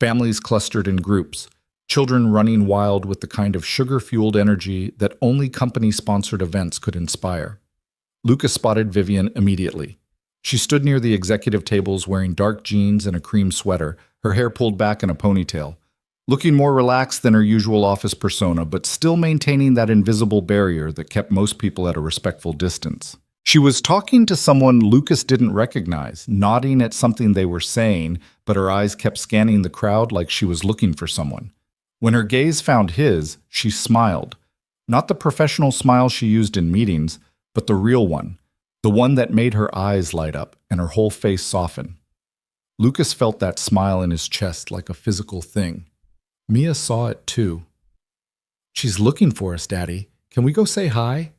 Families clustered in groups, children running wild with the kind of sugar-fueled energy that only company-sponsored events could inspire. Lucas spotted Vivian immediately. She stood near the executive tables wearing dark jeans and a cream sweater, her hair pulled back in a ponytail, looking more relaxed than her usual office persona, but still maintaining that invisible barrier that kept most people at a respectful distance. She was talking to someone Lucas didn't recognize, nodding at something they were saying, but her eyes kept scanning the crowd like she was looking for someone. When her gaze found his, she smiled. Not the professional smile she used in meetings, but the real one, the one that made her eyes light up and her whole face soften. Lucas felt that smile in his chest like a physical thing. Mia saw it too. "She's looking for us, Daddy. Can we go say hi?"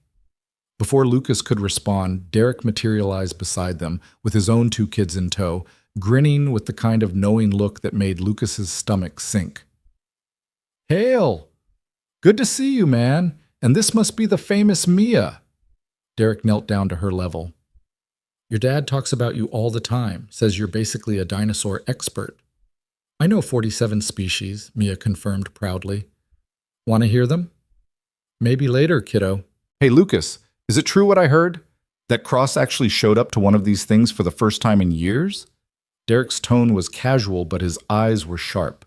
Before Lucas could respond, Derek materialized beside them with his own 2 kids in tow, grinning with the kind of knowing look that made Lucas's stomach sink. "Hail! Good to see you, man. And this must be the famous Mia." Derek knelt down to her level. "Your dad talks about you all the time, says you're basically a dinosaur expert." "I know 47 species," Mia confirmed proudly. "Want to hear them?" "Maybe later, kiddo." "Hey, Lucas, is it true what I heard? That Cross actually showed up to one of these things for the first time in years?" Derek's tone was casual, but his eyes were sharp.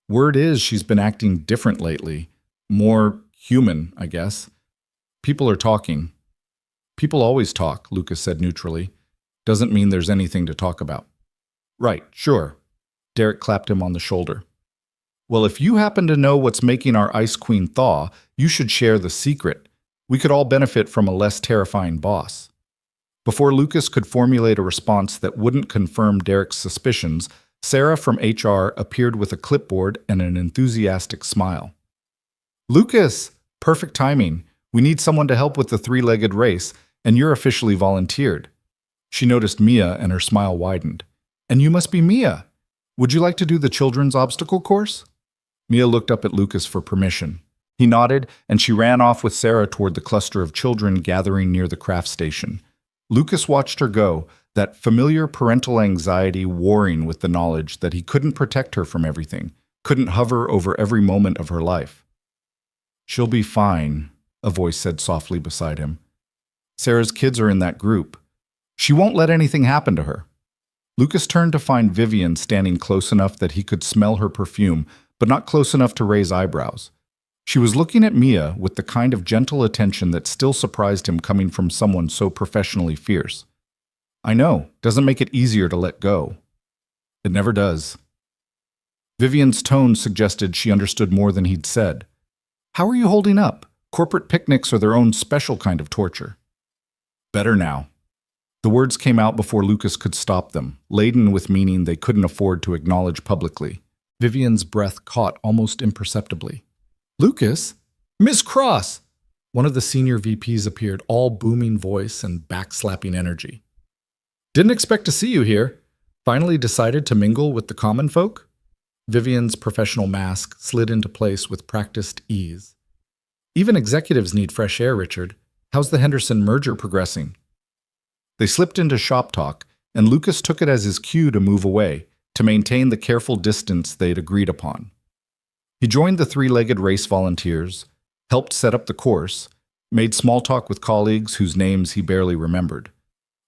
"Word is she's been acting different lately. More human, I guess. People are talking." "People always talk," Lucas said neutrally. "Doesn't mean there's anything to talk about." "Right, sure." Derek clapped him on the shoulder. "Well, if you happen to know what's making our Ice Queen thaw, you should share the secret. We could all benefit from a less terrifying boss." Before Lucas could formulate a response that wouldn't confirm Derek's suspicions, Sarah from HR appeared with a clipboard and an enthusiastic smile. "Lucas, perfect timing. We need someone to help with the three-legged race, and you're officially volunteered." She noticed Mia, and her smile widened. "And you must be Mia. Would you like to do the children's obstacle course?" Mia looked up at Lucas for permission. He nodded, and she ran off with Sarah toward the cluster of children gathering near the craft station. Lucas watched her go, that familiar parental anxiety warring with the knowledge that he couldn't protect her from everything, couldn't hover over every moment of her life. "She'll be fine," a voice said softly beside him. "Sarah's kids are in that group. She won't let anything happen to her." Lucas turned to find Vivian standing close enough that he could smell her perfume, but not close enough to raise eyebrows. She was looking at Mia with the kind of gentle attention that still surprised him coming from someone so professionally fierce. "I know, doesn't make it easier to let go." "It never does." Vivian's tone suggested she understood more than he'd said. "How are you holding up? Corporate picnics are their own special kind of torture." "Better now." The words came out before Lucas could stop them, laden with meaning they couldn't afford to acknowledge publicly. Vivian's breath caught almost imperceptibly. "Lucas? Miss Cross!" One of the senior VPs appeared, all booming voice and backslapping energy. "Didn't expect to see you here. Finally decided to mingle with the common folk?" Vivian's professional mask slid into place with practiced ease. "Even executives need fresh air, Richard. How's the Henderson merger progressing?" They slipped into shop talk, and Lucas took it as his cue to move away, to maintain the careful distance they'd agreed upon. He joined the three-legged race volunteers, helped set up the course, made small talk with colleagues whose names he barely remembered.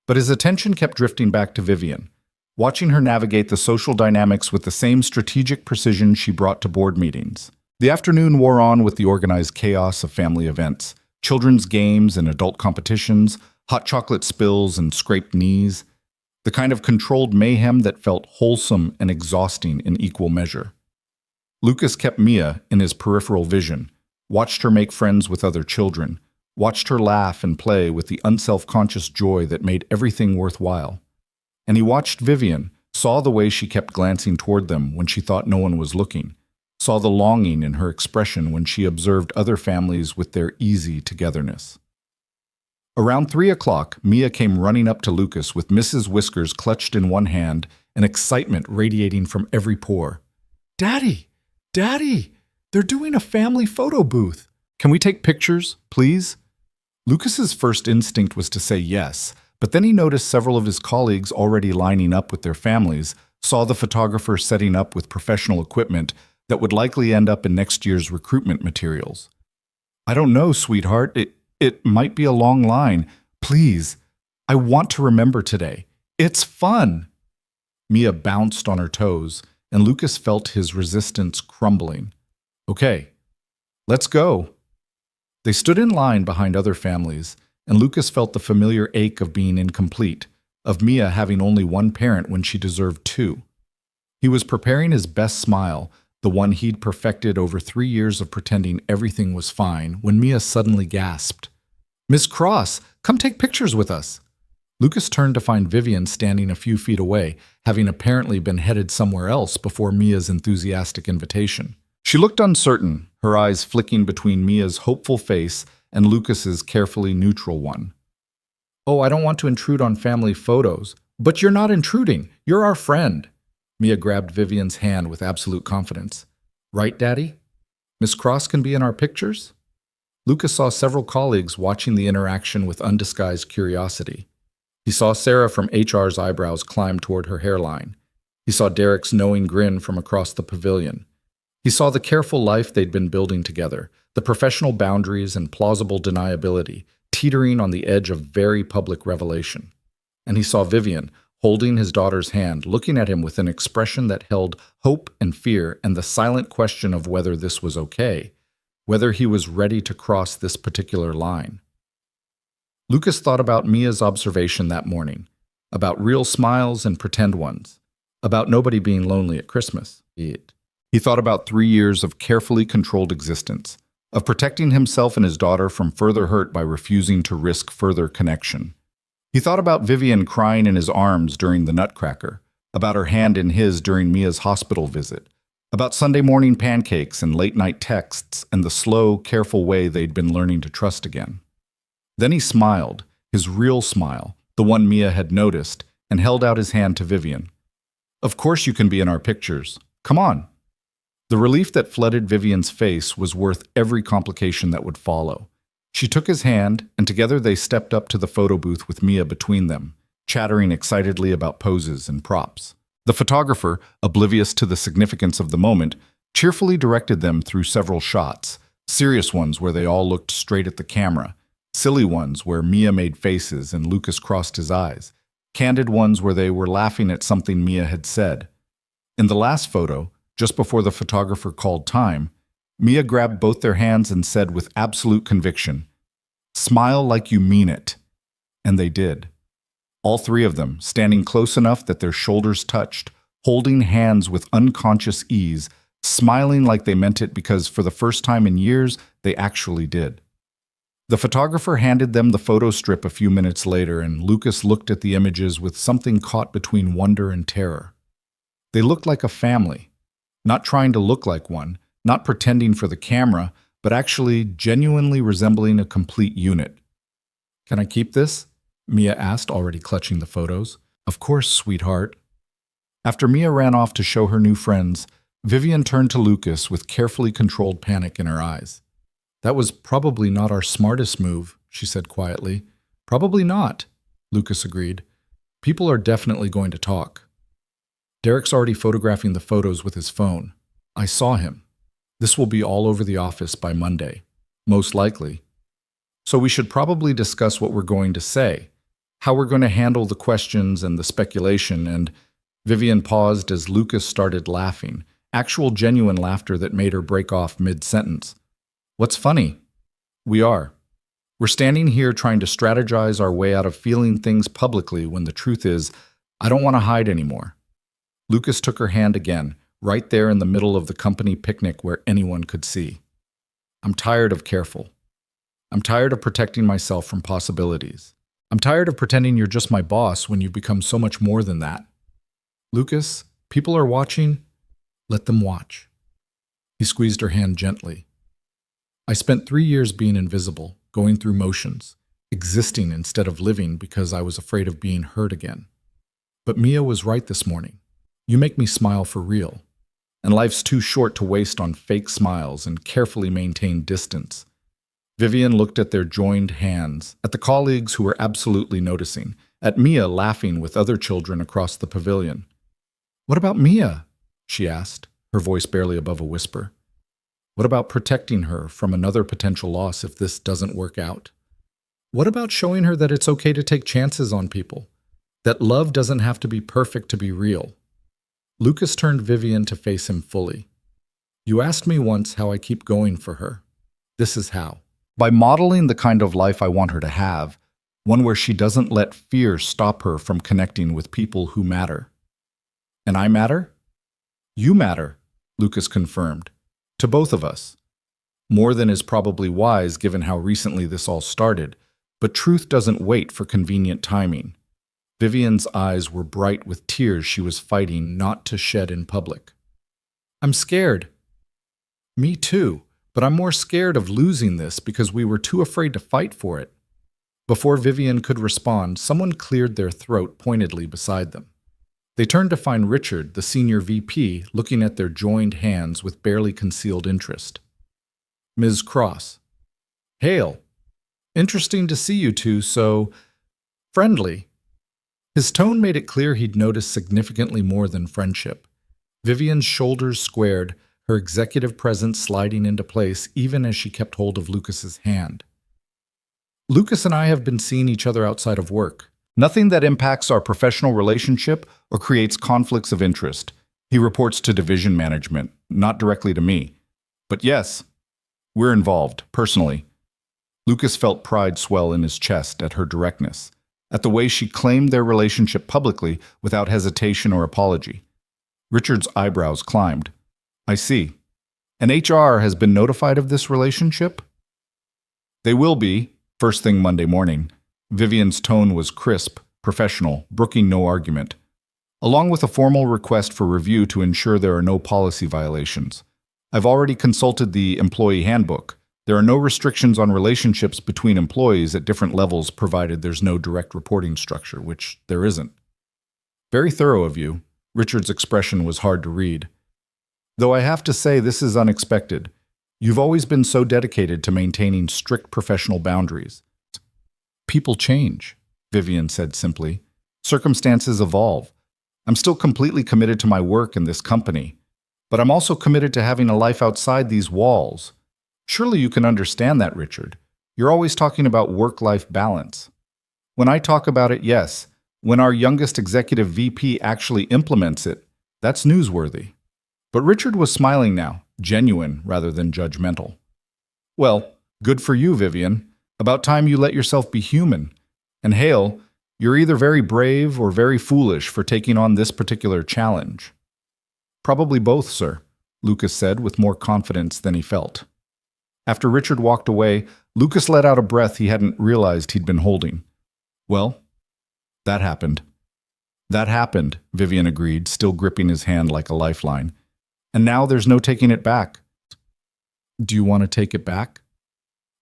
But his attention kept drifting back to Vivian, watching her navigate the social dynamics with the same strategic precision she brought to board meetings. The afternoon wore on with the organized chaos of family events, children's games and adult competitions, hot chocolate spills and scraped knees, the kind of controlled mayhem that felt wholesome and exhausting in equal measure. Lucas kept Mia in his peripheral vision, watched her make friends with other children, watched her laugh and play with the unself-conscious joy that made everything worthwhile. And he watched Vivian, saw the way she kept glancing toward them when she thought no one was looking, saw the longing in her expression when she observed other families with their easy togetherness. Around 3 o'clock, Mia came running up to Lucas with Mrs. Whiskers clutched in one hand and excitement radiating from every pore. "Daddy! Daddy! They're doing a family photo booth. Can we take pictures, please?" Lucas's first instinct was to say yes, but then he noticed several of his colleagues already lining up with their families, saw the photographer setting up with professional equipment that would likely end up in next year's recruitment materials. "I don't know, sweetheart. It might be a long line. Please, I want to remember today. It's fun." Mia bounced on her toes, and Lucas felt his resistance crumbling. "Okay, let's go." They stood in line behind other families, and Lucas felt the familiar ache of being incomplete, of Mia having only one parent when she deserved two. He was preparing his best smile, the one he'd perfected over 3 years of pretending everything was fine, when Mia suddenly gasped, "Miss Cross, come take pictures with us." Lucas turned to find Vivian standing a few feet away, having apparently been headed somewhere else before Mia's enthusiastic invitation. She looked uncertain, her eyes flicking between Mia's hopeful face and Lucas's carefully neutral one. "Oh, I don't want to intrude on family photos." "But you're not intruding. You're our friend." Mia grabbed Vivian's hand with absolute confidence. "Right, Daddy? Miss Cross can be in our pictures?" Lucas saw several colleagues watching the interaction with undisguised curiosity. He saw Sarah from HR's eyebrows climb toward her hairline. He saw Derek's knowing grin from across the pavilion. He saw the careful life they'd been building together, the professional boundaries and plausible deniability, teetering on the edge of very public revelation. And he saw Vivian, holding his daughter's hand, looking at him with an expression that held hope and fear and the silent question of whether this was okay, whether he was ready to cross this particular line. Lucas thought about Mia's observation that morning, about real smiles and pretend ones, about nobody being lonely at Christmas. He thought about 3 years of carefully controlled existence, of protecting himself and his daughter from further hurt by refusing to risk further connection. He thought about Vivian crying in his arms during the Nutcracker, about her hand in his during Mia's hospital visit, About Sunday morning pancakes and late-night texts and the slow, careful way they'd been learning to trust again. Then he smiled, his real smile, the one Mia had noticed, and held out his hand to Vivian. "Of course you can be in our pictures. Come on." The relief that flooded Vivian's face was worth every complication that would follow. She took his hand, and together they stepped up to the photo booth with Mia between them, chattering excitedly about poses and props. The photographer, oblivious to the significance of the moment, cheerfully directed them through several shots, serious ones where they all looked straight at the camera, silly ones where Mia made faces and Lucas crossed his eyes, candid ones where they were laughing at something Mia had said. In the last photo, just before the photographer called time, Mia grabbed both their hands and said with absolute conviction, "Smile like you mean it." And they did. All three of them, standing close enough that their shoulders touched, holding hands with unconscious ease, smiling like they meant it because for the first time in years, they actually did. The photographer handed them the photo strip a few minutes later, and Lucas looked at the images with something caught between wonder and terror. They looked like a family, not trying to look like one, not pretending for the camera, but actually genuinely resembling a complete unit. "Can I keep this?" Mia asked, already clutching the photos. "Of course, sweetheart." After Mia ran off to show her new friends, Vivian turned to Lucas with carefully controlled panic in her eyes. "That was probably not our smartest move," she said quietly. "Probably not," Lucas agreed. "People are definitely going to talk. Derek's already photographing the photos with his phone. I saw him. This will be all over the office by Monday, most likely. So we should probably discuss what we're going to say, how we're going to handle the questions and the speculation." And Vivian paused as Lucas started laughing, actual genuine laughter that made her break off mid-sentence. "What's funny? We're standing here trying to strategize our way out of feeling things publicly when the truth is, I don't want to hide anymore." Lucas took her hand again, right there in the middle of the company picnic where anyone could see. "I'm tired of careful. I'm tired of protecting myself from possibilities. I'm tired of pretending you're just my boss when you've become so much more than that. Lucas, people are watching. Let them watch." He squeezed her hand gently. "I spent 3 years being invisible, going through motions, existing instead of living because I was afraid of being hurt again. But Mia was right this morning. You make me smile for real. And life's too short to waste on fake smiles and carefully maintained distance." Vivian looked at their joined hands, at the colleagues who were absolutely noticing, at Mia laughing with other children across the pavilion. "What about Mia?" she asked, her voice barely above a whisper. "What about protecting her from another potential loss if this doesn't work out? What about showing her that it's okay to take chances on people? That love doesn't have to be perfect to be real?" Lucas turned Vivian to face him fully. "You asked me once how I keep going for her. This is how. By modeling the kind of life I want her to have, one where she doesn't let fear stop her from connecting with people who matter." "And I matter?" "You matter," Lucas confirmed. "To both of us. More than is probably wise given how recently this all started, but truth doesn't wait for convenient timing." Vivian's eyes were bright with tears she was fighting not to shed in public. "I'm scared." "Me too, but I'm more scared of losing this because we were too afraid to fight for it." Before Vivian could respond, someone cleared their throat pointedly beside them. They turned to find Richard, the senior VP, looking at their joined hands with barely concealed interest. "Ms. Cross." "Hail. Interesting to see you two so friendly." His tone made it clear he'd noticed significantly more than friendship. Vivian's shoulders squared, her executive presence sliding into place even as she kept hold of Lucas's hand. "Lucas and I have been seeing each other outside of work. Nothing that impacts our professional relationship or creates conflicts of interest. He reports to division management, not directly to me. But yes, we're involved, personally." Lucas felt pride swell in his chest at her directness, at the way she claimed their relationship publicly without hesitation or apology. Richard's eyebrows climbed. "I see. And HR has been notified of this relationship?" "They will be, first thing Monday morning." Vivian's tone was crisp, professional, brooking no argument. along with a formal request for review to ensure there are no policy violations. I've already consulted the employee handbook. There are no restrictions on relationships between employees at different levels provided there's no direct reporting structure, which there isn't. Very thorough of you. Richard's expression was hard to read. Though I have to say this is unexpected. You've always been so dedicated to maintaining strict professional boundaries. People change, Vivian said simply. Circumstances evolve. I'm still completely committed to my work in this company, but I'm also committed to having a life outside these walls. Surely you can understand that, Richard. You're always talking about work-life balance. When I talk about it, yes. When our youngest executive VP actually implements it, that's newsworthy. But Richard was smiling now, genuine rather than judgmental. Well, good for you, Vivian. About time you let yourself be human. And Hale, you're either very brave or very foolish for taking on this particular challenge. Probably both, sir, Lucas said with more confidence than he felt. After Richard walked away, Lucas let out a breath he hadn't realized he'd been holding. Well, that happened. That happened, Vivian agreed, still gripping his hand like a lifeline. And now there's no taking it back. Do you want to take it back?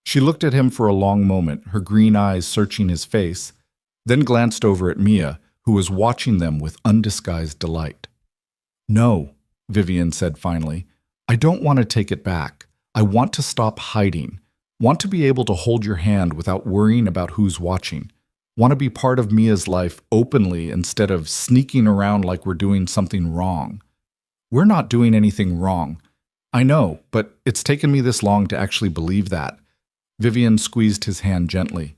She looked at him for a long moment, her green eyes searching his face, then glanced over at Mia, who was watching them with undisguised delight. No, Vivian said finally. I don't want to take it back. I want to stop hiding. Want to be able to hold your hand without worrying about who's watching. Want to be part of Mia's life openly instead of sneaking around like we're doing something wrong. We're not doing anything wrong. I know, but it's taken me this long to actually believe that. Vivian squeezed his hand gently.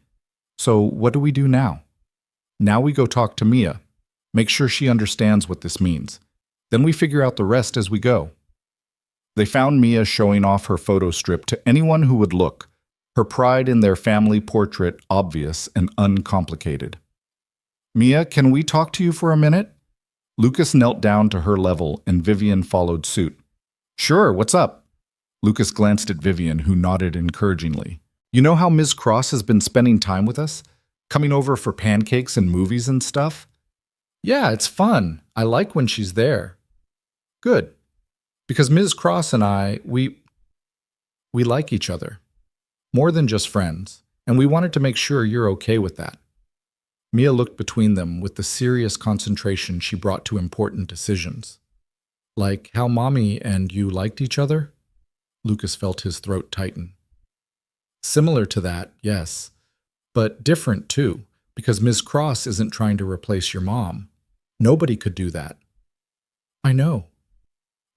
So what do we do now? Now we go talk to Mia. Make sure she understands what this means. Then we figure out the rest as we go. They found Mia showing off her photo strip to anyone who would look, her pride in their family portrait obvious and uncomplicated. Mia, can we talk to you for a minute? Lucas knelt down to her level and Vivian followed suit. Sure, what's up? Lucas glanced at Vivian, who nodded encouragingly. You know how Ms. Cross has been spending time with us? Coming over for pancakes and movies and stuff? Yeah, it's fun. I like when she's there. Good. Because Ms. Cross and I, we like each other. More than just friends, and we wanted to make sure you're okay with that. Mia looked between them with the serious concentration she brought to important decisions. Like how Mommy and you liked each other? Lucas felt his throat tighten. Similar to that, yes. But different too, because Ms. Cross isn't trying to replace your mom. Nobody could do that. I know.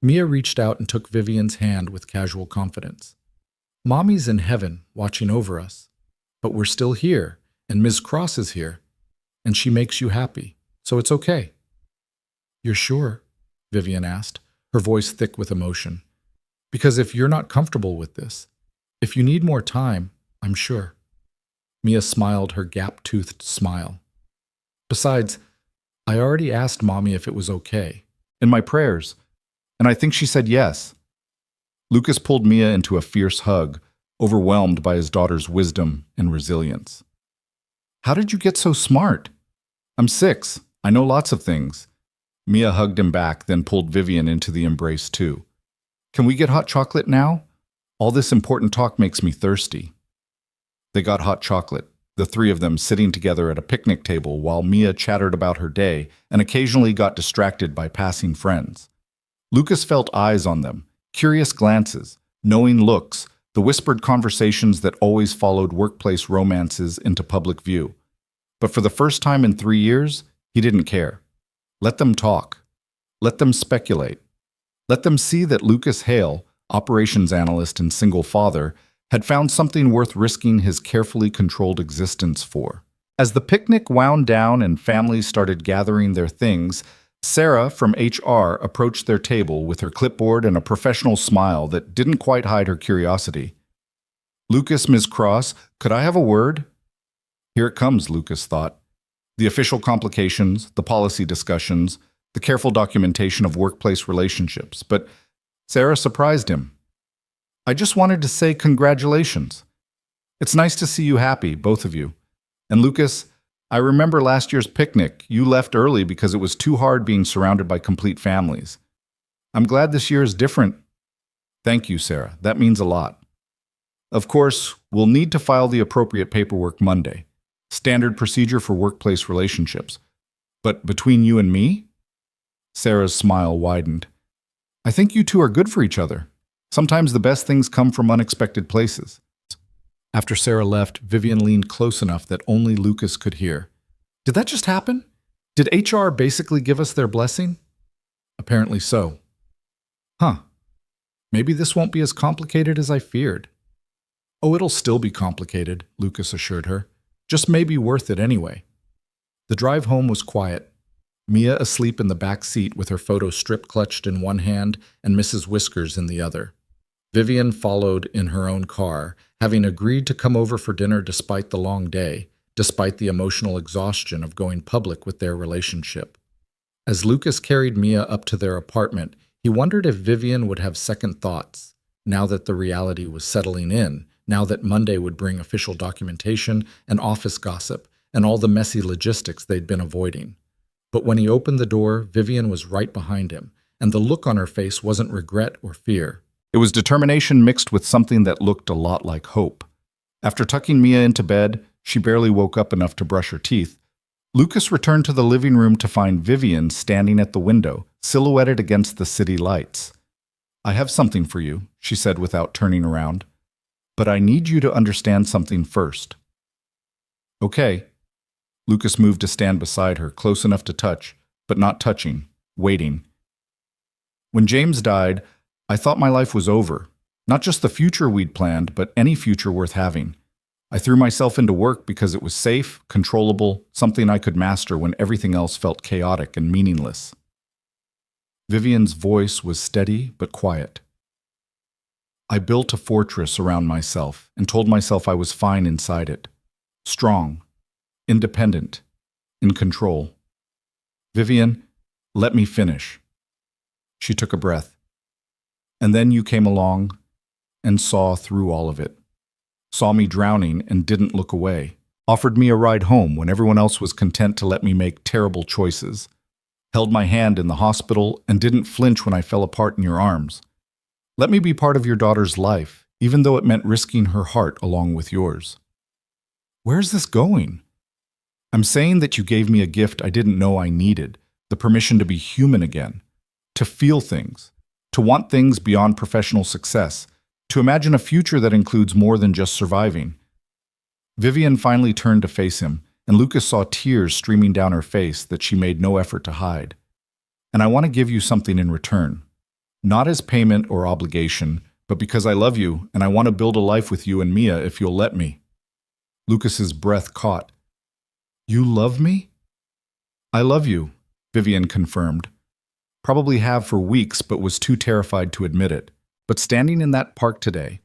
Mia reached out and took Vivian's hand with casual confidence. Mommy's in heaven, watching over us. But we're still here, and Ms. Cross is here. And she makes you happy, so it's okay. You're sure? Vivian asked, her voice thick with emotion. Because if you're not comfortable with this, if you need more time, I'm sure. Mia smiled her gap-toothed smile. Besides, I already asked Mommy if it was okay. In my prayers. And I think she said yes. Lucas pulled Mia into a fierce hug, overwhelmed by his daughter's wisdom and resilience. How did you get so smart? I'm 6. I know lots of things. Mia hugged him back, then pulled Vivian into the embrace too. Can we get hot chocolate now? All this important talk makes me thirsty. They got hot chocolate, the three of them sitting together at a picnic table while Mia chattered about her day and occasionally got distracted by passing friends. Lucas felt eyes on them, curious glances, knowing looks, the whispered conversations that always followed workplace romances into public view. But for the first time in 3 years, he didn't care. Let them talk. Let them speculate. Let them see that Lucas Hale, operations analyst and single father, had found something worth risking his carefully controlled existence for. As the picnic wound down and families started gathering their things, Sarah from HR approached their table with her clipboard and a professional smile that didn't quite hide her curiosity. Lucas, Ms. Cross, could I have a word? Here it comes, Lucas thought. The official complications, the policy discussions, the careful documentation of workplace relationships. But Sarah surprised him. I just wanted to say congratulations. It's nice to see you happy, both of you. And Lucas, I remember last year's picnic. You left early because it was too hard being surrounded by complete families. I'm glad this year is different. Thank you, Sarah. That means a lot. Of course, we'll need to file the appropriate paperwork Monday. Standard procedure for workplace relationships. But between you and me? Sarah's smile widened. I think you two are good for each other. Sometimes the best things come from unexpected places. After Sarah left, Vivian leaned close enough that only Lucas could hear. Did that just happen? Did HR basically give us their blessing? Apparently so. Huh. Maybe this won't be as complicated as I feared. Oh, it'll still be complicated, Lucas assured her. Just maybe worth it anyway. The drive home was quiet. Mia asleep in the back seat with her photo strip clutched in one hand and Mrs. Whiskers in the other. Vivian followed in her own car, having agreed to come over for dinner despite the long day, despite the emotional exhaustion of going public with their relationship. As Lucas carried Mia up to their apartment, he wondered if Vivian would have second thoughts, now that the reality was settling in, now that Monday would bring official documentation and office gossip and all the messy logistics they'd been avoiding. But when he opened the door, Vivian was right behind him, and the look on her face wasn't regret or fear. It was determination mixed with something that looked a lot like hope. After tucking Mia into bed, she barely woke up enough to brush her teeth. Lucas returned to the living room to find Vivian standing at the window, silhouetted against the city lights. I have something for you, she said without turning around. But I need you to understand something first. Okay. Lucas moved to stand beside her, close enough to touch, but not touching, waiting. When James died, I thought my life was over. Not just the future we'd planned, but any future worth having. I threw myself into work because it was safe, controllable, something I could master when everything else felt chaotic and meaningless. Vivian's voice was steady but quiet. I built a fortress around myself and told myself I was fine inside it. Strong, independent, in control. Vivian, let me finish. She took a breath. And then you came along and saw through all of it. Saw me drowning and didn't look away. Offered me a ride home when everyone else was content to let me make terrible choices. Held my hand in the hospital and didn't flinch when I fell apart in your arms. Let me be part of your daughter's life, even though it meant risking her heart along with yours. Where's this going? I'm saying that you gave me a gift I didn't know I needed, the permission to be human again, to feel things, to want things beyond professional success, to imagine a future that includes more than just surviving. Vivian finally turned to face him, and Lucas saw tears streaming down her face that she made no effort to hide. And I want to give you something in return. Not as payment or obligation, but because I love you and I want to build a life with you and Mia if you'll let me. Lucas's breath caught. You love me? I love you, Vivian confirmed. Probably have for weeks, but was too terrified to admit it. But standing in that park today,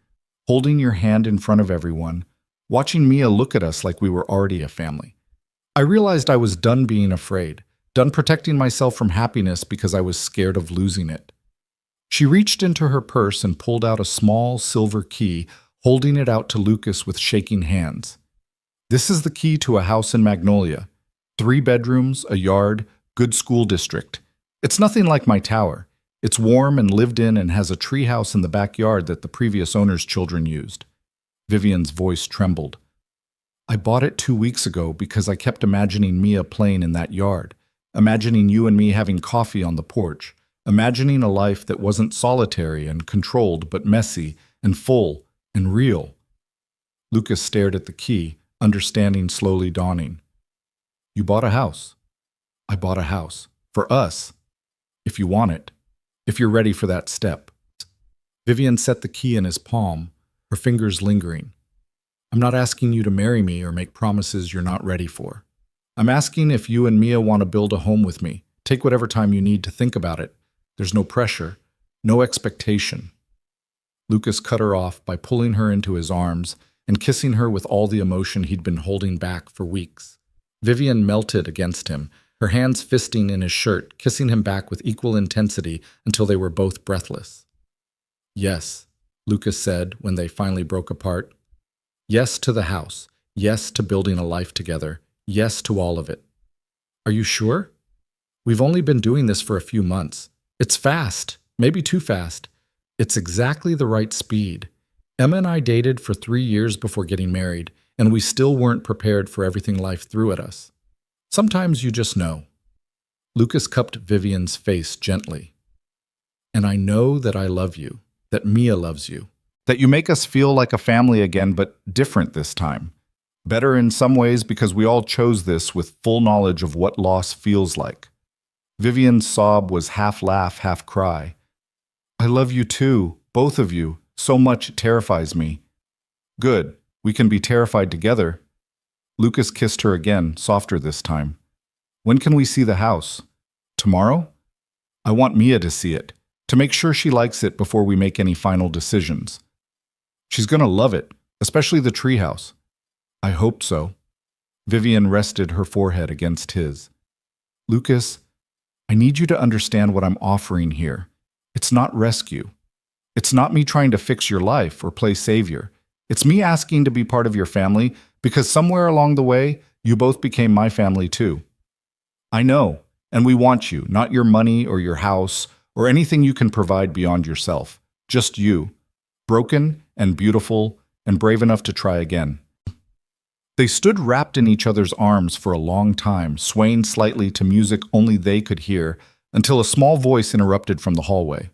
holding your hand in front of everyone, watching Mia look at us like we were already a family, I realized I was done being afraid, done protecting myself from happiness because I was scared of losing it. She reached into her purse and pulled out a small silver key, holding it out to Lucas with shaking hands. This is the key to a house in Magnolia. 3 bedrooms, a yard, good school district. It's nothing like my tower. It's warm and lived in and has a treehouse in the backyard that the previous owner's children used. Vivian's voice trembled. I bought it 2 weeks ago because I kept imagining Mia playing in that yard, imagining you and me having coffee on the porch, imagining a life that wasn't solitary and controlled but messy and full and real. Lucas stared at the key, understanding slowly dawning. You bought a house. I bought a house. For us. If you want it. If you're ready for that step. Vivian set the key in his palm, her fingers lingering. I'm not asking you to marry me or make promises you're not ready for. I'm asking if you and Mia want to build a home with me. Take whatever time you need to think about it. There's no pressure, no expectation. Lucas cut her off by pulling her into his arms and kissing her with all the emotion he'd been holding back for weeks. Vivian melted against him, her hands fisting in his shirt, kissing him back with equal intensity until they were both breathless. Yes, Lucas said when they finally broke apart. Yes to the house. Yes to building a life together. Yes to all of it. Are you sure? We've only been doing this for a few months. It's fast, maybe too fast. It's exactly the right speed. Emma and I dated for 3 years before getting married, and we still weren't prepared for everything life threw at us. Sometimes you just know. Lucas cupped Vivian's face gently. And I know that I love you, that Mia loves you, that you make us feel like a family again, but different this time. Better in some ways because we all chose this with full knowledge of what loss feels like. Vivian's sob was half laugh, half cry. I love you too, both of you, so much it terrifies me. Good, we can be terrified together. Lucas kissed her again, softer this time. When can we see the house? Tomorrow? I want Mia to see it, to make sure she likes it before we make any final decisions. She's gonna love it, especially the treehouse. I hope so. Vivian rested her forehead against his. Lucas, I need you to understand what I'm offering here. It's not rescue. It's not me trying to fix your life or play savior. It's me asking to be part of your family because somewhere along the way, you both became my family too. I know, and we want you, not your money or your house or anything you can provide beyond yourself. Just you, broken and beautiful and brave enough to try again. They stood wrapped in each other's arms for a long time, swaying slightly to music only they could hear, until a small voice interrupted from the hallway.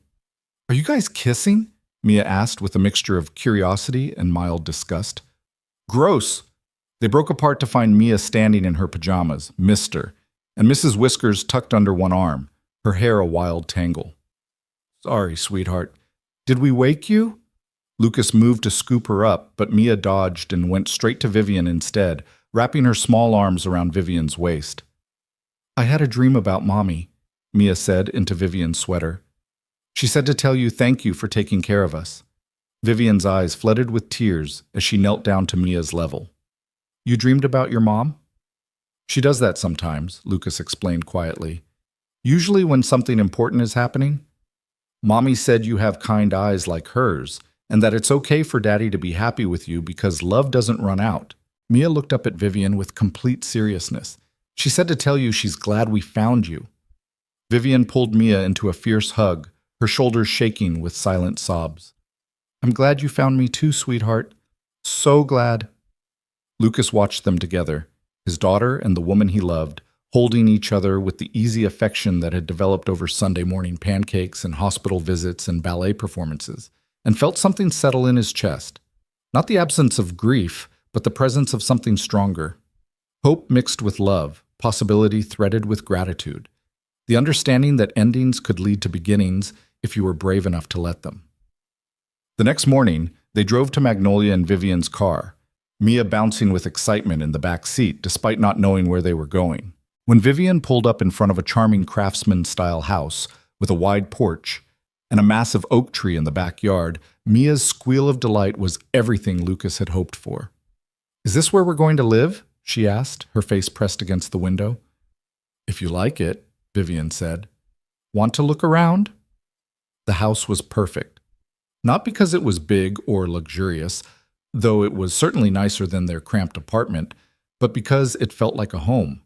Are you guys kissing? Mia asked with a mixture of curiosity and mild disgust. Gross! They broke apart to find Mia standing in her pajamas, Mr., and Mrs. Whiskers tucked under one arm, her hair a wild tangle. Sorry, sweetheart. Did we wake you? Lucas moved to scoop her up, but Mia dodged and went straight to Vivian instead, wrapping her small arms around Vivian's waist. I had a dream about Mommy, Mia said into Vivian's sweater. She said to tell you thank you for taking care of us. Vivian's eyes flooded with tears as she knelt down to Mia's level. You dreamed about your mom? She does that sometimes, Lucas explained quietly. Usually when something important is happening. Mommy said you have kind eyes like hers, and that it's okay for Daddy to be happy with you because love doesn't run out. Mia looked up at Vivian with complete seriousness. She said to tell you she's glad we found you. Vivian pulled Mia into a fierce hug, her shoulders shaking with silent sobs. I'm glad you found me too, sweetheart. So glad. Lucas watched them together, his daughter and the woman he loved, holding each other with the easy affection that had developed over Sunday morning pancakes and hospital visits and ballet performances, and felt something settle in his chest. Not the absence of grief, but the presence of something stronger. Hope mixed with love, possibility threaded with gratitude. The understanding that endings could lead to beginnings if you were brave enough to let them. The next morning, they drove to Magnolia in Vivian's car, Mia bouncing with excitement in the back seat despite not knowing where they were going. When Vivian pulled up in front of a charming craftsman-style house with a wide porch and a massive oak tree in the backyard, Mia's squeal of delight was everything Lucas had hoped for. Is this where we're going to live? She asked, her face pressed against the window. If you like it, Vivian said. Want to look around? The house was perfect. Not because it was big or luxurious, though it was certainly nicer than their cramped apartment, but because it felt like a home.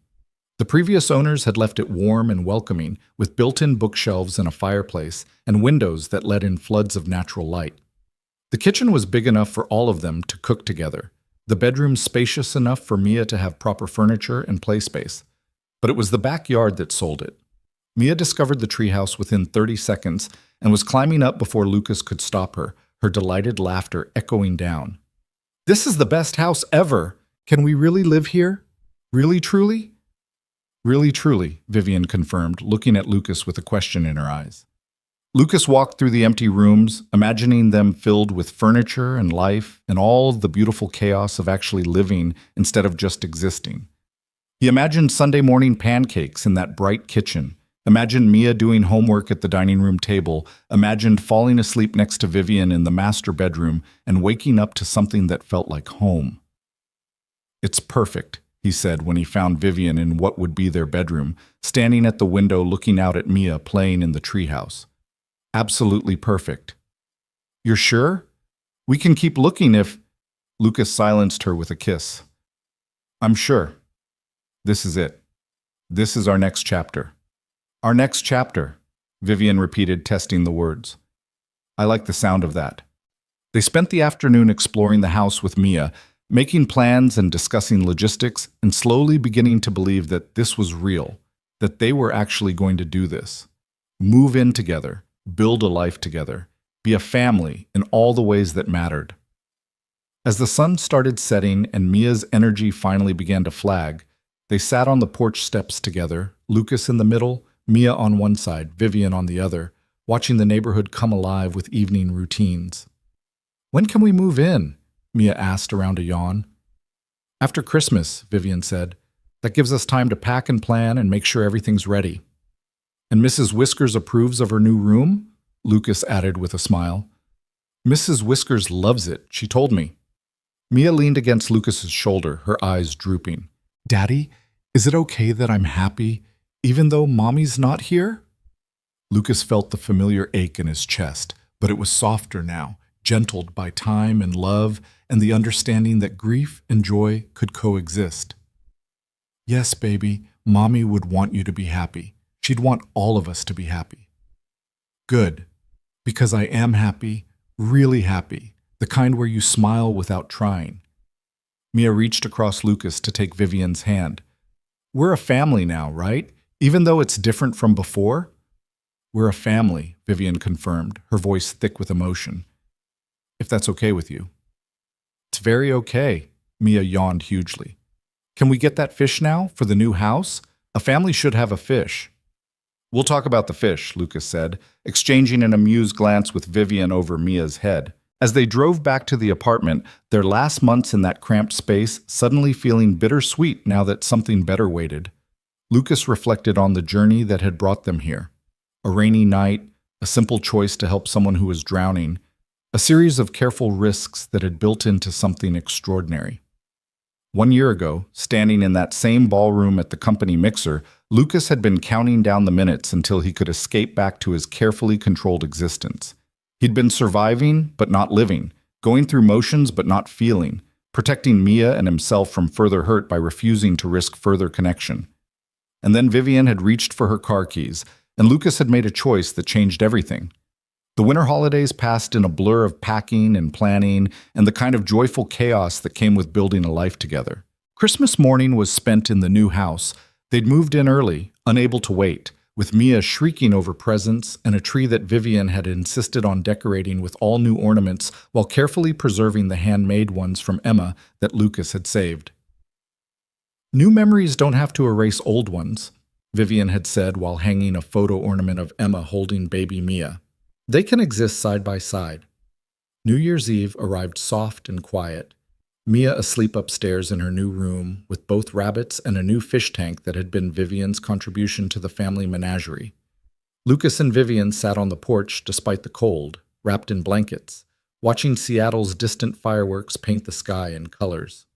The previous owners had left it warm and welcoming, with built-in bookshelves and a fireplace, and windows that let in floods of natural light. The kitchen was big enough for all of them to cook together, the bedroom spacious enough for Mia to have proper furniture and play space. But it was the backyard that sold it. Mia discovered the treehouse within 30 seconds and was climbing up before Lucas could stop her, her delighted laughter echoing down. This is the best house ever! Can we really live here? Really, truly? Really, truly, Vivian confirmed, looking at Lucas with a question in her eyes. Lucas walked through the empty rooms, imagining them filled with furniture and life and all the beautiful chaos of actually living instead of just existing. He imagined Sunday morning pancakes in that bright kitchen, imagined Mia doing homework at the dining room table, imagined falling asleep next to Vivian in the master bedroom and waking up to something that felt like home. It's perfect, he said when he found Vivian in what would be their bedroom, standing at the window looking out at Mia playing in the treehouse. Absolutely perfect. You're sure? We can keep looking if... Lucas silenced her with a kiss. I'm sure. This is it. This is our next chapter. Our next chapter, Vivian repeated, testing the words. I like the sound of that. They spent the afternoon exploring the house with Mia, making plans and discussing logistics, and slowly beginning to believe that this was real, that they were actually going to do this. Move in together, build a life together, be a family in all the ways that mattered. As the sun started setting and Mia's energy finally began to flag, they sat on the porch steps together, Lucas in the middle, Mia on one side, Vivian on the other, watching the neighborhood come alive with evening routines. When can we move in? Mia asked around a yawn. After Christmas, Vivian said. That gives us time to pack and plan and make sure everything's ready. And Mrs. Whiskers approves of her new room? Lucas added with a smile. Mrs. Whiskers loves it, she told me. Mia leaned against Lucas's shoulder, her eyes drooping. Daddy, is it okay that I'm happy, even though Mommy's not here? Lucas felt the familiar ache in his chest, but it was softer now, gentled by time and love and the understanding that grief and joy could coexist. Yes, baby, Mommy would want you to be happy. She'd want all of us to be happy. Good, because I am happy, really happy, the kind where you smile without trying. Mia reached across Lucas to take Vivian's hand. We're a family now, right? Even though it's different from before? We're a family, Vivian confirmed, her voice thick with emotion. If that's okay with you. It's very okay, Mia yawned hugely. Can we get that fish now for the new house? A family should have a fish. We'll talk about the fish, Lucas said, exchanging an amused glance with Vivian over Mia's head. As they drove back to the apartment, their last months in that cramped space suddenly feeling bittersweet now that something better waited. Lucas reflected on the journey that had brought them here. A rainy night, a simple choice to help someone who was drowning, a series of careful risks that had built into something extraordinary. 1 year ago, standing in that same ballroom at the company mixer, Lucas had been counting down the minutes until he could escape back to his carefully controlled existence. He'd been surviving, but not living, going through motions, but not feeling, protecting Mia and himself from further hurt by refusing to risk further connection. And then Vivian had reached for her car keys, and Lucas had made a choice that changed everything. The winter holidays passed in a blur of packing and planning and the kind of joyful chaos that came with building a life together. Christmas morning was spent in the new house. They'd moved in early, unable to wait, with Mia shrieking over presents and a tree that Vivian had insisted on decorating with all new ornaments while carefully preserving the handmade ones from Emma that Lucas had saved. New memories don't have to erase old ones, Vivian had said while hanging a photo ornament of Emma holding baby Mia. They can exist side by side. New Year's Eve arrived soft and quiet. Mia asleep upstairs in her new room with both rabbits and a new fish tank that had been Vivian's contribution to the family menagerie. Lucas and Vivian sat on the porch despite the cold, wrapped in blankets, watching Seattle's distant fireworks paint the sky in colors.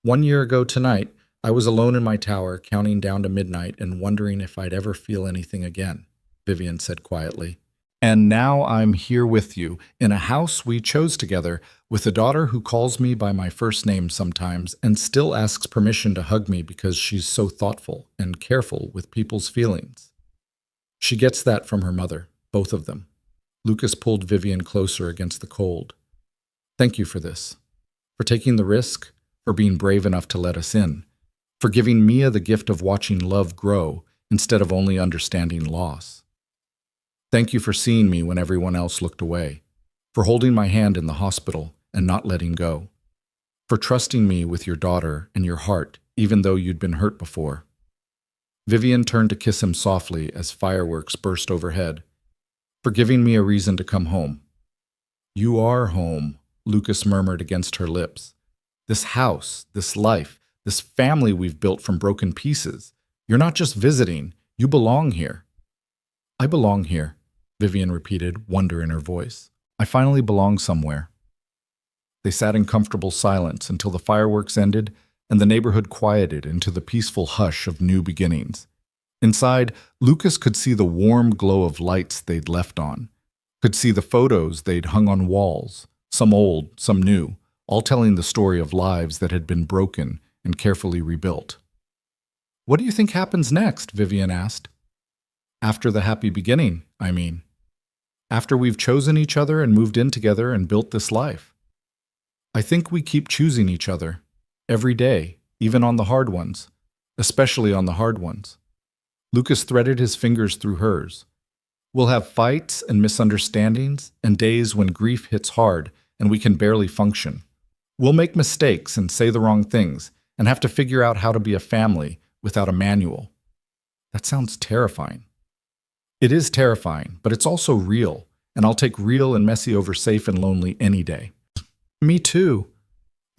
1 year ago tonight, I was alone in my tower counting down to midnight and wondering if I'd ever feel anything again, Vivian said quietly. And now I'm here with you, in a house we chose together, with a daughter who calls me by my first name sometimes and still asks permission to hug me because she's so thoughtful and careful with people's feelings. She gets that from her mother, both of them. Lucas pulled Vivian closer against the cold. Thank you for this, for taking the risk, for being brave enough to let us in, for giving Mia the gift of watching love grow instead of only understanding loss. Thank you for seeing me when everyone else looked away, for holding my hand in the hospital and not letting go, for trusting me with your daughter and your heart even though you'd been hurt before. Vivian turned to kiss him softly as fireworks burst overhead, for giving me a reason to come home. You are home, Lucas murmured against her lips. This house, this life, this family we've built from broken pieces. You're not just visiting, you belong here. I belong here, Vivian repeated, wonder in her voice. I finally belong somewhere. They sat in comfortable silence until the fireworks ended and the neighborhood quieted into the peaceful hush of new beginnings. Inside, Lucas could see the warm glow of lights they'd left on, could see the photos they'd hung on walls, some old, some new, all telling the story of lives that had been broken and carefully rebuilt. What do you think happens next? Vivian asked. After the happy beginning, I mean. After we've chosen each other and moved in together and built this life. I think we keep choosing each other. Every day, even on the hard ones. Especially on the hard ones. Lucas threaded his fingers through hers. We'll have fights and misunderstandings and days when grief hits hard and we can barely function. We'll make mistakes and say the wrong things and have to figure out how to be a family without a manual. That sounds terrifying. It is terrifying, but it's also real, and I'll take real and messy over safe and lonely any day. Me too.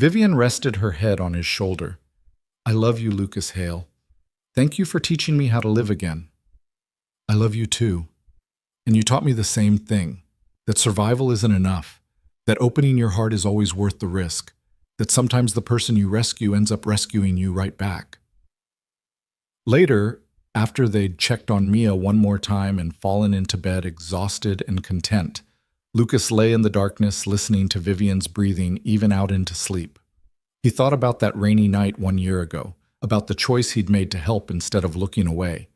Vivian rested her head on his shoulder. I love you, Lucas Hale. Thank you for teaching me how to live again. I love you too. And you taught me the same thing, that survival isn't enough, that opening your heart is always worth the risk, that sometimes the person you rescue ends up rescuing you right back. Later, after they'd checked on Mia one more time and fallen into bed exhausted and content, Lucas lay in the darkness listening to Vivian's breathing even out into sleep. He thought about that rainy night 1 year ago, about the choice he'd made to help instead of looking away,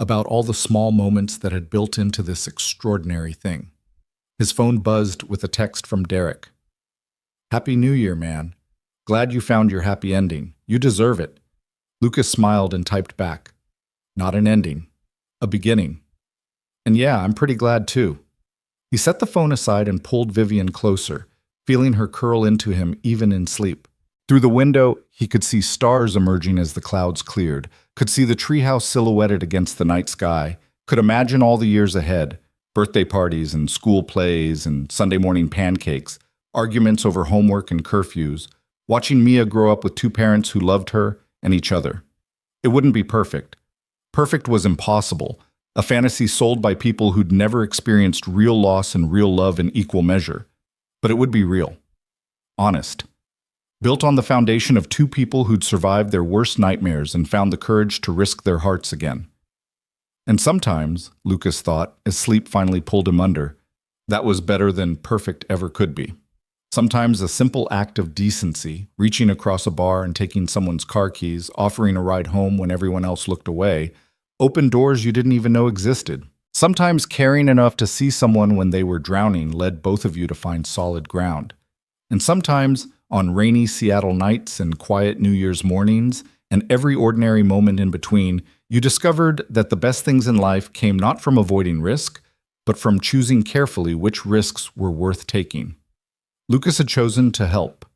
about all the small moments that had built into this extraordinary thing. His phone buzzed with a text from Derek. Happy New Year, man. Glad you found your happy ending. You deserve it. Lucas smiled and typed back. Not an ending. A beginning. And yeah, I'm pretty glad too. He set the phone aside and pulled Vivian closer, feeling her curl into him even in sleep. Through the window, he could see stars emerging as the clouds cleared, could see the treehouse silhouetted against the night sky, could imagine all the years ahead, birthday parties and school plays and Sunday morning pancakes, arguments over homework and curfews, watching Mia grow up with two parents who loved her and each other. It wouldn't be perfect. Perfect was impossible, a fantasy sold by people who'd never experienced real loss and real love in equal measure. But it would be real. Honest. Built on the foundation of two people who'd survived their worst nightmares and found the courage to risk their hearts again. And sometimes, Lucas thought, as sleep finally pulled him under, that was better than perfect ever could be. Sometimes a simple act of decency, reaching across a bar and taking someone's car keys, offering a ride home when everyone else looked away, opened doors you didn't even know existed. Sometimes caring enough to see someone when they were drowning led both of you to find solid ground. And sometimes, on rainy Seattle nights and quiet New Year's mornings, and every ordinary moment in between, you discovered that the best things in life came not from avoiding risk, but from choosing carefully which risks were worth taking. Lucas had chosen to help.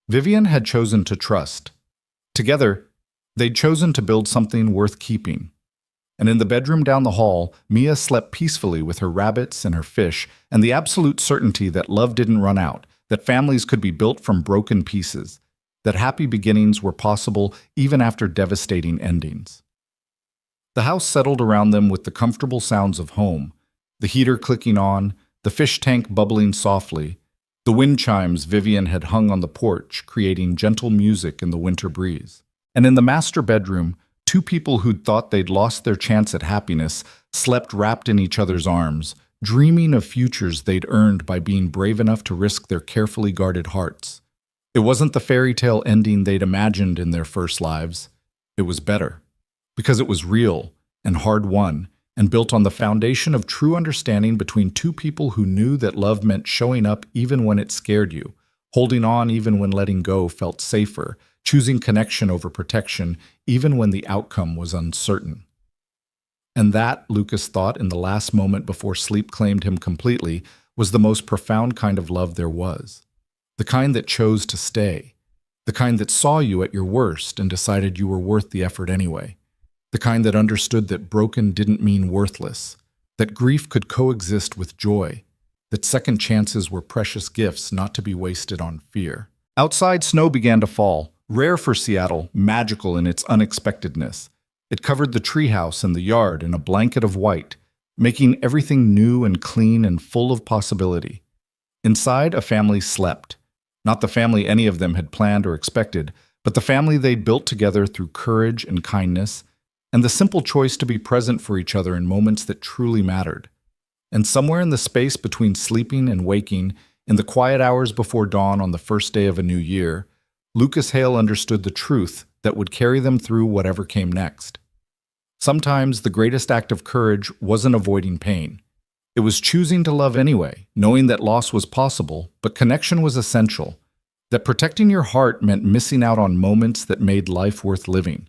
Vivian had chosen to trust. Together, they'd chosen to build something worth keeping. And in the bedroom down the hall, Mia slept peacefully with her rabbits and her fish, and the absolute certainty that love didn't run out, that families could be built from broken pieces, that happy beginnings were possible even after devastating endings. The house settled around them with the comfortable sounds of home, the heater clicking on, the fish tank bubbling softly, the wind chimes Vivian had hung on the porch, creating gentle music in the winter breeze. And in the master bedroom, two people who'd thought they'd lost their chance at happiness slept wrapped in each other's arms, dreaming of futures they'd earned by being brave enough to risk their carefully guarded hearts. It wasn't the fairy tale ending they'd imagined in their first lives. It was better, because it was real and hard-won, and built on the foundation of true understanding between two people who knew that love meant showing up even when it scared you, holding on even when letting go felt safer, choosing connection over protection even when the outcome was uncertain. And that, Lucas thought in the last moment before sleep claimed him completely, was the most profound kind of love there was. The kind that chose to stay. The kind that saw you at your worst and decided you were worth the effort anyway. The kind that understood that broken didn't mean worthless, that grief could coexist with joy, that second chances were precious gifts not to be wasted on fear. Outside, snow began to fall, rare for Seattle, magical in its unexpectedness. It covered the treehouse and the yard in a blanket of white, making everything new and clean and full of possibility. Inside, a family slept. Not the family any of them had planned or expected, but the family they'd built together through courage and kindness, and the simple choice to be present for each other in moments that truly mattered. And somewhere in the space between sleeping and waking, in the quiet hours before dawn on the first day of a new year, Lucas Hale understood the truth that would carry them through whatever came next. Sometimes the greatest act of courage wasn't avoiding pain. It was choosing to love anyway, knowing that loss was possible, but connection was essential. That protecting your heart meant missing out on moments that made life worth living.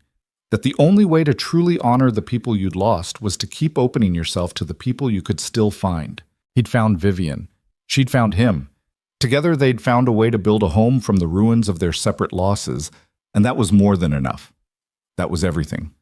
That the only way to truly honor the people you'd lost was to keep opening yourself to the people you could still find. He'd found Vivian. She'd found him. Together they'd found a way to build a home from the ruins of their separate losses, and that was more than enough. That was everything.